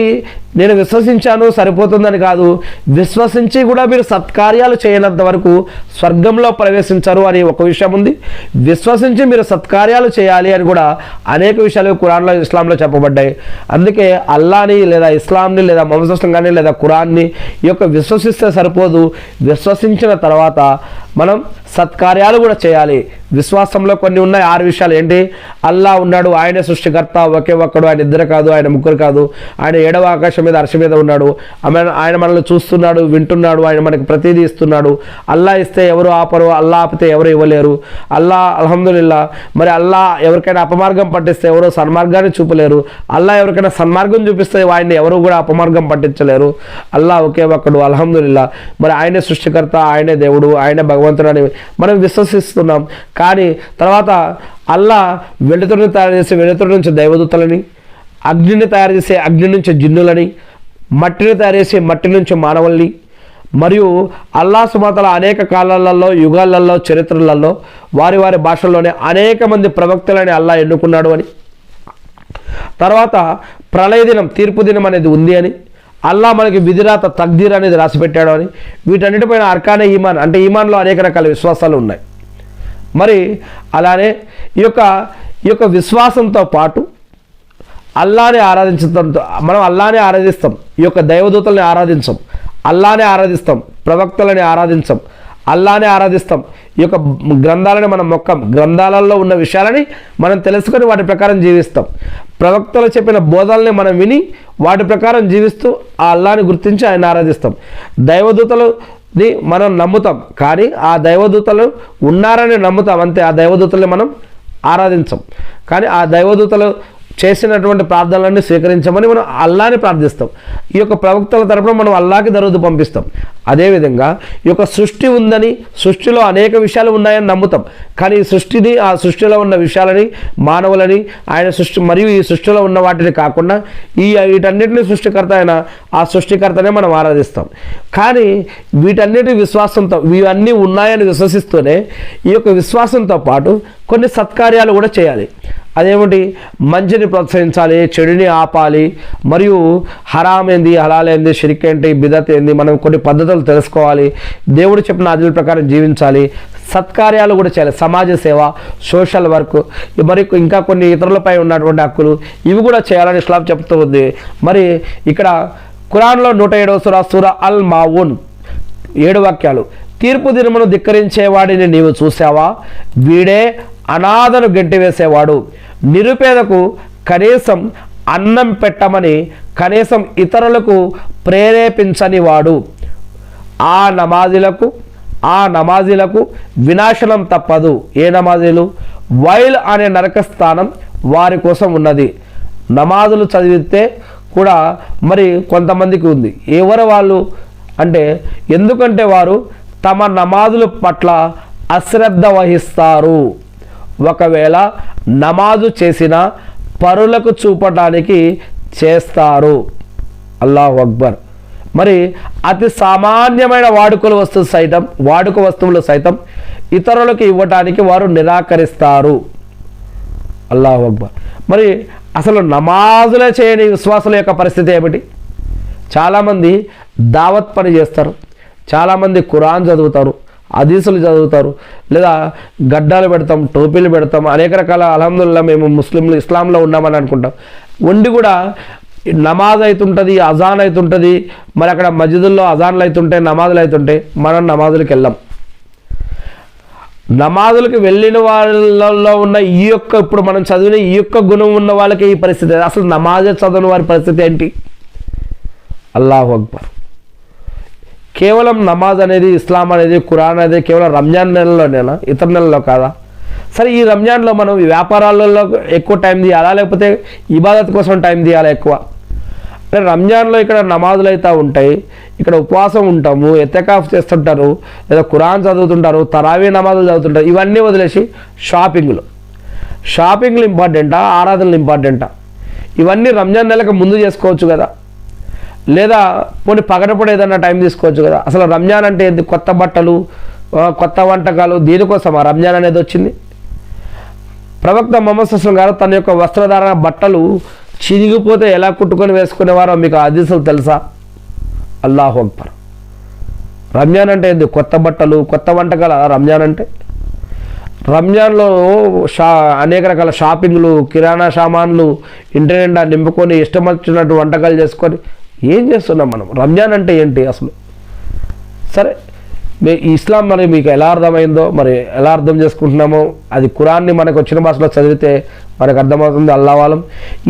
నేను విశ్వసించాను సరిపోతుందని కాదు, విశ్వసించి కూడా మీరు సత్కార్యాలు చేయనంత వరకు స్వర్గంలో ప్రవేశించరు అని ఒక విషయం ఉంది. విశ్వసించి మీరు సత్కార్యాలు చేయాలి అని కూడా అనేక విషయాలు ఖురాన్లో, ఇస్లాంలో చెప్పబడ్డాయి. అందుకే అల్లాని లేదా ఇస్లాంని లేదా మొహమ్మద్ కానీ లేదా ఖురాన్ని ఈ యొక్క విశ్వసిస్తే సరిపోదు, విశ్వసించిన తర్వాత మనం సత్కార్యాలు కూడా చేయాలి. విశ్వాసంలో కొన్ని ఉన్నాయి, 6 విషయాలు. ఏంటి? అల్లా ఉన్నాడు, ఆయనే సృష్టికర్త, ఒకే ఒక్కడు, ఆయన ఇద్దరు కాదు, ఆయన ముగ్గురు కాదు, ఆయన 7వ ఆకాశం మీద అర్ష మీద ఉన్నాడు, ఆయన మనల్ని చూస్తున్నాడు, వింటున్నాడు, ఆయన మనకి ప్రతిదీ ఇస్తున్నాడు. అల్లా ఇస్తే ఎవరు ఆపరు, అల్లా ఆపితే ఎవరు ఇవ్వలేరు. అల్లా అల్హమ్దులిల్లా. మరి అల్లా ఎవరికైనా అపమార్గం పట్టిస్తే ఎవరో సన్మార్గాన్ని చూపలేరు, అల్లా ఎవరికైనా సన్మార్గం చూపిస్తే ఆయన్ని ఎవరు కూడా అపమార్గం పట్టించలేరు. అల్లా ఒకే ఒక్కడు, అల్హమ్దులిల్లా. మరి ఆయనే సృష్టికర్త, ఆయనే దేవుడు, ఆయనే భగవంతుడు అని మనం విశ్వసిస్తున్నాం. కానీ తర్వాత అల్లా వెలుతురుని తయారు చేసి వెలుతురు నుంచి దైవదూతలని, అగ్నిని తయారు చేసే అగ్ని నుంచి జిన్నులని, మట్టిని తయారు చేసే మట్టి నుంచి మానవుల్ని, మరియు అల్లాహ్ సుబ్హానహు వ తఆలా అనేక కాలాలలో, యుగాలలో, చరిత్రలలో వారి వారి భాషల్లోనే అనేక మంది ప్రవక్తలని అల్లా ఎన్నుకున్నాడు అని, తర్వాత ప్రళయ దినం, తీర్పు దినం అనేది ఉంది అని, అల్లా మనకి విధిరాత తక్దీర్ అనేది రాసిపెట్టాడు అని, వీటన్నిటిపైన అర్కానే ఈమాన్ అంటే ఈమాన్లో అనేక రకాల విశ్వాసాలు ఉన్నాయి. మరి అలానే ఈ యొక్క విశ్వాసంతో పాటు అల్లానే ఆరాధించడంతో మనం అల్లానే ఆరాధిస్తాం, ఈ యొక్క దైవదూతల్ని ఆరాధించాం, అల్లానే ఆరాధిస్తాం, ప్రవక్తలని ఆరాధించాం, అల్లానే ఆరాధిస్తాం. ఈ యొక్క గ్రంథాలని మనం మొక్కం, గ్రంథాలలో ఉన్న విషయాలని మనం తెలుసుకొని వాటి ప్రకారం జీవిస్తాం. ప్రవక్తలు చెప్పిన బోధనల్ని మనం విని వాటి ప్రకారం జీవిస్తూ ఆ అల్లాని గుర్తించి ఆయన ఆరాధిస్తాం. దైవదూతలని మనం నమ్ముతాం, కానీ ఆ దైవదూతలు ఉన్నారని నమ్ముతాం అంతే. ఆ దైవదూతల్ని మనం ఆరాధించాం, కానీ ఆ దైవదూతలు చేసినటువంటి ప్రార్థనలన్నీ స్వీకరించమని మనం అల్లాని ప్రార్థిస్తాం. ఈ యొక్క ప్రవక్తల తరపున మనం అల్లాకి దరూదు పంపిస్తాం. అదేవిధంగా ఈ యొక్క సృష్టి ఉందని, సృష్టిలో అనేక విషయాలు ఉన్నాయని నమ్ముతాం, కానీ ఈ సృష్టిని, ఆ సృష్టిలో ఉన్న విషయాలని, మానవులని, ఆయన సృష్టి మరియు ఈ సృష్టిలో ఉన్న వాటిని కాకుండా వీటన్నిటిని సృష్టికర్త అయిన ఆ సృష్టికర్తనే మనం ఆరాధిస్తాం. కానీ వీటన్నిటి విశ్వాసంతో, ఇవన్నీ ఉన్నాయని విశ్వసిస్తూనే ఈ యొక్క విశ్వాసంతో పాటు కొన్ని సత్కార్యాలు కూడా చేయాలి. అదేమిటి? మంచిని ప్రోత్సహించాలి, చెడుని ఆపాలి, మరియు హరాం ఏంది, హలాల్ ఏంది, షిర్క్ ఏంటి, బిదత్ ఏంది, మనం కొన్ని పద్ధతులు తెలుసుకోవాలి, దేవుడు చెప్పిన ఆజ్ఞల ప్రకారం జీవించాలి, సత్కార్యాలు కూడా చేయాలి, సమాజ సేవ, సోషల్ వర్క్, మరి ఇంకా కొన్ని ఇతరులపై ఉన్నటువంటి హక్కులు ఇవి కూడా చేయాలని ఇస్లాం చెప్తూ ఉంది. మరి ఇక్కడ ఖురాన్లో 107వ సూర, సూర అల్ మాఊన్ 7 వాక్యాలు. తీర్పు దినమును ధిక్కరించేవాడిని నీవు చూసావా, వీడే అనాథను గెంటివేసేవాడు, నిరుపేదకు కనీసం అన్నం పెట్టమని కనీసం ఇతరులకు ప్రేరేపించని వాడు. ఆ నమాజీలకు వినాశనం తప్పదు. ఏ నమాజీలు? వైల్ అనే నరకస్థానం వారి కోసం ఉన్నది. నమాజులు చదివితే కూడా మరి కొంతమందికి ఉంది. ఎవరు వాళ్ళు అంటే, ఎందుకంటే వారు తమ నమాజుల పట్ల అశ్రద్ధ వహిస్తారు. ఒకవేళ నమాజు చేసిన పరులకు చూపడానికి చేస్తారు. అల్లాహు అక్బర్. మరి అతి సామాన్యమైన వాడుక వస్తువులు సైతం ఇతరులకు ఇవ్వటానికి వారు నిరాకరిస్తారు. అల్లాహు అక్బర్. మరి అసలు నమాజులే చేయని విశ్వాసుల యొక్క పరిస్థితి ఏమిటి? చాలామంది దావత్ పని చేస్తారు, చాలామంది ఖురాన్ చదువుతారు, హదీసులు చదువుతారు, లేదా గడ్డాలు పెడతాం, టోపీలు పెడతాం, అనేక రకాల అల్హమ్దులిల్లాహ్ మేము ముస్లింలు ఇస్లాంలో ఉన్నామని అనుకుంటాం. ఉండి కూడా నమాజ్ అవుతుంటుంది, అజాన్ అవుతుంటుంది, మరి అక్కడ మస్జిదుల్లో అజాన్లు అవుతుంటాయి, నమాజులు అవుతుంటాయి. మనం నమాజులకు వెళ్ళాం. నమాజులకు వెళ్ళిన వాళ్ళలో ఉన్న ఈ యొక్క ఇప్పుడు మనం చదివిన ఈ యొక్క గుణం ఉన్న వాళ్ళకి ఈ పరిస్థితి. అసలు నమాజే చదవని వారి పరిస్థితి ఏంటి? అల్లాహు అక్బర్. కేవలం నమాజ్ అనేది, ఇస్లాం అనేది, ఖురాన్ అనేది కేవలం రంజాన్ నెలలోనేనా? ఇతర నెలలో కాదా? సరే, ఈ రంజాన్లో మనం ఈ వ్యాపారాలలో ఎక్కువ టైం తీయాలా, లేకపోతే ఇబాదత్ కోసం టైం తీయాలా ఎక్కువ? అంటే రంజాన్లో ఇక్కడ నమాజులు అయితే ఉంటాయి, ఇక్కడ ఉపవాసం ఉంటాము, ఎత్తకాఫ్ చేస్తుంటారు, లేదా ఖురాన్ చదువుతుంటారు, తరావీ నమాజులు చదువుతుంటారు. ఇవన్నీ వదిలేసి షాపింగ్లు ఇంపార్టెంటా, ఆరాధనలు ఇంపార్టెంటా? ఇవన్నీ రంజాన్ నెలకు ముందు చేసుకోవచ్చు కదా, లేదా పోనీ పగడపడి ఏదన్నా టైం తీసుకోవచ్చు కదా. అసలు రంజాన్ అంటే ఏంటి? కొత్త బట్టలు, కొత్త వంటకాలు, దీనికోసం ఆ రంజాన్ అనేది వచ్చింది. ప్రవక్త ముహమ్మద్ సల్లల్లాహు అలైహి వసల్లం గారు తన యొక్క వస్త్రధారణ బట్టలు చిరిగిపోతే ఎలా కుట్టుకొని వేసుకునేవారో మీకు హదీసులు తెలుసా? అల్లాహు అక్బర్. రంజాన్ అంటే ఏంది? కొత్త బట్టలు, కొత్త వంటకాలు. రంజాన్ అంటే రంజాన్లో అనేక రకాల షాపింగ్లు, కిరాణా సామాన్లు ఇంటి నిండా నింపుకొని ఇష్టం వచ్చినట్టు వంటకాలు చేసుకొని ఏం చేస్తున్నాం మనం? రంజాన్ అంటే ఏంటి అసలు? సరే, ఇస్లాం మరి మీకు ఎలా అర్థమైందో, మరి ఎలా అర్థం చేసుకుంటున్నామో అది ఖురాన్ని మనకు వచ్చిన భాషలో చదివితే మనకు అర్థమవుతుంది. అల్లాహ్.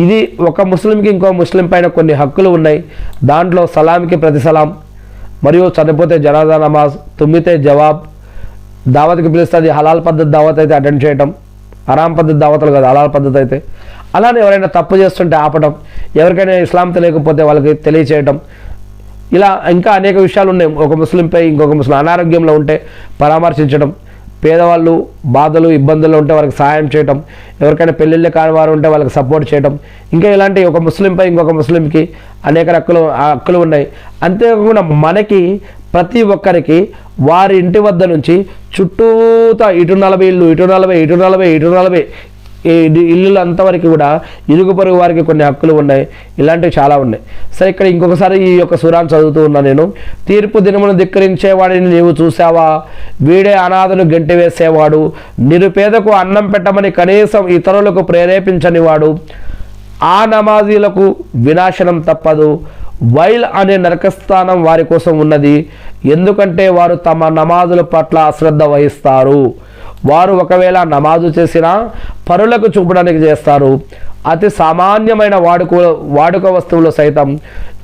ఇది ఒక ముస్లింకి ఇంకో ముస్లిం పైన కొన్ని హక్కులు ఉన్నాయి. దాంట్లో సలాంకి ప్రతి సలాం, మరియు చనిపోతే జనాజా నమాజ్, తుమ్మితే జవాబ్, దావత్కి పిలిస్తే అది హలాల్ పద్ధతి దావత్ అయితే అటెండ్ చేయటం, హరాం పద్ధతి దావతలు కాదు, హలాల్ పద్ధతి అయితే. అలానే ఎవరైనా తప్పు చేస్తుంటే ఆపడం, ఎవరికైనా ఇస్లాం తెలియకపోతే వాళ్ళకి తెలియచేయటం, ఇలా ఇంకా అనేక విషయాలు ఉన్నాయి. ఒక ముస్లింపై ఇంకొక ముస్లిం అనారోగ్యంలో ఉంటే పరామర్శించడం, పేదవాళ్ళు బాధలు ఇబ్బందుల్లో ఉంటే వాళ్ళకి సహాయం చేయటం, ఎవరికైనా పెళ్ళిళ్ళు కాని వారు ఉంటే వాళ్ళకి సపోర్ట్ చేయటం, ఇంకా ఇలాంటి ఒక ముస్లింపై ఇంకొక ముస్లింకి అనేక హక్కులు ఉన్నాయి. అంతేకాకుండా మనకి ప్రతి ఒక్కరికి వారి ఇంటి వద్ద నుంచి చుట్టూతా ఇటు 40 ఇళ్ళు, ఇటు 40 ఇల్లులు అంతవరకు కూడా ఇరుగు పొరుగు వారికి కొన్ని హక్కులు ఉన్నాయి. ఇలాంటివి చాలా ఉన్నాయి. సరే, ఇక్కడ ఇంకొకసారి ఈ యొక్క సూరాను చదువుతూ ఉన్నా నేను. తీర్పు దినమును ధిక్కరించేవాడిని నీవు చూసావా? వీడే అనాథను గెంటివేసేవాడు, నిరుపేదకు అన్నం పెట్టమని కనీసం ఇతరులకు ప్రేరేపించని వాడు. ఆ నమాజీలకు వినాశనం తప్పదు. వైల్ అనే నరకస్థానం వారి కోసం ఉన్నది. ఎందుకంటే వారు తమ నమాజుల పట్ల అశ్రద్ధ వహిస్తారు. వారు ఒకవేళ నమాజు చేసినా పరులకు చూపడానికి చేస్తారు. అతి సామాన్యమైన వాడుక వస్తువులు సైతం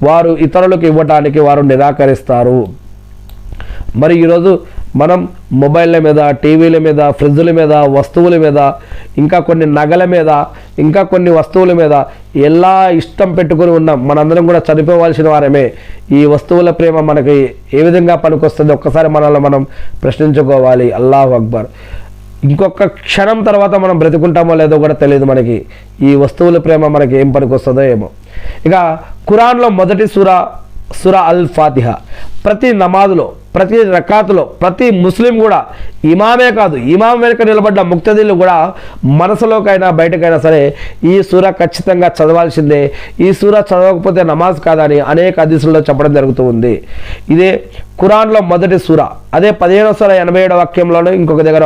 వారు ఇతరులకు ఇవ్వడానికి వారు నిరాకరిస్తారు. మరి ఈరోజు మనం మొబైళ్ళ మీద, టీవీల మీద, ఫ్రిడ్జ్ల మీద, వస్తువుల మీద, ఇంకా కొన్ని నగల మీద, ఇంకా కొన్ని వస్తువుల మీద ఎలా ఇష్టం పెట్టుకుని ఉన్నాం. మనందరం కూడా చనిపోవాల్సిన వారమే. ఈ వస్తువుల ప్రేమ మనకి ఏ విధంగా పనికొస్తుంది ఒక్కసారి మనల్ని మనం ప్రశ్నించుకోవాలి. అల్లాహు అక్బర్. ఇంకొక క్షణం తర్వాత మనం బ్రతుకుంటామో లేదో కూడా తెలియదు మనకి. ఈ వస్తువుల ప్రేమ మనకి ఏం పనికొస్తుందో ఏమో. ఇక ఖురాన్లో మొదటి సూరా అల్ ఫాతిహా. ప్రతి నమాజులో, ప్రతి రకాతులో ప్రతి ముస్లిం కూడా, ఇమామే కాదు, ఇమాం వెనుక నిలబడ్డ ముక్తదీలు కూడా మనసులోకైనా బయటకైనా సరే ఈ సూరా ఖచ్చితంగా చదవాల్సిందే. ఈ సూరా చదవకపోతే నమాజ్ కాదని అనేక హదీసుల్లో చెప్పడం జరుగుతూ ఉంది. ఇదే ఖురాన్లో మొదటి సూరా అదే 1587 వాక్యంలోనే ఇంకొక దగ్గర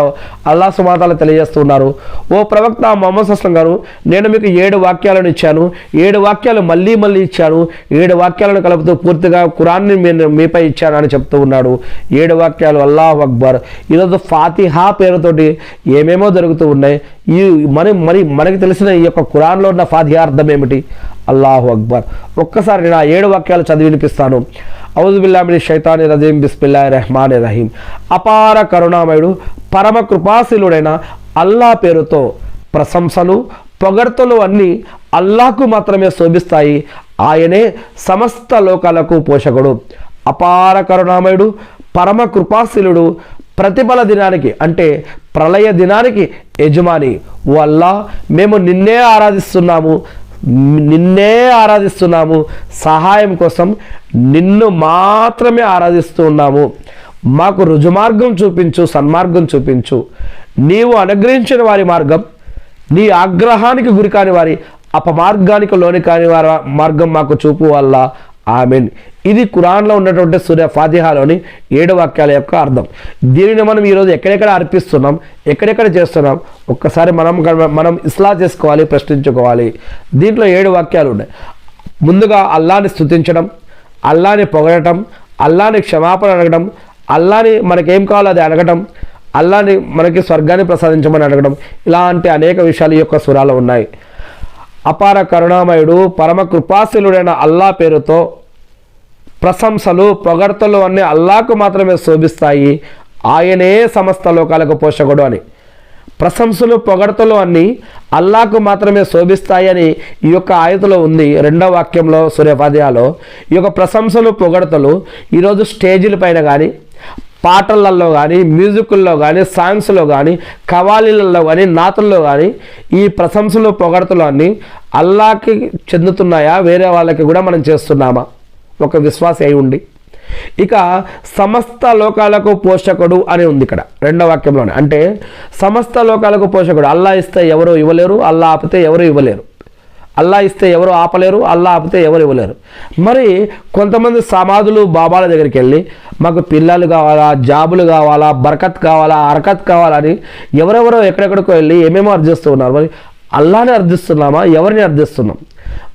అల్లాహ్ సుబ్హానహు వ తఆలా తెలియజేస్తున్నారు, ఓ ప్రవక్త ముహమ్మద్ సల్లల్లాహు గారు, నేను మీకు 7 వాక్యాలను ఇచ్చాను, 7 వాక్యాలు మళ్ళీ ఇచ్చాను, 7 వాక్యాలను కలుపుతూ పూర్తిగా ఖురాన్ని మీపై ఇచ్చాను అని చెప్తూ ఉన్నాడు. 7 వాక్యాలు. అల్లాహు అక్బర్. ఈరోజు ఫాతిహా పేరుతోటి ఏమేమో జరుగుతూ ఉన్నాయి. ఈ మనకి తెలిసిన ఈ యొక్క ఖురాన్లో ఉన్న ఫాతిహా అర్థం ఏమిటి? అల్లాహు అక్బర్. ఒక్కసారి నేను ఆ 7 వాక్యాలు చదివి వినిపిస్తాను. ఔజు బిల్లాహి మినష్ షైతానిర్ రజీమ్ బిస్మిల్లాహిర్ రహ్మానిర్ రహీం. అపార కరుణామయుడు పరమ కృపాశీలుడైన అల్లా పేరుతో ప్రశంసలు పొగడ్తలు అన్నీ అల్లాహకు మాత్రమే శోభిస్తాయి. ఆయనే సమస్త లోకాలకు పోషకుడు. అపార కరుణామయుడు పరమ కృపాశీలుడు ప్రతిఫల దినానికి అంటే ప్రళయ దినానికి యజమాని. ఓ అల్లాహ్, మేము నిన్నే ఆరాధిస్తున్నాము, సహాయం కోసం నిన్ను మాత్రమే ఆరాధిస్తూ ఉన్నాము. మాకు రుజుమార్గం చూపించు, సన్మార్గం చూపించు. నీవు అనుగ్రహించిన వారి మార్గం, నీ ఆగ్రహానికి గురి కాని వారి అపమార్గానికి లోని కాని వారి మార్గం మాకు చూపు వల్ల. ఆమెన్. ఇది ఖురాన్లో ఉన్నటువంటి సూర ఫాతిహాలోని 7 వాక్యాల యొక్క అర్థం. దీనిని మనం ఈరోజు ఎక్కడెక్కడ అర్పిస్తున్నాం, ఎక్కడెక్కడ చేస్తున్నాం, ఒక్కసారి మనం ఇస్లాహ్ చేసుకోవాలి, ప్రశ్నించుకోవాలి. దీంట్లో 7 వాక్యాలు ఉన్నాయి. ముందుగా అల్లాని స్తుతించడం, అల్లాని పొగడటం, అల్లాని క్షమాపణ అడగడం, అల్లాని మనకేం కావాలో అది అడగడం, అల్లాని మనకి స్వర్గాన్ని ప్రసాదించమని అడగడం, ఇలాంటి అనేక విషయాలు ఈ యొక్క సూరాలో ఉన్నాయి. అపార కరుణామయుడు పరమ కృపాశీలుడైన అల్లా పేరుతో ప్రశంసలు పొగడ్తలు అన్నీ అల్లాహకు మాత్రమే శోభిస్తాయి. ఆయనే సమస్త లోకాలకు పోషకుడు అని. ప్రశంసలు పొగడ్తలు అన్నీ అల్లాహకు మాత్రమే శోభిస్తాయి అని ఈ యొక్క ఆయతలో ఉంది. 2వ వాక్యంలో సూర ఫాతిహాలో ఈ యొక్క ప్రశంసలు పొగడ్తలు ఈరోజు స్టేజీల పైన కానీ, పాటలలో కానీ, మ్యూజిక్ల్లో కానీ, సాంగ్స్లో కానీ, కవాలీలలో కానీ, నాతుల్లో కానీ ఈ ప్రశంసలు పొగడ్తలు అన్నీ అల్లాహకి చెందుతున్నాయా, వేరే వాళ్ళకి కూడా మనం చేస్తున్నామా? ఒక విశ్వాసి అయి ఉండి. ఇక సమస్త లోకాలకు పోషకుడు అని ఉంది ఇక్కడ 2వ వాక్యంలోనే. అంటే సమస్త లోకాలకు పోషకుడు. అల్లా ఇస్తే ఎవరు ఇవ్వలేరు, అల్లా ఆపితే ఎవరు ఇవ్వలేరు. అల్లా ఇస్తే ఎవరు ఆపలేరు, అల్లా ఆపితే ఎవరు ఇవ్వలేరు. మరి కొంతమంది సమాధులు బాబాల దగ్గరికి వెళ్ళి మాకు పిల్లలు కావాలా, జాబులు కావాలా, బరకత్ కావాలా, అరకత్ కావాలని ఎవరెవరో ఎక్కడెక్కడికో వెళ్ళి ఏమేమో అర్థిస్తూ ఉన్నారు. మరి అల్లాని అర్థిస్తున్నామా, ఎవరిని అర్థిస్తున్నాం?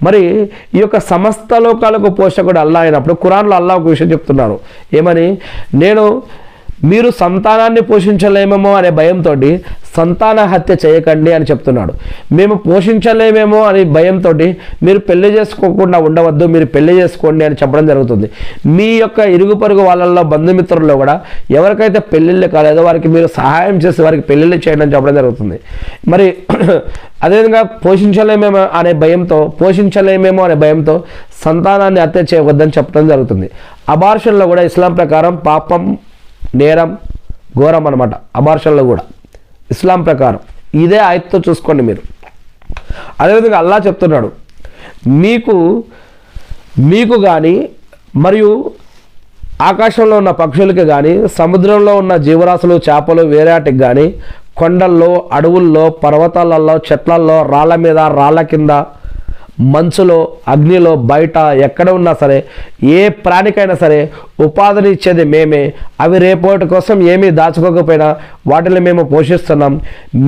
మరి ఈ యొక్క సమస్త లోకాలకు పోషకుడు అల్లా అయినప్పుడు ఖురాన్లో అల్లా ఒక విషయం చెప్తున్నారు. ఏమని? మీరు సంతానాన్ని పోషించలేమేమో అనే భయంతో సంతాన హత్య చేయకండి అని చెప్తున్నాడు. మేము పోషించలేమేమో అనే భయంతో మీరు పెళ్లి చేసుకోకుండా ఉండవద్దు, మీరు పెళ్లి చేసుకోండి అని చెప్పడం జరుగుతుంది. మీ యొక్క ఇరుగు పొరుగు వాళ్ళల్లో బంధుమిత్రుల్లో కూడా ఎవరికైతే పెళ్ళిళ్ళు కాలేదో వారికి మీరు సహాయం చేసి వారికి పెళ్ళిళ్ళు చేయండి అని చెప్పడం జరుగుతుంది. మరి అదేవిధంగా పోషించలేమేమో అనే భయంతో సంతానాన్ని హత్య చేయవద్దని చెప్పడం జరుగుతుంది. అబార్షన్లో కూడా ఇస్లాం ప్రకారం పాపం, నేరం, ఘోరం అన్నమాట. అబార్షన్లో కూడా ఇస్లాం ప్రకారం ఇదే ఆయతతో చూసుకోండి మీరు. అదేవిధంగా అల్లా చెప్తున్నాడు, మీకు కానీ మరియు ఆకాశంలో ఉన్న పక్షులకి కానీ, సముద్రంలో ఉన్న జీవరాశులు, చేపలు, వేరేటికి కానీ, కొండల్లో, అడవుల్లో, పర్వతాలలో, చెట్లల్లో, రాళ్ళ మీద, రాళ్ళ కింద, మంచులో, అగ్నిలో, బయట ఎక్కడ ఉన్నా సరే ఏ ప్రాణికైనా సరే ఉపాధిని ఇచ్చేది మేమే. అవి రేపటి కోసం ఏమీ దాచుకోకపోయినా వాటిని మేము పోషిస్తున్నాం.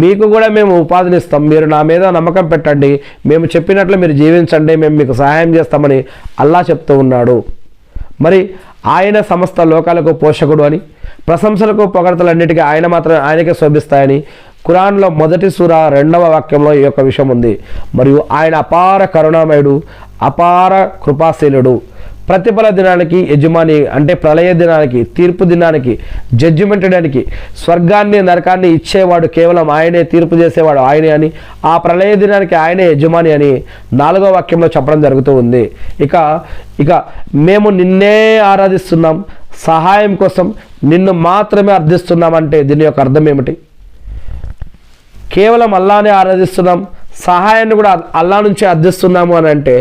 మీకు కూడా మేము ఉపాధిని ఇస్తాం. మీరు నా మీద నమ్మకం పెట్టండి, మేము చెప్పినట్లు మీరు జీవించండి, మేము మీకు సహాయం చేస్తామని అల్లా చెప్తూ ఉన్నాడు. మరి ఆయన సమస్త లోకాలకు పోషకుడు అని, ప్రశంసలకు పొగడతలన్నిటికీ ఆయనకే శోభిస్తాయని ఖురాన్లో మొదటి సూర 2వ వాక్యంలో ఈ యొక్క విషయం ఉంది. మరియు ఆయన అపార కరుణామయుడు, అపార కృపాశీలుడు, ప్రతిఫల దినానికి యజమాని. అంటే ప్రళయ దినానికి, తీర్పు దినానికి, జడ్జిమెంట్ డానికి, స్వర్గాన్ని నరకాన్ని ఇచ్చేవాడు కేవలం ఆయనే, తీర్పు చేసేవాడు ఆయనే అని, ఆ ప్రళయ దినానికి ఆయనే యజమాని అని 4వ వాక్యంలో చెప్పడం జరుగుతూ ఉంది. ఇక మేము నిన్నే ఆరాధిస్తున్నాం, సహాయం కోసం నిన్ను మాత్రమే అర్థిస్తున్నాం. అంటే దీని యొక్క అర్థం ఏమిటి? కేవలం అల్లానే ఆరాధిస్తున్నాం, సహాయాన్ని కూడా అల్లా నుంచి అర్థిస్తున్నాము అని అంటే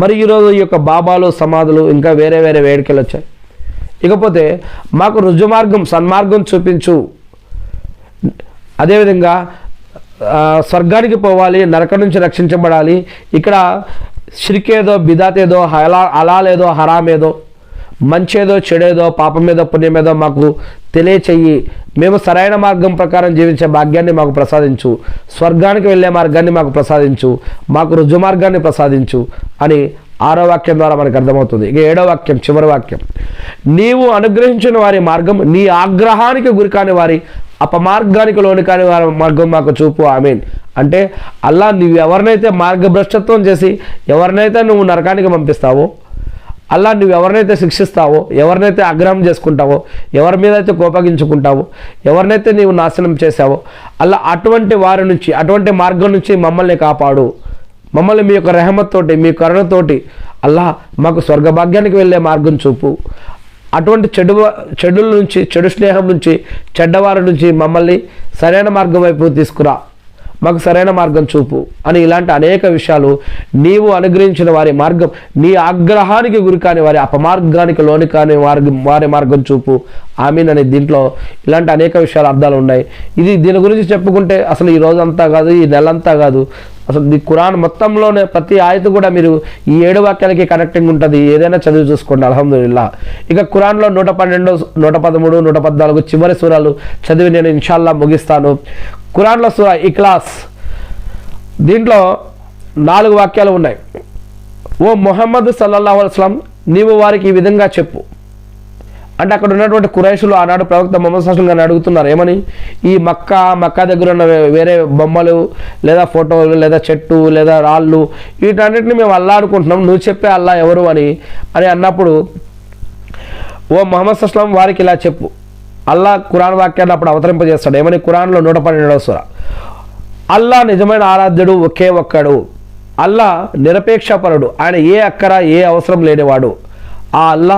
మరి ఈరోజు ఈ యొక్క బాబాలు, సమాధులు, ఇంకా వేరే వేడుకలు వచ్చాయి. ఇకపోతే మాకు రుజుమార్గం, సన్మార్గం చూపించు. అదేవిధంగా స్వర్గానికి పోవాలి, నరకం నుంచి రక్షించబడాలి. ఇక్కడ షిర్క్ ఏదో, బిదాత్ ఏదో, హలాల్ ఏదో, హరామ్ ఏదో మంచేదో చెడేదో పాపమేదో పుణ్యమేదో మాకు తెలియచెయ్యి, మేము సరైన మార్గం ప్రకారం జీవించే భాగ్యాన్ని మాకు ప్రసాదించు, స్వర్గానికి వెళ్ళే మార్గాన్ని మాకు ప్రసాదించు, మాకు రుజు మార్గాన్ని ప్రసాదించు అని 6వ వాక్యం ద్వారా మనకు అర్థమవుతుంది. ఇక 7వ వాక్యం, చివరి వాక్యం, నీవు అనుగ్రహించిన వారి మార్గం నీ ఆగ్రహానికి గురికాని వారి అపమార్గానికి లోని కాని వారి మార్గం మాకు చూపు. ఆమీన్. అంటే అల్లా నువ్వు ఎవరినైతే మార్గభ్రష్టత్వం చేసి ఎవరినైతే నువ్వు నరకానికి పంపిస్తావో, అల్లా నువ్వు ఎవరినైతే శిక్షిస్తావో, ఎవరినైతే ఆగ్రహం చేసుకుంటావో, ఎవరి మీద అయితే కోపగించుకుంటావో, ఎవరినైతే నీవు నాశనం చేశావో అల్లా అటువంటి వారి నుంచి, అటువంటి మార్గం నుంచి మమ్మల్ని కాపాడు. మమ్మల్ని మీ యొక్క రెహమత్ తోటి, మీ కరుణతోటి అల్లా మాకు స్వర్గభాగ్యానికి వెళ్ళే మార్గం చూపు. అటువంటి చెడుల నుంచి, చెడు స్నేహం నుంచి, చెడ్డవారి నుంచి మమ్మల్ని సరైన మార్గం వైపు తీసుకురా, మాకు సరైన మార్గం చూపు అని ఇలాంటి అనేక విషయాలు, నీవు అనుగ్రహించిన వారి మార్గం నీ ఆగ్రహానికి గురి కాని వారి అపమార్గానికి లోని కాని వారి మార్గం చూపు. ఆమీన్ అని దీంట్లో ఇలాంటి అనేక విషయాలు అర్థాలు ఉన్నాయి. దీని గురించి చెప్పుకుంటే అసలు ఈ రోజంతా కాదు, ఈ నెలంతా కాదు, అసలు ఈ ఖురాన్ మొత్తంలోనే ప్రతి ఆయత కూడా మీరు ఈ 7 వాక్యాలకి కనెక్టింగ్ ఉంటుంది. ఏదైనా చదివి చూసుకోండి, అల్హమ్దులిల్లా. ఇక ఖురాన్లో 112, 113, 114 చివరి సూరాలు చదివి నేను ఇన్షాల్లా ముగిస్తాను. ఖురాన్లో సూరా ఇఖ్లాస్, దీంట్లో 4 వాక్యాలు ఉన్నాయి. ఓ ముహమ్మద్ సల్లల్లాహు అలైహి వసల్లం, నీవు వారికి ఈ విధంగా చెప్పు. అంటే అక్కడ ఉన్నటువంటి కురైషులు ఆనాడు ప్రవక్త ముహమ్మద్ సల్లల్లాహు అలైహి వసల్లం గారిని అడుగుతున్నారు, ఏమని? ఈ మక్కా దగ్గర ఉన్న వేరే బొమ్మలు లేదా ఫోటోలు లేదా చెట్టు లేదా రాళ్ళు వీటన్నిటిని మేము అల్లా అనుకుంటున్నాం, నువ్వు చెప్పే అల్లా ఎవరు అని అన్నప్పుడు ఓ ముహమ్మద్ సల్లల్లాహు అలైహి వసల్లం వారికి ఇలా చెప్పు. అల్లా ఖురాన్ వాక్యాన్ని అప్పుడు అవతరింపజేస్తాడు. ఏమని? ఖురాన్లో 112వ సూర, అల్లా నిజమైన ఆరాధ్యుడు ఒకే ఒక్కడు, అల్లా నిరపేక్షపరుడు, ఆయన ఏ అక్కర ఏ అవసరం లేనివాడు. ఆ అల్లా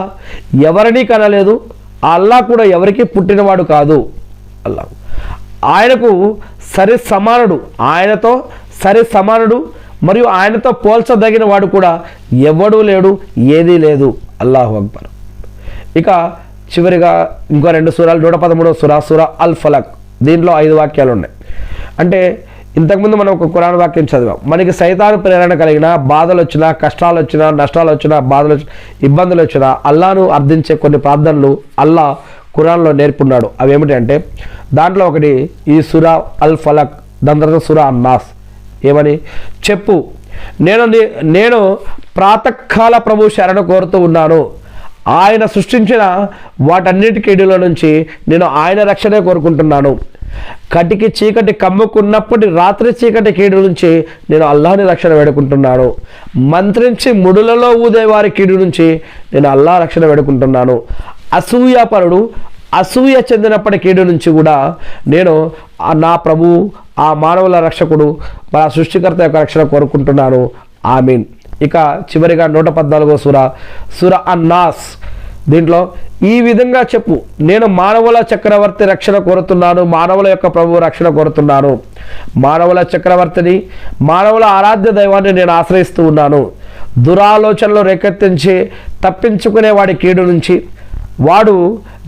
ఎవరిని కనలేదు, ఆ అల్లా కూడా ఎవరికి పుట్టినవాడు కాదు. అల్లా ఆయనకు సరి సమానుడు, ఆయనతో సరి సమానుడు మరియు ఆయనతో పోల్చదగిన వాడు కూడా ఎవడూ లేడు, ఏదీ లేదు. అల్లాహు అక్బర్. ఇక చివరిగా ఇంకో 2 సూరాలు, 113వ సూర, సూర అల్ ఫలక్, దీంట్లో 5 వాక్యాలు ఉన్నాయి. అంటే ఇంతకుముందు మనం ఒక ఖురాన్ వాక్యం చదివాం, మనకి సైతాను ప్రేరణ కలిగిన బాధలు వచ్చినా, కష్టాలు వచ్చినా, నష్టాలు వచ్చినా, బాధలు వచ్చినా, ఇబ్బందులు వచ్చినా అల్లాను అర్థించే కొన్ని ప్రార్థనలు అల్లా ఖురాన్లో నేర్పున్నాడు. అవి ఏమిటి అంటే దాంట్లో ఒకటి ఈ సూరా అల్ ఫలక్, దాని తర్వాత సూరా అన్నాస్. ఏమని చెప్పు, నేను ప్రాతకాల ప్రభు శరణ కోరుతూ ఉన్నాను, ఆయన సృష్టించిన వాటన్నిటికీడుల నుంచి నేను ఆయన రక్షణే కోరుకుంటున్నాను. కటికి చీకటి కమ్ముకున్నప్పటి రాత్రి చీకటి కీడు నుంచి నేను అల్లాహని రక్షణ వేడుకుంటున్నాను. మంత్రించి ముడులలో ఊదే వారి కీడు నుంచి నేను అల్లా రక్షణ వేడుకుంటున్నాను. అసూయాపరుడు, అసూయ చెందినప్పటి కీడు నుంచి కూడా నేను నా ప్రభు, ఆ మానవుల రక్షకుడు, మన సృష్టికర్త యొక్క రక్షణ కోరుకుంటున్నాను. ఆమీన్. ఇక చివరిగా 114వ సూర, సూర అన్నాస్, దీంట్లో ఈ విధంగా చెప్పు, నేను మానవుల చక్రవర్తి రక్షణ కోరుతున్నాను, మానవుల యొక్క ప్రభు రక్షణ కోరుతున్నాను. మానవుల చక్రవర్తిని, మానవుల ఆరాధ్య దైవాన్ని నేను ఆశ్రయిస్తూ ఉన్నాను. దురాలోచనలు రేకెత్తించి తప్పించుకునే వాడి కీడు నుంచి, వాడు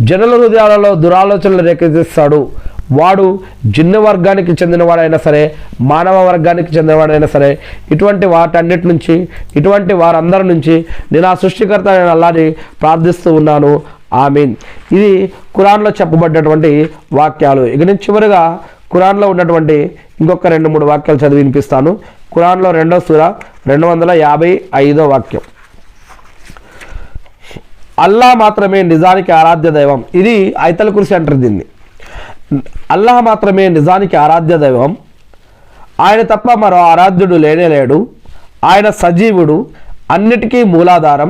జనుల హృదయాలలో దురాలోచనలు రేకెత్తిస్తాడు. వాడు జిన్ను వర్గానికి చెందినవాడైనా సరే, మానవ వర్గానికి చెందినవాడైనా సరే, ఇటువంటి వాటన్నిటి నుంచి, ఇటువంటి వారందరి నుంచి నేను ఆ సృష్టికర్త అయిన అల్లాని ప్రార్థిస్తూ ఉన్నాను. ఆమీన్. ఇది ఖురాన్లో చెప్పబడ్డటువంటి వాక్యాలు. ఇక నేను చివరిగా ఖురాన్లో ఉన్నటువంటి ఇంకొక 2-3 వాక్యాలు చదివి వినిపిస్తాను. ఖురాన్లో 2వ సూర 255వ వాక్యం, అల్లా మాత్రమే నిజానికి ఆరాధ్య దైవం. ఇది ఐతల్ కుర్సీ అంటారు దీన్ని. అల్లాహ్ మాత్రమే నిజానికి ఆరాధ్య దైవం, ఆయన తప్ప మరో ఆరాధ్యుడు లేనేలేడు. ఆయన సజీవుడు, అన్నిటికీ మూలాధారం.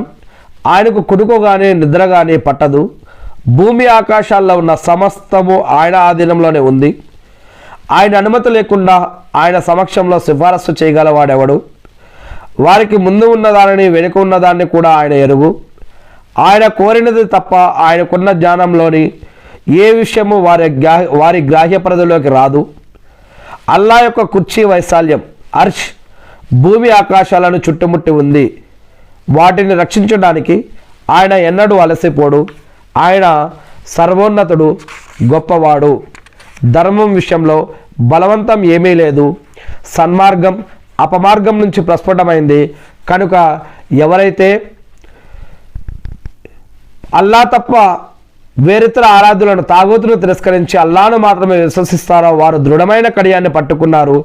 ఆయనకు కుడుకోగానే నిద్రగానే పట్టదు. భూమి ఆకాశాల్లో ఉన్న సమస్తము ఆయన ఆధీనంలోనే ఉంది. ఆయన అనుమతి లేకుండా ఆయన సమక్షంలో సిఫారసు చేయగలవాడెవడు? వారికి ముందు ఉన్నదానిని వెనుక ఉన్నదాన్ని కూడా ఆయన ఎరుగు. ఆయన కోరినది తప్ప ఆయనకున్న జ్ఞానంలోని ఏ విషయము వారి గ్రాహ్య పరిధిలోకి రాదు. అల్లా యొక్క కుర్చీ వైశాల్యం, అర్ష్ భూమి ఆకాశాలను చుట్టుముట్టి ఉంది. వాటిని రక్షించడానికి ఆయన ఎన్నడూ అలసిపోడు. ఆయన సర్వోన్నతుడు, గొప్పవాడు. ధర్మం విషయంలో బలవంతం ఏమీ లేదు. సన్మార్గం అపమార్గం నుంచి ప్రస్ఫుటమైంది. కనుక అల్లా తప్ప వేరితర ఆరాధులను తాగుతును తిరస్కరించి అల్లాను మాత్రమే విశ్వసిస్తారో వారు దృఢమైన కడియాన్ని పట్టుకున్నారు,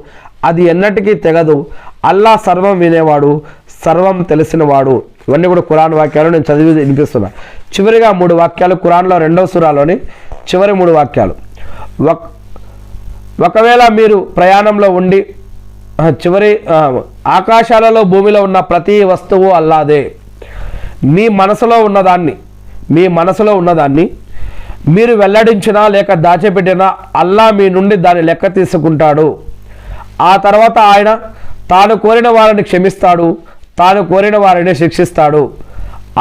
అది ఎన్నటికీ తెగదు. అల్లా సర్వం వినేవాడు, సర్వం తెలిసినవాడు. ఇవన్నీ కూడా ఖురాన్ వాక్యాలు నేను చదివి వినిపిస్తున్నా. చివరిగా 3 వాక్యాలు ఖురాన్లో 2వ సూరాలోని చివరి 3 వాక్యాలు. ఒకవేళ మీరు ప్రయాణంలో ఉండి ఆకాశాలలో భూమిలో ఉన్న ప్రతి వస్తువు అల్లాదే. మీ మనసులో ఉన్నదాన్ని మీరు వెల్లడించినా లేక దాచిపెట్టినా అల్లా మీ నుండి దాని లెక్క తీసుకుంటాడు. ఆ తర్వాత ఆయన తాను కోరిన వారిని క్షమిస్తాడు, తాను కోరిన వారిని శిక్షిస్తాడు.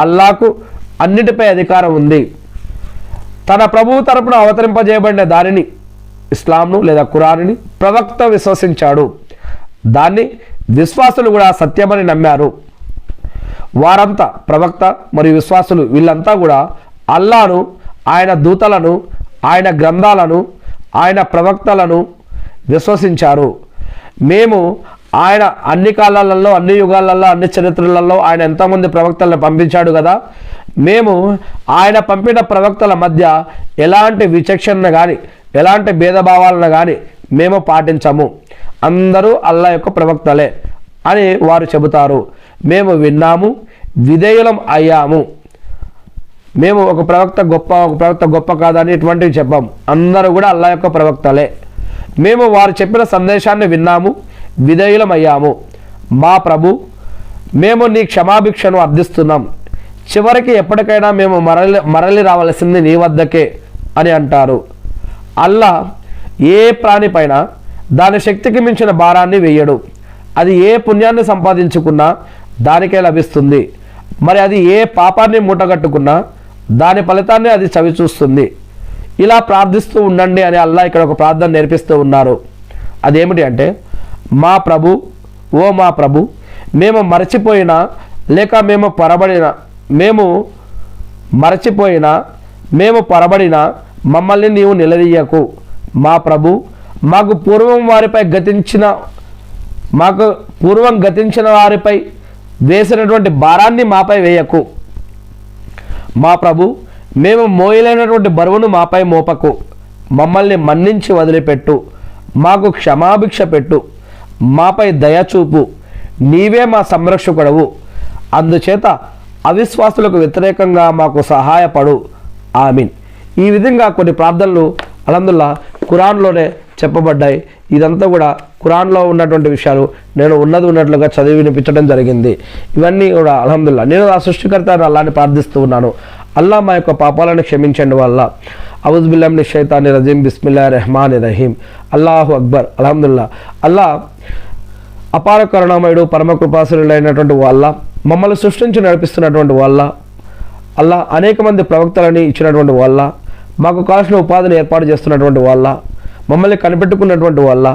అల్లాకు అన్నిటిపై అధికారం ఉంది. తన ప్రభువు తరపున అవతరింపజేయబడిన దానిని, ఇస్లాంను లేదా ఖురాన్ని ప్రవక్త విశ్వసించాడు. దాన్ని విశ్వాసులు కూడా సత్యమని నమ్మారు. వారంతా ప్రవక్త మరియు విశ్వాసులు వీళ్ళంతా కూడా అల్లాను, ఆయన దూతలను, ఆయన గ్రంథాలను, ఆయన ప్రవక్తలను విశ్వసించారు. మేము ఆయన అన్ని కాలాలలో, అన్ని యుగాలలో, అన్ని చరిత్రలలో ఆయన ఎంతోమంది ప్రవక్తలను పంపించాడు కదా, మేము ఆయన పంపిన ప్రవక్తల మధ్య ఎలాంటి విచక్షణ కానీ ఎలాంటి భేదభావాలను కానీ మేము పాటించము. అందరూ అల్లా యొక్క ప్రవక్తలే అని వారు చెబుతారు. మేము విన్నాము, విధేయులం అయ్యాము. మేము ఒక ప్రవక్త గొప్ప కాదని ఇటువంటివి చెప్పాము. అందరూ కూడా అల్లా యొక్క ప్రవక్తలే. మేము వారు చెప్పిన సందేశాన్ని విన్నాము, విధేయులం అయ్యాము. మా ప్రభు, మేము నీ క్షమాభిక్షను అర్థిస్తున్నాం. చివరికి ఎప్పటికైనా మేము మరలి రావలసింది నీ వద్దకే అని అంటారు. అల్లా ఏ ప్రాణిపైన దాని శక్తికి మించిన భారాన్ని వేయడు. అది ఏ పుణ్యాన్ని సంపాదించుకున్నా దానికే లభిస్తుంది. మరి అది ఏ పాపాన్ని మూటగట్టుకున్నా దాని ఫలితాన్ని అది చవిచూస్తుంది. ఇలా ప్రార్థిస్తూ ఉండండి అని అల్లా ఇక్కడ ఒక ప్రార్థన నేర్పిస్తూ ఉన్నారు. అదేమిటి అంటే, మా ప్రభు, మేము మరచిపోయినా లేక మేము పొరబడినా మమ్మల్ని నీవు నిలదీయకు. మా ప్రభు, మాకు పూర్వం గతించిన వారిపై వేసినటువంటి భారాన్ని మాపై వేయకు. మా ప్రభు, మేము మోయలేనటువంటి బరువును మాపై మోపకు. మమ్మల్ని మన్నించి వదిలిపెట్టు. మాకు క్షమాభిక్ష పెట్టు. మాపై దయచూపు. నీవే మా సంరక్షకుడవు. అందుచేత అవిశ్వాసులకు వ్యతిరేకంగా మాకు సహాయపడు. ఆమీన్. ఈ విధంగా కొన్ని ప్రార్థనలు అల్హమ్దులిల్లాహ్ ఖురాన్లోనే చెప్పబడ్డాయి. ఇదంతా కూడా ఖురాన్లో ఉన్నటువంటి విషయాలు నేను ఉన్నట్లుగా చదివి వినిపించడం జరిగింది. ఇవన్నీ కూడా అల్హమ్దులిల్లాహ్ నేను ఆ సృష్టికర్త అల్లాని ప్రార్థిస్తూ ఉన్నాను. అల్లా మా యొక్క పాపాలను క్షమించండి వల్ల. అవుజు బిల్లాహి మినష్ షైతానిర్ రజీం. బిస్మిల్లాహిర్ రహమానిర్ రహీం. అల్లాహు అక్బర్. అల్హమ్దులిల్లాహ్. అల్లా అపార కరుణామయుడు, పరమ కృపాసురుడైనటువంటి వాళ్ళ, మమ్మల్ని సృష్టించి నడిపిస్తున్నటువంటి వాళ్ళ, అల్లా అనేక మంది ప్రవక్తలని ఇచ్చినటువంటి వాళ్ళ, మాకు కావాల్సిన ఉపాధిని ఏర్పాటు చేస్తున్నటువంటి వాళ్ళ, మమ్మల్ని కనిపెట్టుకున్నటువంటి వాళ్ళ,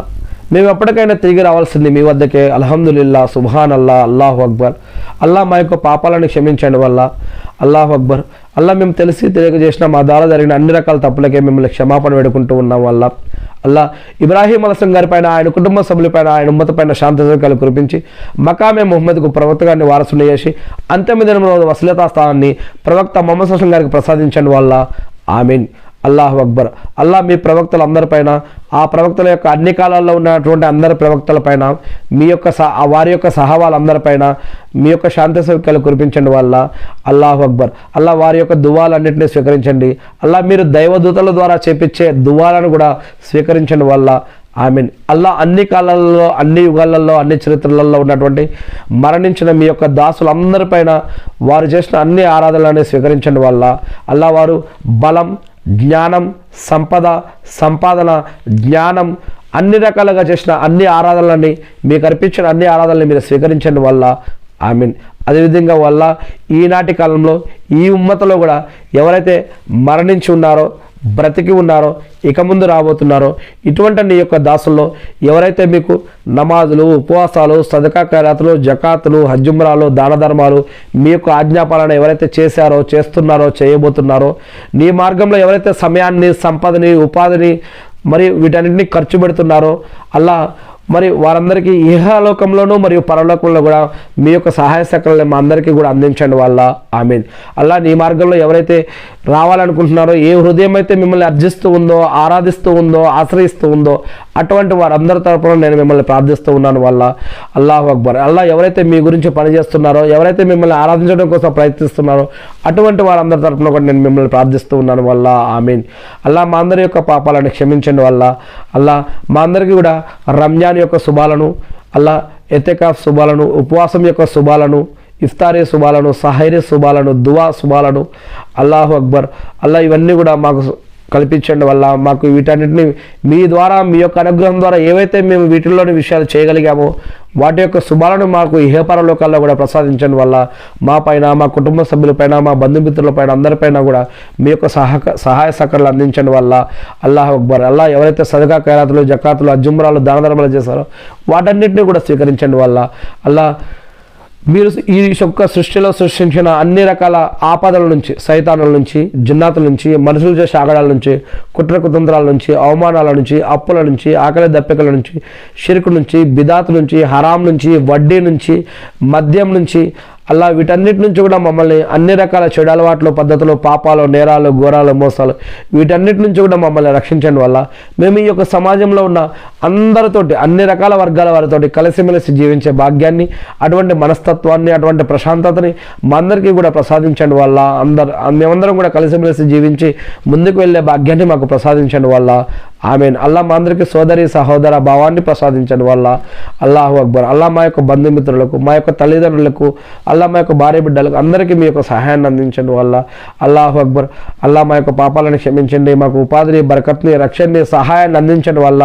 మేము ఎప్పటికైనా తిరిగి రావాల్సింది మీ వద్దకే. అల్హమ్దులిల్లాహ్, సుబ్హాన్ అల్లా, అల్లాహు అక్బర్. అల్లా మా యొక్క పాపాలను క్షమించండి వల్ల. అల్లాహు అక్బర్. అల్లా మేము తెలియజేసిన మా ద్వారా జరిగిన అన్ని రకాల తప్పులకే మిమ్మల్ని క్షమాపణ వేడుకుంటూ ఉన్నాం వల్ల. అల్లా ఇబ్రాహీం అలైహిస్సలాం గారిపైన, ఆయన కుటుంబ సభ్యులపైన, ఆయన ఉమ్మతపైన శాంతి సౌఖ్యాలు కురిపించి మకామే ముహమ్మద్కు ప్రవక్త గారిని వారసుని చేసి అంతిమ దినంలో వసీలతా స్థానాన్ని ప్రవక్త ముహమ్మద్ సల్లల్లాహు అలైహి వసల్లం గారికి ప్రసాదించండి వల్ల. ఆమీన్. అల్లాహు అక్బర్. అల్లా మీ ప్రవక్తలు అందరిపైన, ఆ ప్రవక్తల యొక్క అన్ని కాలాల్లో ఉన్నటువంటి అందరి ప్రవక్తలపైన, వారి యొక్క సహవాళ్ళందరిపైన మీ యొక్క శాంతి సౌఖ్యాలు కురిపించండి వల్ల. అల్లాహు అక్బర్. అల్లా వారి యొక్క దువాలన్నింటినీ స్వీకరించండి. అల్లా మీరు దైవదూతల ద్వారా చేపించే దువాలను కూడా స్వీకరించండి వల్ల. ఆమీన్. అల్లా అన్ని కాలాలలో, అన్ని యుగాలలో, అన్ని చరిత్రలలో ఉన్నటువంటి మరణించిన మీ యొక్క దాసులందరిపైన వారు చేసిన అన్ని ఆరాధనలని స్వీకరించండి వల్ల. అల్లా వారు బలం, జ్ఞానం, సంపాదన, జ్ఞానం అన్ని రకాలుగా చేసిన అన్ని ఆరాధనలని, మీకు అర్పించిన అన్ని ఆరాధనలు మీరు స్వీకరించండి వల్ల. ఆమీన్. అదేవిధంగా వల్ల ఈనాటి కాలంలో ఈ ఉమ్మతలో కూడా ఎవరైతే మరణించి ఉన్నారో, బ్రతికి ఉన్నారో, ఇక ముందు రాబోతున్నారో, ఇటువంటి నీ యొక్క దాసుల్లో ఎవరైతే మీకు నమాజులు, ఉపవాసాలు, సదకా ఖైరాతులు, జకాతులు, హజ్జుమ్రాలు, దాన ధర్మాలు, మీ యొక్క ఆజ్ఞాపాలన ఎవరైతే చేశారో, చేస్తున్నారో, చేయబోతున్నారో, నీ మార్గంలో ఎవరైతే సమయాన్ని, సంపదని, ఉపాధిని మరి వీటన్నింటినీ ఖర్చు పెడుతున్నారో, అల్లా మరి వారందరికీ ఇహలోకంలోనూ మరియు పరలోకంలో కూడా మీ యొక్క సహాయ సహకారాలను మా అందరికీ కూడా అందించండి వల్ల ఆమీన్. అల్లా నీ మార్గంలో ఎవరైతే రావాలనుకుంటున్నారో, ఏ హృదయం అయితే మిమ్మల్ని అర్జిస్తూ ఉందో, ఆరాధిస్తూ ఉందో, ఆశ్రయిస్తూ ఉందో అటువంటి వారందరి తరపున నేను మిమ్మల్ని ప్రార్థిస్తూ ఉన్నాను వల్ల అల్లాహు అక్బర్. అల్లా ఎవరైతే మీ గురించి పనిచేస్తున్నారో, ఎవరైతే మిమ్మల్ని ఆరాధించడం కోసం ప్రయత్నిస్తున్నారో అటువంటి వారందరి తరపున కూడా నేను మిమ్మల్ని ప్రార్థిస్తూ ఉన్నాను వల్ల ఆమీన్. అల్లా మా అందరి యొక్క పాపాలను క్షమించండి వల్ల అల్లా మా అందరికీ కూడా రంజాన్ యొక్క శుభాలను, అల్లా ఎతెకాఫ్ శుభాలను, ఉపవాసం యొక్క శుభాలను, ఇఫ్తారీ శుభాలను, సహైరీ శుభాలను, దువా శుభాలను అల్లాహు అక్బర్. అల్లా ఇవన్నీ కూడా మాకు కల్పించండి వల్ల మాకు వీటన్నిటిని మీ ద్వారా, మీ యొక్క అనుగ్రహం ద్వారా ఏవైతే మేము వీటిల్లోని విషయాలు చేయగలిగామో వాటి యొక్క శుభాలను మాకు ఇహపర లోకాల్లో కూడా ప్రసాదించండి వల్ల మా పైన, మా కుటుంబ సభ్యులపైన, మా బంధుమిత్రులపైన అందరిపైన కూడా మీ యొక్క సహాయ సహకారాలు అందించండి వల్ల అల్లాహు అక్బర్. అల్లా ఎవరైతే సదకా ఖైరాతులు, జకాతులు, అజ్జుమ్రాలు, దాన ధర్మాలు చేశారో వాటన్నిటిని కూడా స్వీకరించండి వల్ల అల్లా మీరు ఈ యొక్క సృష్టిలో సృష్టించిన అన్ని రకాల ఆపదల నుంచి, సైతానుల నుంచి, జిన్నాతుల నుంచి, మనుషులు చేసే ఆగడాల నుంచి, కుట్ర కుతంత్రాల నుంచి, అవమానాల నుంచి, అప్పుల నుంచి, ఆకలి దప్పికల నుంచి, షిర్కు నుంచి, బిదాత్ నుంచి, హరాం నుంచి, వడ్డీ నుంచి, మద్యం నుంచి అలా వీటన్నిటి నుంచి కూడా మమ్మల్ని అన్ని రకాల చెడు అలవాట్లు, పద్ధతులు, పాపాలు, నేరాలు, ఘోరాలు, మోసాలు వీటన్నిటి నుంచి కూడా మమ్మల్ని రక్షించండి వల్ల మేము ఈ యొక్క సమాజంలో ఉన్న అందరితోటి, అన్ని రకాల వర్గాల వారితోటి కలిసిమెలిసి జీవించే భాగ్యాన్ని, అటువంటి మనస్తత్వాన్ని, అటువంటి ప్రశాంతతని మా అందరికీ కూడా ప్రసాదించండి వల్ల మేమందరం కూడా కలిసిమెలిసి జీవించి ముందుకు వెళ్ళే భాగ్యాన్ని మాకు ప్రసాదించండి వల్ల ఆమీన్. అల్లా మా అందరికీ సోదరి సహోదర భావాన్ని ప్రసాదించండి వల్ల అల్లాహు అక్బర్. అల్లా మా యొక్క బంధుమిత్రులకు, మా యొక్క తల్లిదండ్రులకు, అల్లా మా యొక్క భార్య బిడ్డలకు అందరికీ మీ యొక్క సహాయాన్ని అందించండి వల్ల అల్లాహు అక్బర్. అల్లా మా యొక్క పాపాలను క్షమించండి, మాకు ఉపాధిని, బరకత్ని, రక్షణని, సహాయాన్ని అందించండి వల్ల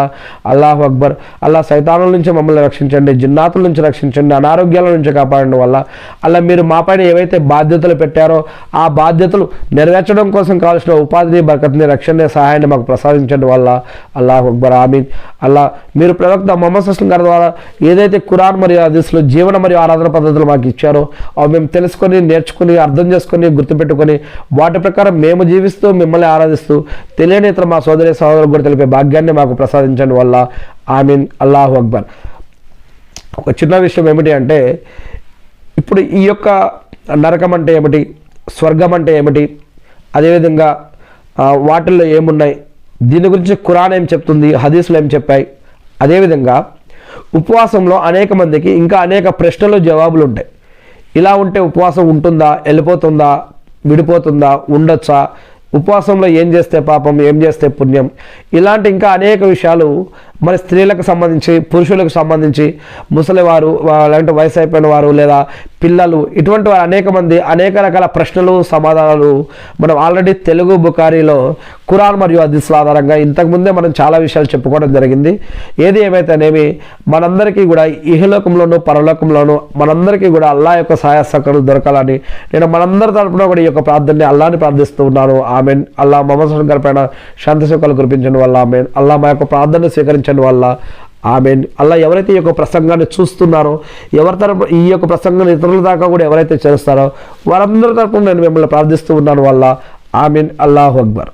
అల్లాహు అక్బర్. అల్లా సైతానుల నుంచి మమ్మల్ని రక్షించండి, జిన్నాతుల నుంచి రక్షించండి, అనారోగ్యాల నుంచి కాపాడండి వల్ల అల్లా మీరు మా పైన ఏవైతే బాధ్యతలు పెట్టారో ఆ బాధ్యతలు నెరవేర్చడం కోసం కావాల్సిన ఉపాధిని, బరకత్ని, రక్షణని, సహాయాన్ని మాకు ప్రసాదించండి వల్ల అల్లాహు అక్బర్ ఆమీన్. అల్లా మీరు ప్రవక్త ముహమ్మద్ సల్లల్లాహు అలైహి వసల్లం ద్వారా ఏదైతే ఖురాన్ మరియు హదీస్లో జీవన మరియు ఆరాధన పద్ధతులు మాకు ఇచ్చారో అవి మేము తెలుసుకొని, నేర్చుకుని, అర్థం చేసుకుని, గుర్తుపెట్టుకొని వాటి ప్రకారం మేము జీవిస్తూ మిమ్మల్ని ఆరాధిస్తూ తెలియని ఇతర మా సోదరి సహోదరులకు కూడా తెలిపే భాగ్యాన్ని మాకు ప్రసాదించండి వల్ల ఆమీన్. అల్లాహు అక్బర్. ఒక చిన్న విషయం ఏమిటి అంటే, ఇప్పుడు ఈ యొక్క నరకం అంటే ఏమిటి, స్వర్గం అంటే ఏమిటి, అదేవిధంగా వాటిల్లో ఏమున్నాయి, దీని గురించి ఖురాన్ ఏం చెప్తుంది, హదీసులు ఏం చెప్పాయి, అదేవిధంగా ఉపవాసంలో అనేక మందికి ఇంకా అనేక ప్రశ్నలు, జవాబులు ఉంటాయి. ఇలా ఉంటే ఉపవాసం ఉంటుందా, వెళ్ళిపోతుందా, విడిపోతుందా, ఉండొచ్చా, ఉపవాసంలో ఏం చేస్తే పాపం, ఏం చేస్తే పుణ్యం, ఇలాంటి ఇంకా అనేక విషయాలు మరి స్త్రీలకు సంబంధించి, పురుషులకు సంబంధించి, ముసలివారు, లేదంటే వయసు అయిపోయిన వారు, లేదా పిల్లలు, ఇటువంటి వారు అనేక మంది అనేక రకాల ప్రశ్నలు, సమాధానాలు మనం ఆల్రెడీ తెలుగు బుఖారీలో ఖురాన్ మరియు హదీస్ల ఆధారంగా ఇంతకుముందే మనం చాలా విషయాలు చెప్పుకోవడం జరిగింది. ఏది ఏమైతేనేమి మనందరికీ కూడా ఇహలోకంలోనూ పరలోకంలోనూ మనందరికీ కూడా అల్లా యొక్క సహాయ సహకారాలు దొరకాలని నేను మనందరి తరపున కూడా ఈ యొక్క ప్రార్థనని అల్లాని ప్రార్థిస్తూ ఉన్నాను. ఆమెన్. అల్లా ముహమ్మద్ సల్లల్లాహు అలైహి వసల్లం పైన శాంతి సుఖాలు కురిపించండి వల్ల ఆమెన్. అల్లా మా యొక్క ప్రార్థనను స్వీకరించండి వల్ల ఆమెన్. అల్లా ఎవరైతే ఈ యొక్క ప్రసంగాన్ని చూస్తున్నారో, ఎవరి తరపు ఈ యొక్క ప్రసంగాన్ని ఇతరుల దాకా కూడా ఎవరైతే చేస్తారో వారందరి తరపున నేను మిమ్మల్ని ప్రార్థిస్తూ ఉన్నాను వల్ల ఆమెన్. అల్లాహు అక్బర్.